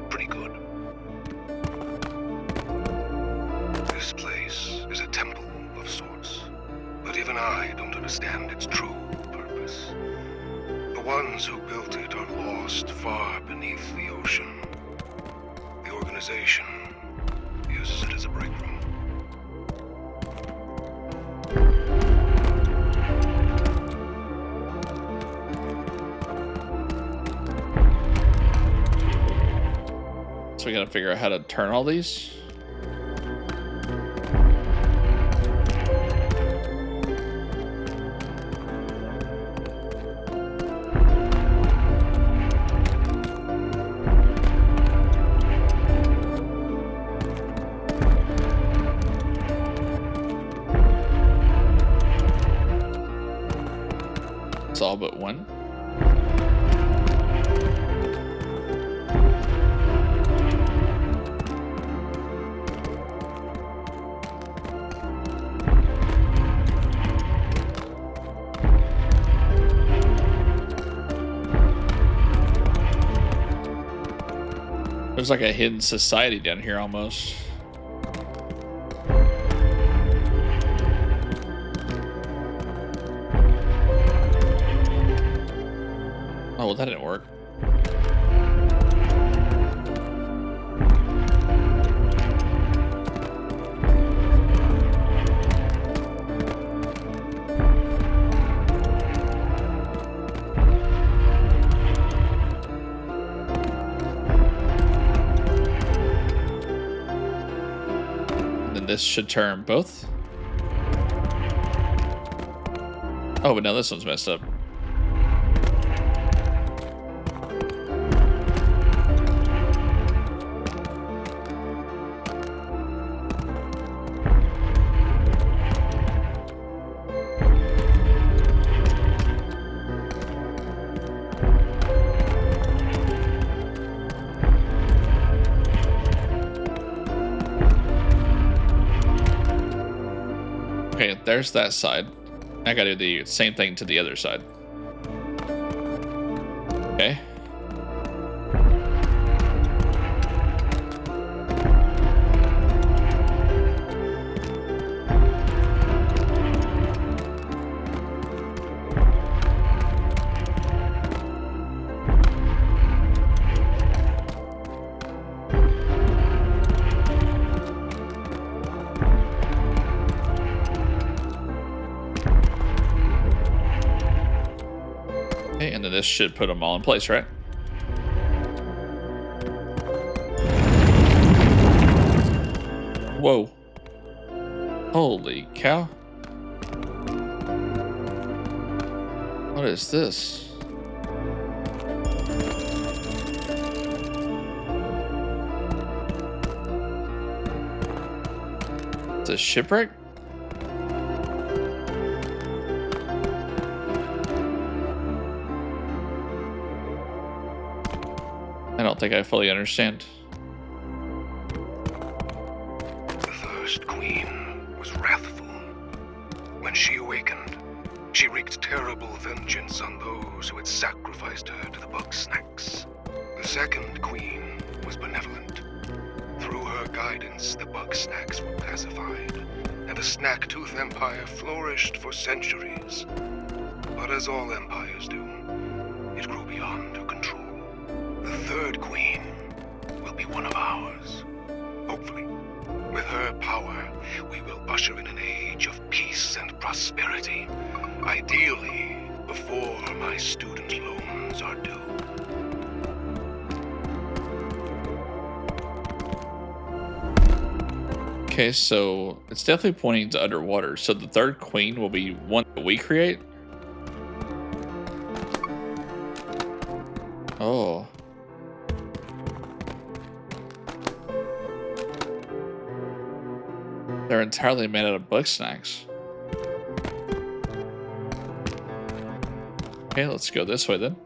pretty good. This place is a temple of sorts. But even I don't understand its true purpose. The ones who built it are lost far beneath the ocean. The organization uses it as a break room. So we gotta figure out how to turn all these. It's all but one. There's like a hidden society down here almost. Oh, well, that didn't work. This should turn both. Oh, but now this one's messed up. Okay, there's that side. I gotta do the same thing to the other side. Okay. And then this should put them all in place, right? Whoa. Holy cow. What is this? It's a shipwreck? I don't think I fully understand. The first queen was wrathful. When she awakened, she wreaked terrible vengeance on those who had sacrificed her to the Bugsnax. The second queen was benevolent. Through her guidance, the Bugsnax were pacified, and the Snack-Tooth Empire flourished for centuries. But as all empires do, it grew beyond her control. The third queen will be one of ours. Hopefully, with her power, we will usher in an age of peace and prosperity. Ideally, before my student loans are due. Okay, so it's definitely pointing to underwater. So the third queen will be one that we create? Oh. They're entirely made out of Bugsnax. Okay, let's go this way then.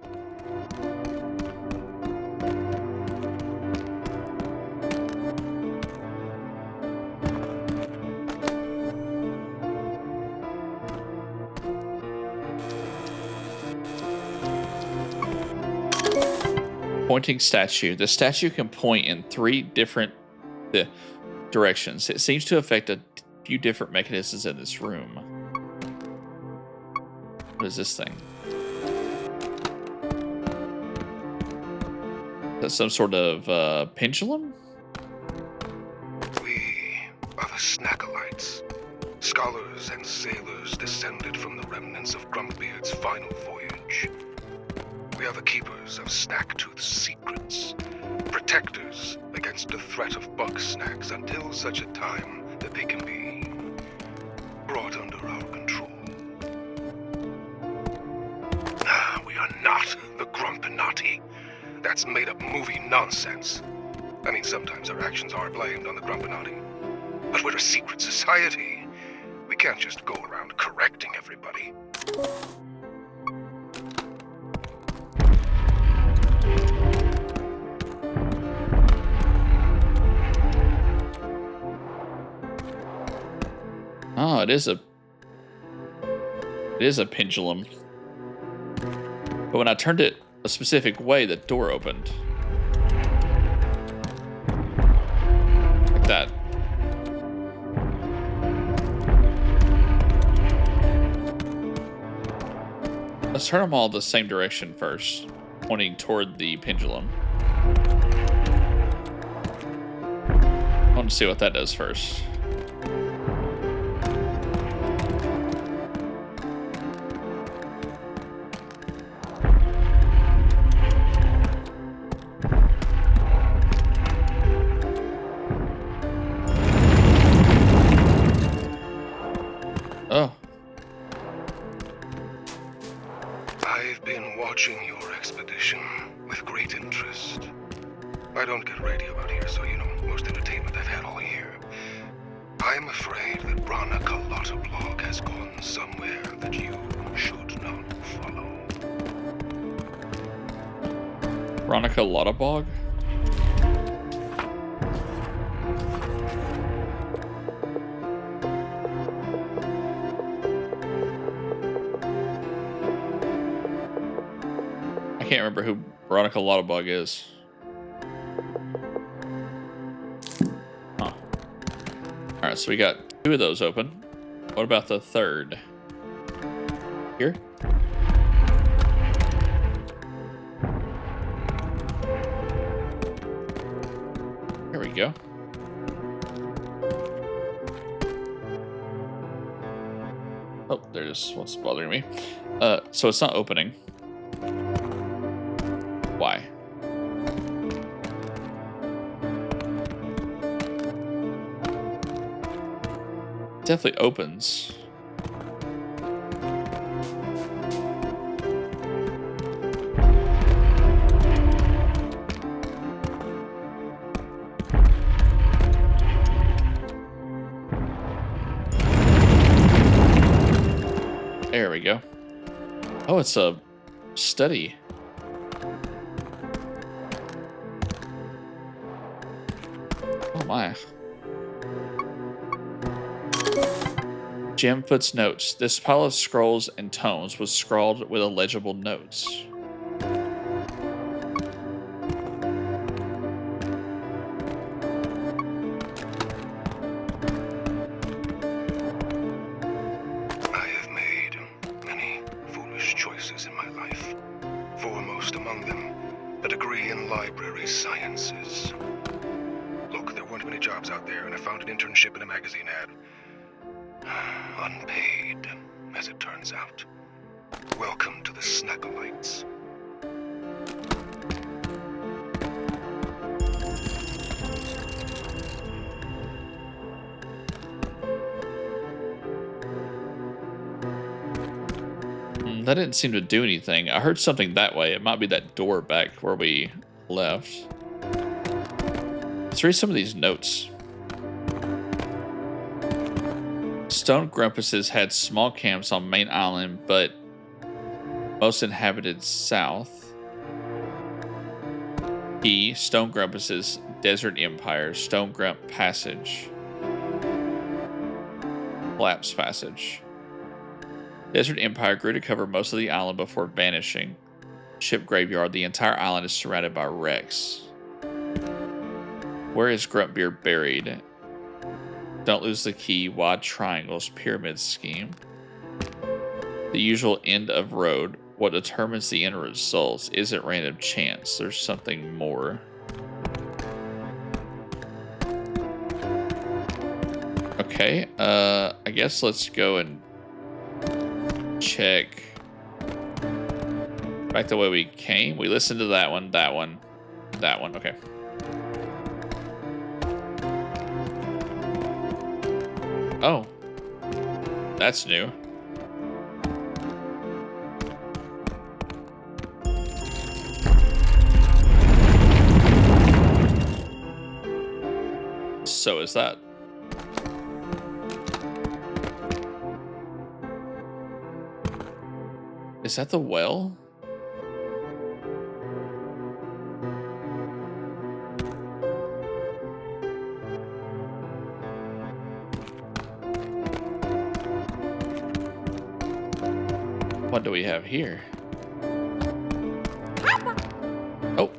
Pointing statue. The statue can point in 3 different directions. It seems to affect a few different mechanisms in this room. What is this thing? Is that some sort of pendulum? We are the Snackalites, scholars and sailors descended from the remnants of Grumpbeard's final voyage. We are the keepers of Snack-Tooth's secrets, protectors against the threat of Bugsnax until such a time that they can be brought under our control. We are not the Grumpinati. That's made-up movie nonsense. I mean, sometimes our actions are blamed on the Grumpinati. But we're a secret society. We can't just go around correcting everybody. Oh, it is a pendulum. But when I turned it a specific way, the door opened. Let's turn them all the same direction first, pointing toward the pendulum. I want to see what that does first. Oh. I've been watching your expedition with great interest. I don't get radio out here, so you know, most entertainment I've had all year. I'm afraid that Bronica Lotterblog has gone somewhere that you should not follow. Bronica Lotterbog? I can't remember who Bronica Lotterbog is. Huh. Alright, so we got 2 of those open. What about the third? Here? Here we go. Oh, there's what's bothering me. So it's not opening. Why? Definitely opens. There we go. Oh, it's a study. Oh my. Jamfoot's notes. This pile of scrolls and tomes was scrawled with illegible notes. I have made many foolish choices in my life. Foremost among them, a degree in library sciences. Look, there weren't many jobs out there, and I found an internship in a magazine ad. Unpaid, as it turns out. Welcome to the Snackalites. That didn't seem to do anything. I heard something that way. It might be that door back where we left. Let's read some of these notes. Stone grumpuses had small camps on Main Island, but most inhabited south. Stone grumpuses, Desert Empire, Stone Grump Passage, Collapse Passage. Desert Empire grew to cover most of the island before vanishing. Ship graveyard, the entire island is surrounded by wrecks. Where is Gruntbeard buried? Don't lose the key, wide triangles, pyramid scheme. The usual end of road. What determines the end results isn't random chance. There's something more. Okay, I guess let's go and check back the way we came. We listened to that one, that one, that one. Okay. Oh, that's new. So is that? Is that the well? What do we have here? Oh.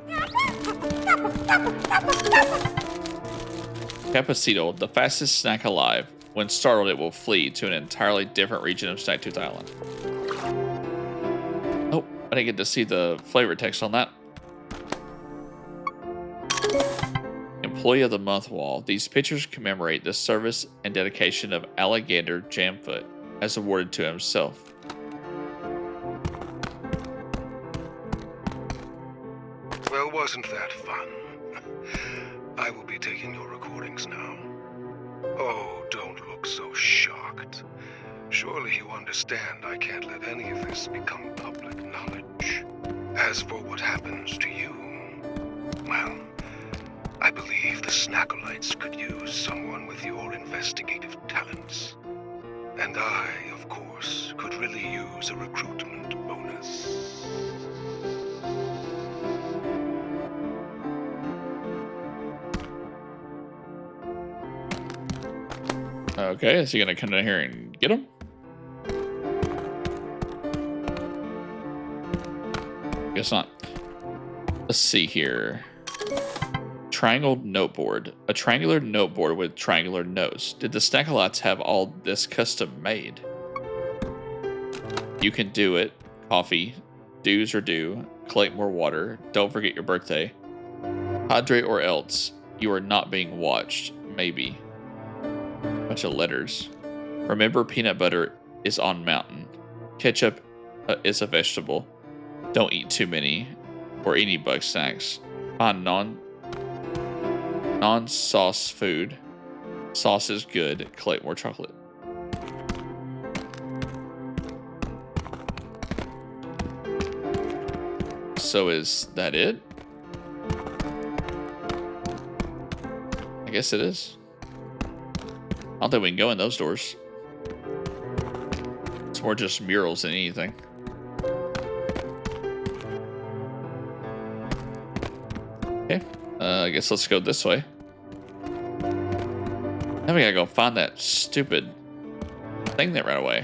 Cappuccino, the fastest snack alive. When startled, it will flee to an entirely different region of Snacktooth Island. didn't get to see the flavor text on that. Employee of the Month wall. These pictures commemorate the service and dedication of Alligator Jamfoot, as awarded to himself. Well, wasn't that fun? I will be taking your recordings now. Oh, don't look so shocked. Surely you understand I can't let any of this become public knowledge. As for what happens to you, well, I believe the Snackolites could use someone with your investigative talents. And I, of course, could really use a recruitment bonus. Okay, is he gonna come down here and get him? Guess not. Let's see here. Triangle noteboard. A triangular noteboard with triangular notes. Did the Snackalots have all this custom made? You can do it. Coffee. Do's or do. Collect more water. Don't forget your birthday. Hydrate or else. You are not being watched. Maybe. Bunch of letters. Remember, peanut butter is on mountain. Ketchup is a vegetable. Don't eat too many or any Bugsnax. Find non-sauce food. Sauce is good. Collect more chocolate. So is that it? I guess it is. I don't think we can go in those doors. It's more just murals than anything. Okay. I guess let's go this way. Now we gotta go find that stupid thing that ran away.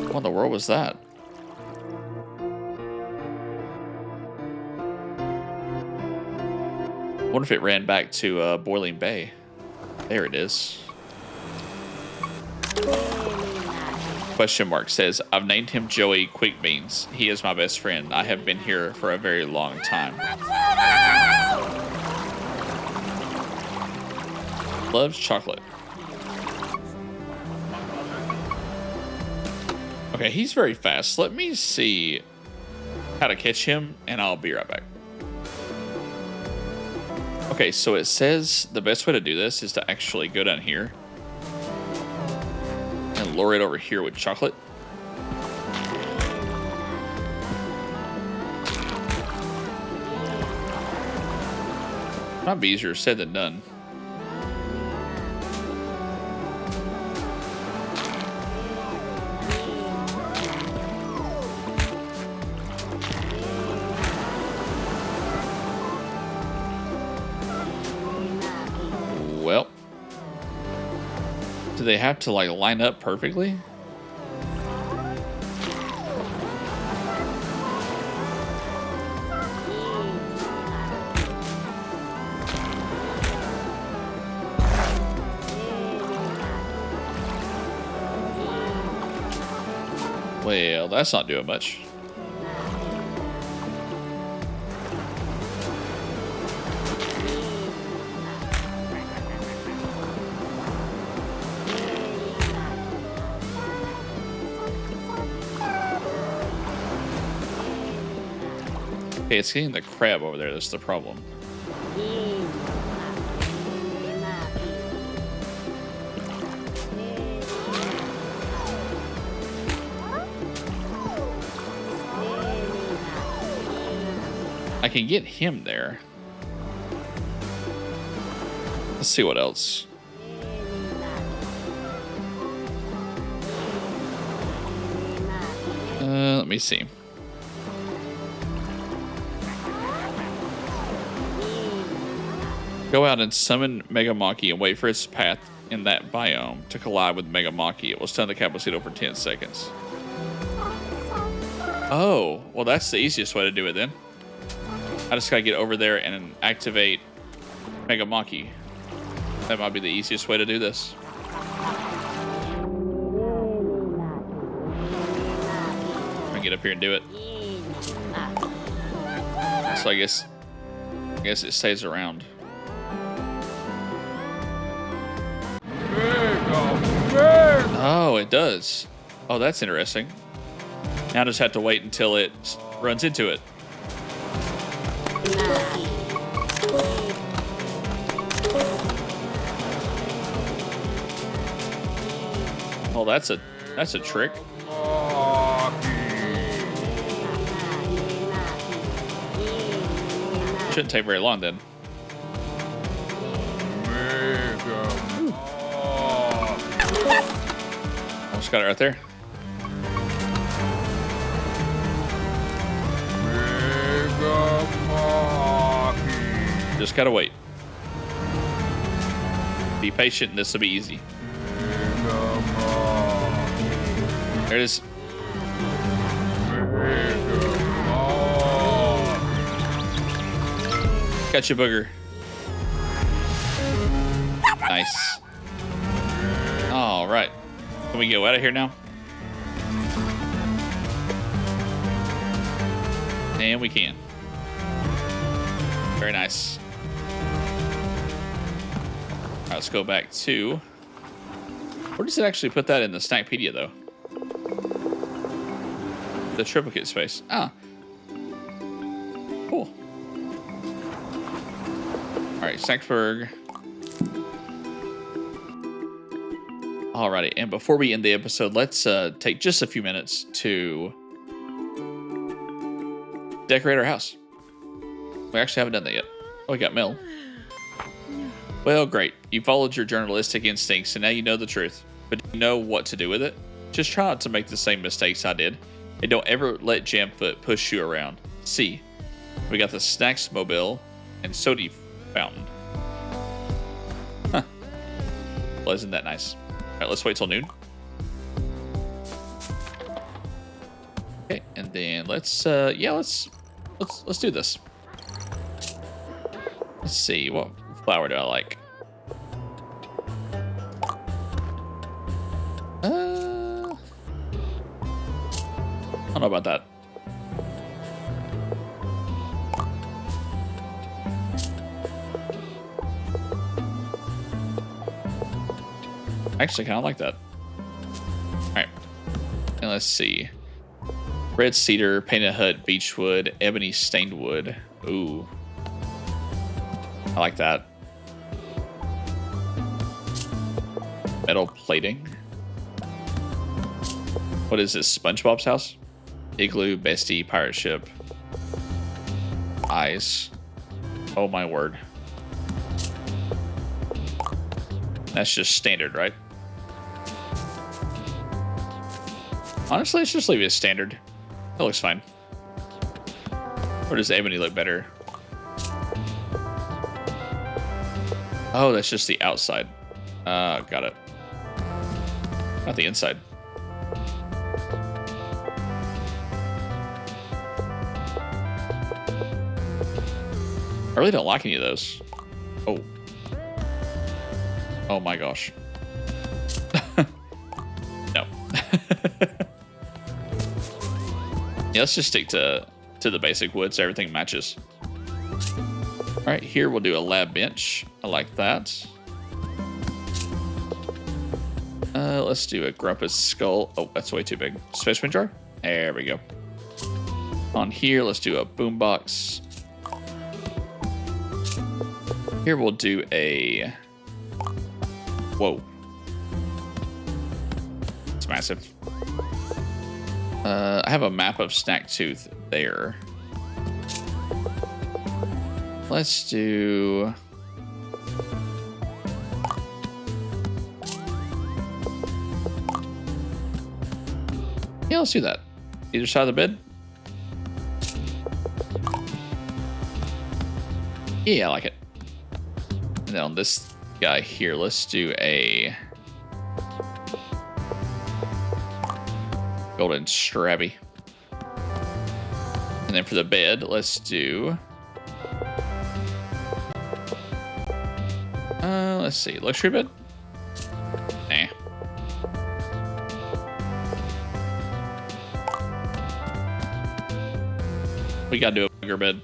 What in the world was that? I wonder if it ran back to Boiling Bay. There it is. Question mark says, I've named him Joey Quick Beans. He is my best friend. I have been here for a very long time. Loves chocolate. Okay, he's very fast. Let me see how to catch him, and I'll be right back. Okay, so it says the best way to do this is to actually go down here and lure it over here with chocolate. Might be easier said than done. Well, do they have to like line up perfectly? Well, that's not doing much. Okay, it's getting the crab over there. That's the problem. I can get him there. Let's see what else. Let me see. Go out and summon Megamaki and wait for its path in that biome to collide with Megamaki. It will stun the Cappuccino for 10 seconds. Oh, well that's the easiest way to do it then. I just gotta get over there and activate Megamaki. That might be the easiest way to do this. I'm gonna get get up here and do it. So I guess it stays around. Oh, it does. Oh, that's interesting. Now I just have to wait until it runs into it. Oh, that's a trick. Shouldn't take very long then. Almost got it right there. Just gotta wait. Be patient and this will be easy. There it is. Got you, booger. Nice. All right. Can we go out of here now? And we can. Very nice. All right, let's go back to... Where does it actually put that in the Snackpedia, though? The triplicate space. Ah. Cool. All right, Snacksburg. Alrighty, and before we end the episode, let's take just a few minutes to decorate our house. We actually haven't done that yet. Oh, we got mail. Well, great. You followed your journalistic instincts, and now you know the truth. But do you know what to do with it? Just try not to make the same mistakes I did. And don't ever let Jamfoot push you around. See, we got the Snacks Mobile and Soda Fountain. Huh. Well, isn't that nice? All right, let's wait till noon. Okay, and then let's do this. Let's see, what flower do I like? I don't know about that. I actually kind of like that. All right, and let's see. Red cedar, painted hut, beechwood, ebony stained wood. Ooh. I like that. Metal plating. What is this? SpongeBob's house? Igloo, bestie, pirate ship. Eyes. Oh my word. That's just standard, right? Honestly, let's just leave it as standard. That looks fine. Or does ebony look better? Oh, that's just the outside. Got it. Not the inside. I really don't like any of those. Oh. Oh my gosh. No. Yeah, let's just stick to the basic wood so everything matches. All right, here we'll do a lab bench. I like that. Let's do a Grumpus skull. Oh, that's way too big. Specimen jar. There we go. On here, let's do a boombox. Here we'll do a... Whoa. It's massive. I have a map of Snacktooth there. Let's do... Yeah, let's do that. Either side of the bed. Yeah, I like it. And then on this guy here, let's do a golden strabby. And then for the bed, let's do let's see, luxury bed? Nah. gotta do a bigger bed.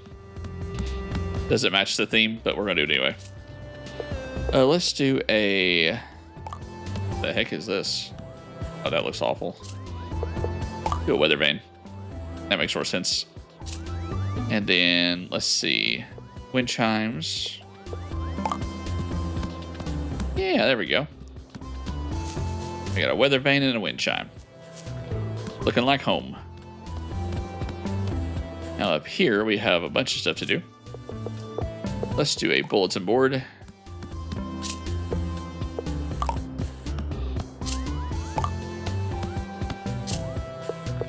Doesn't match the theme, but we're gonna do it anyway. Let's do a... The heck is this? Oh, that looks awful. Do a weather vane. That makes more sense. And then, let's see. Wind chimes. Yeah, there we go. We got a weather vane and a wind chime. Looking like home. Now up here, we have a bunch of stuff to do. Let's do a bulletin board.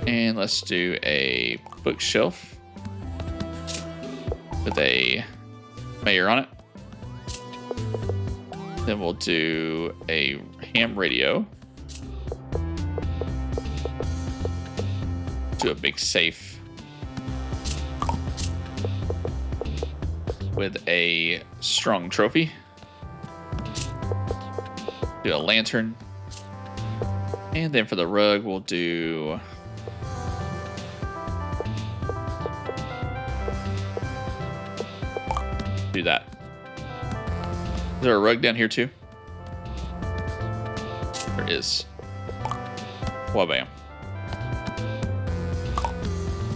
And let's do a bookshelf with a mayor on it. Then we'll do a ham radio. Do a big safe with a strong trophy. Do a lantern. And then for the rug, we'll do... Do that. Is there a rug down here too? There is. Wabam.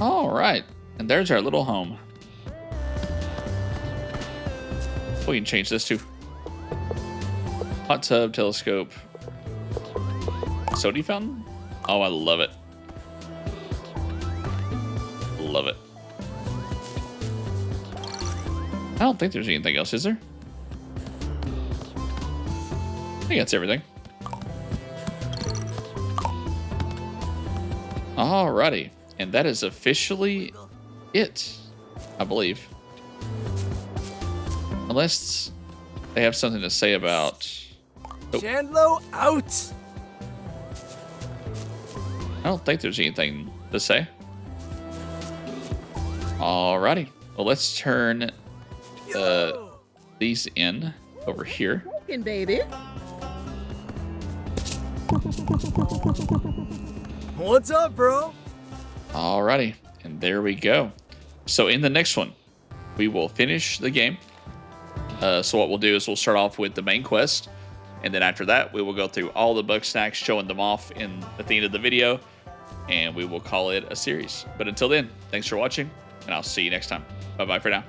All right, and there's our little home. We can change this too. Hot tub, telescope, soda fountain. Oh, I love it. Love it. I don't think there's anything else, is there? I think that's everything. Alrighty. And that is officially it, I believe. Unless they have something to say about... Oh, Chandlo out! I don't think there's anything to say. Alrighty. Well, let's turn these in over here. Baby. What's up, bro? Alrighty, and there we go. So in the next one, we will finish the game. So what we'll do is we'll start off with the main quest, and then after that, we will go through all the Bugsnax, showing them off at the end of the video, and we will call it a series. But until then, thanks for watching, and I'll see you next time. Bye-bye for now.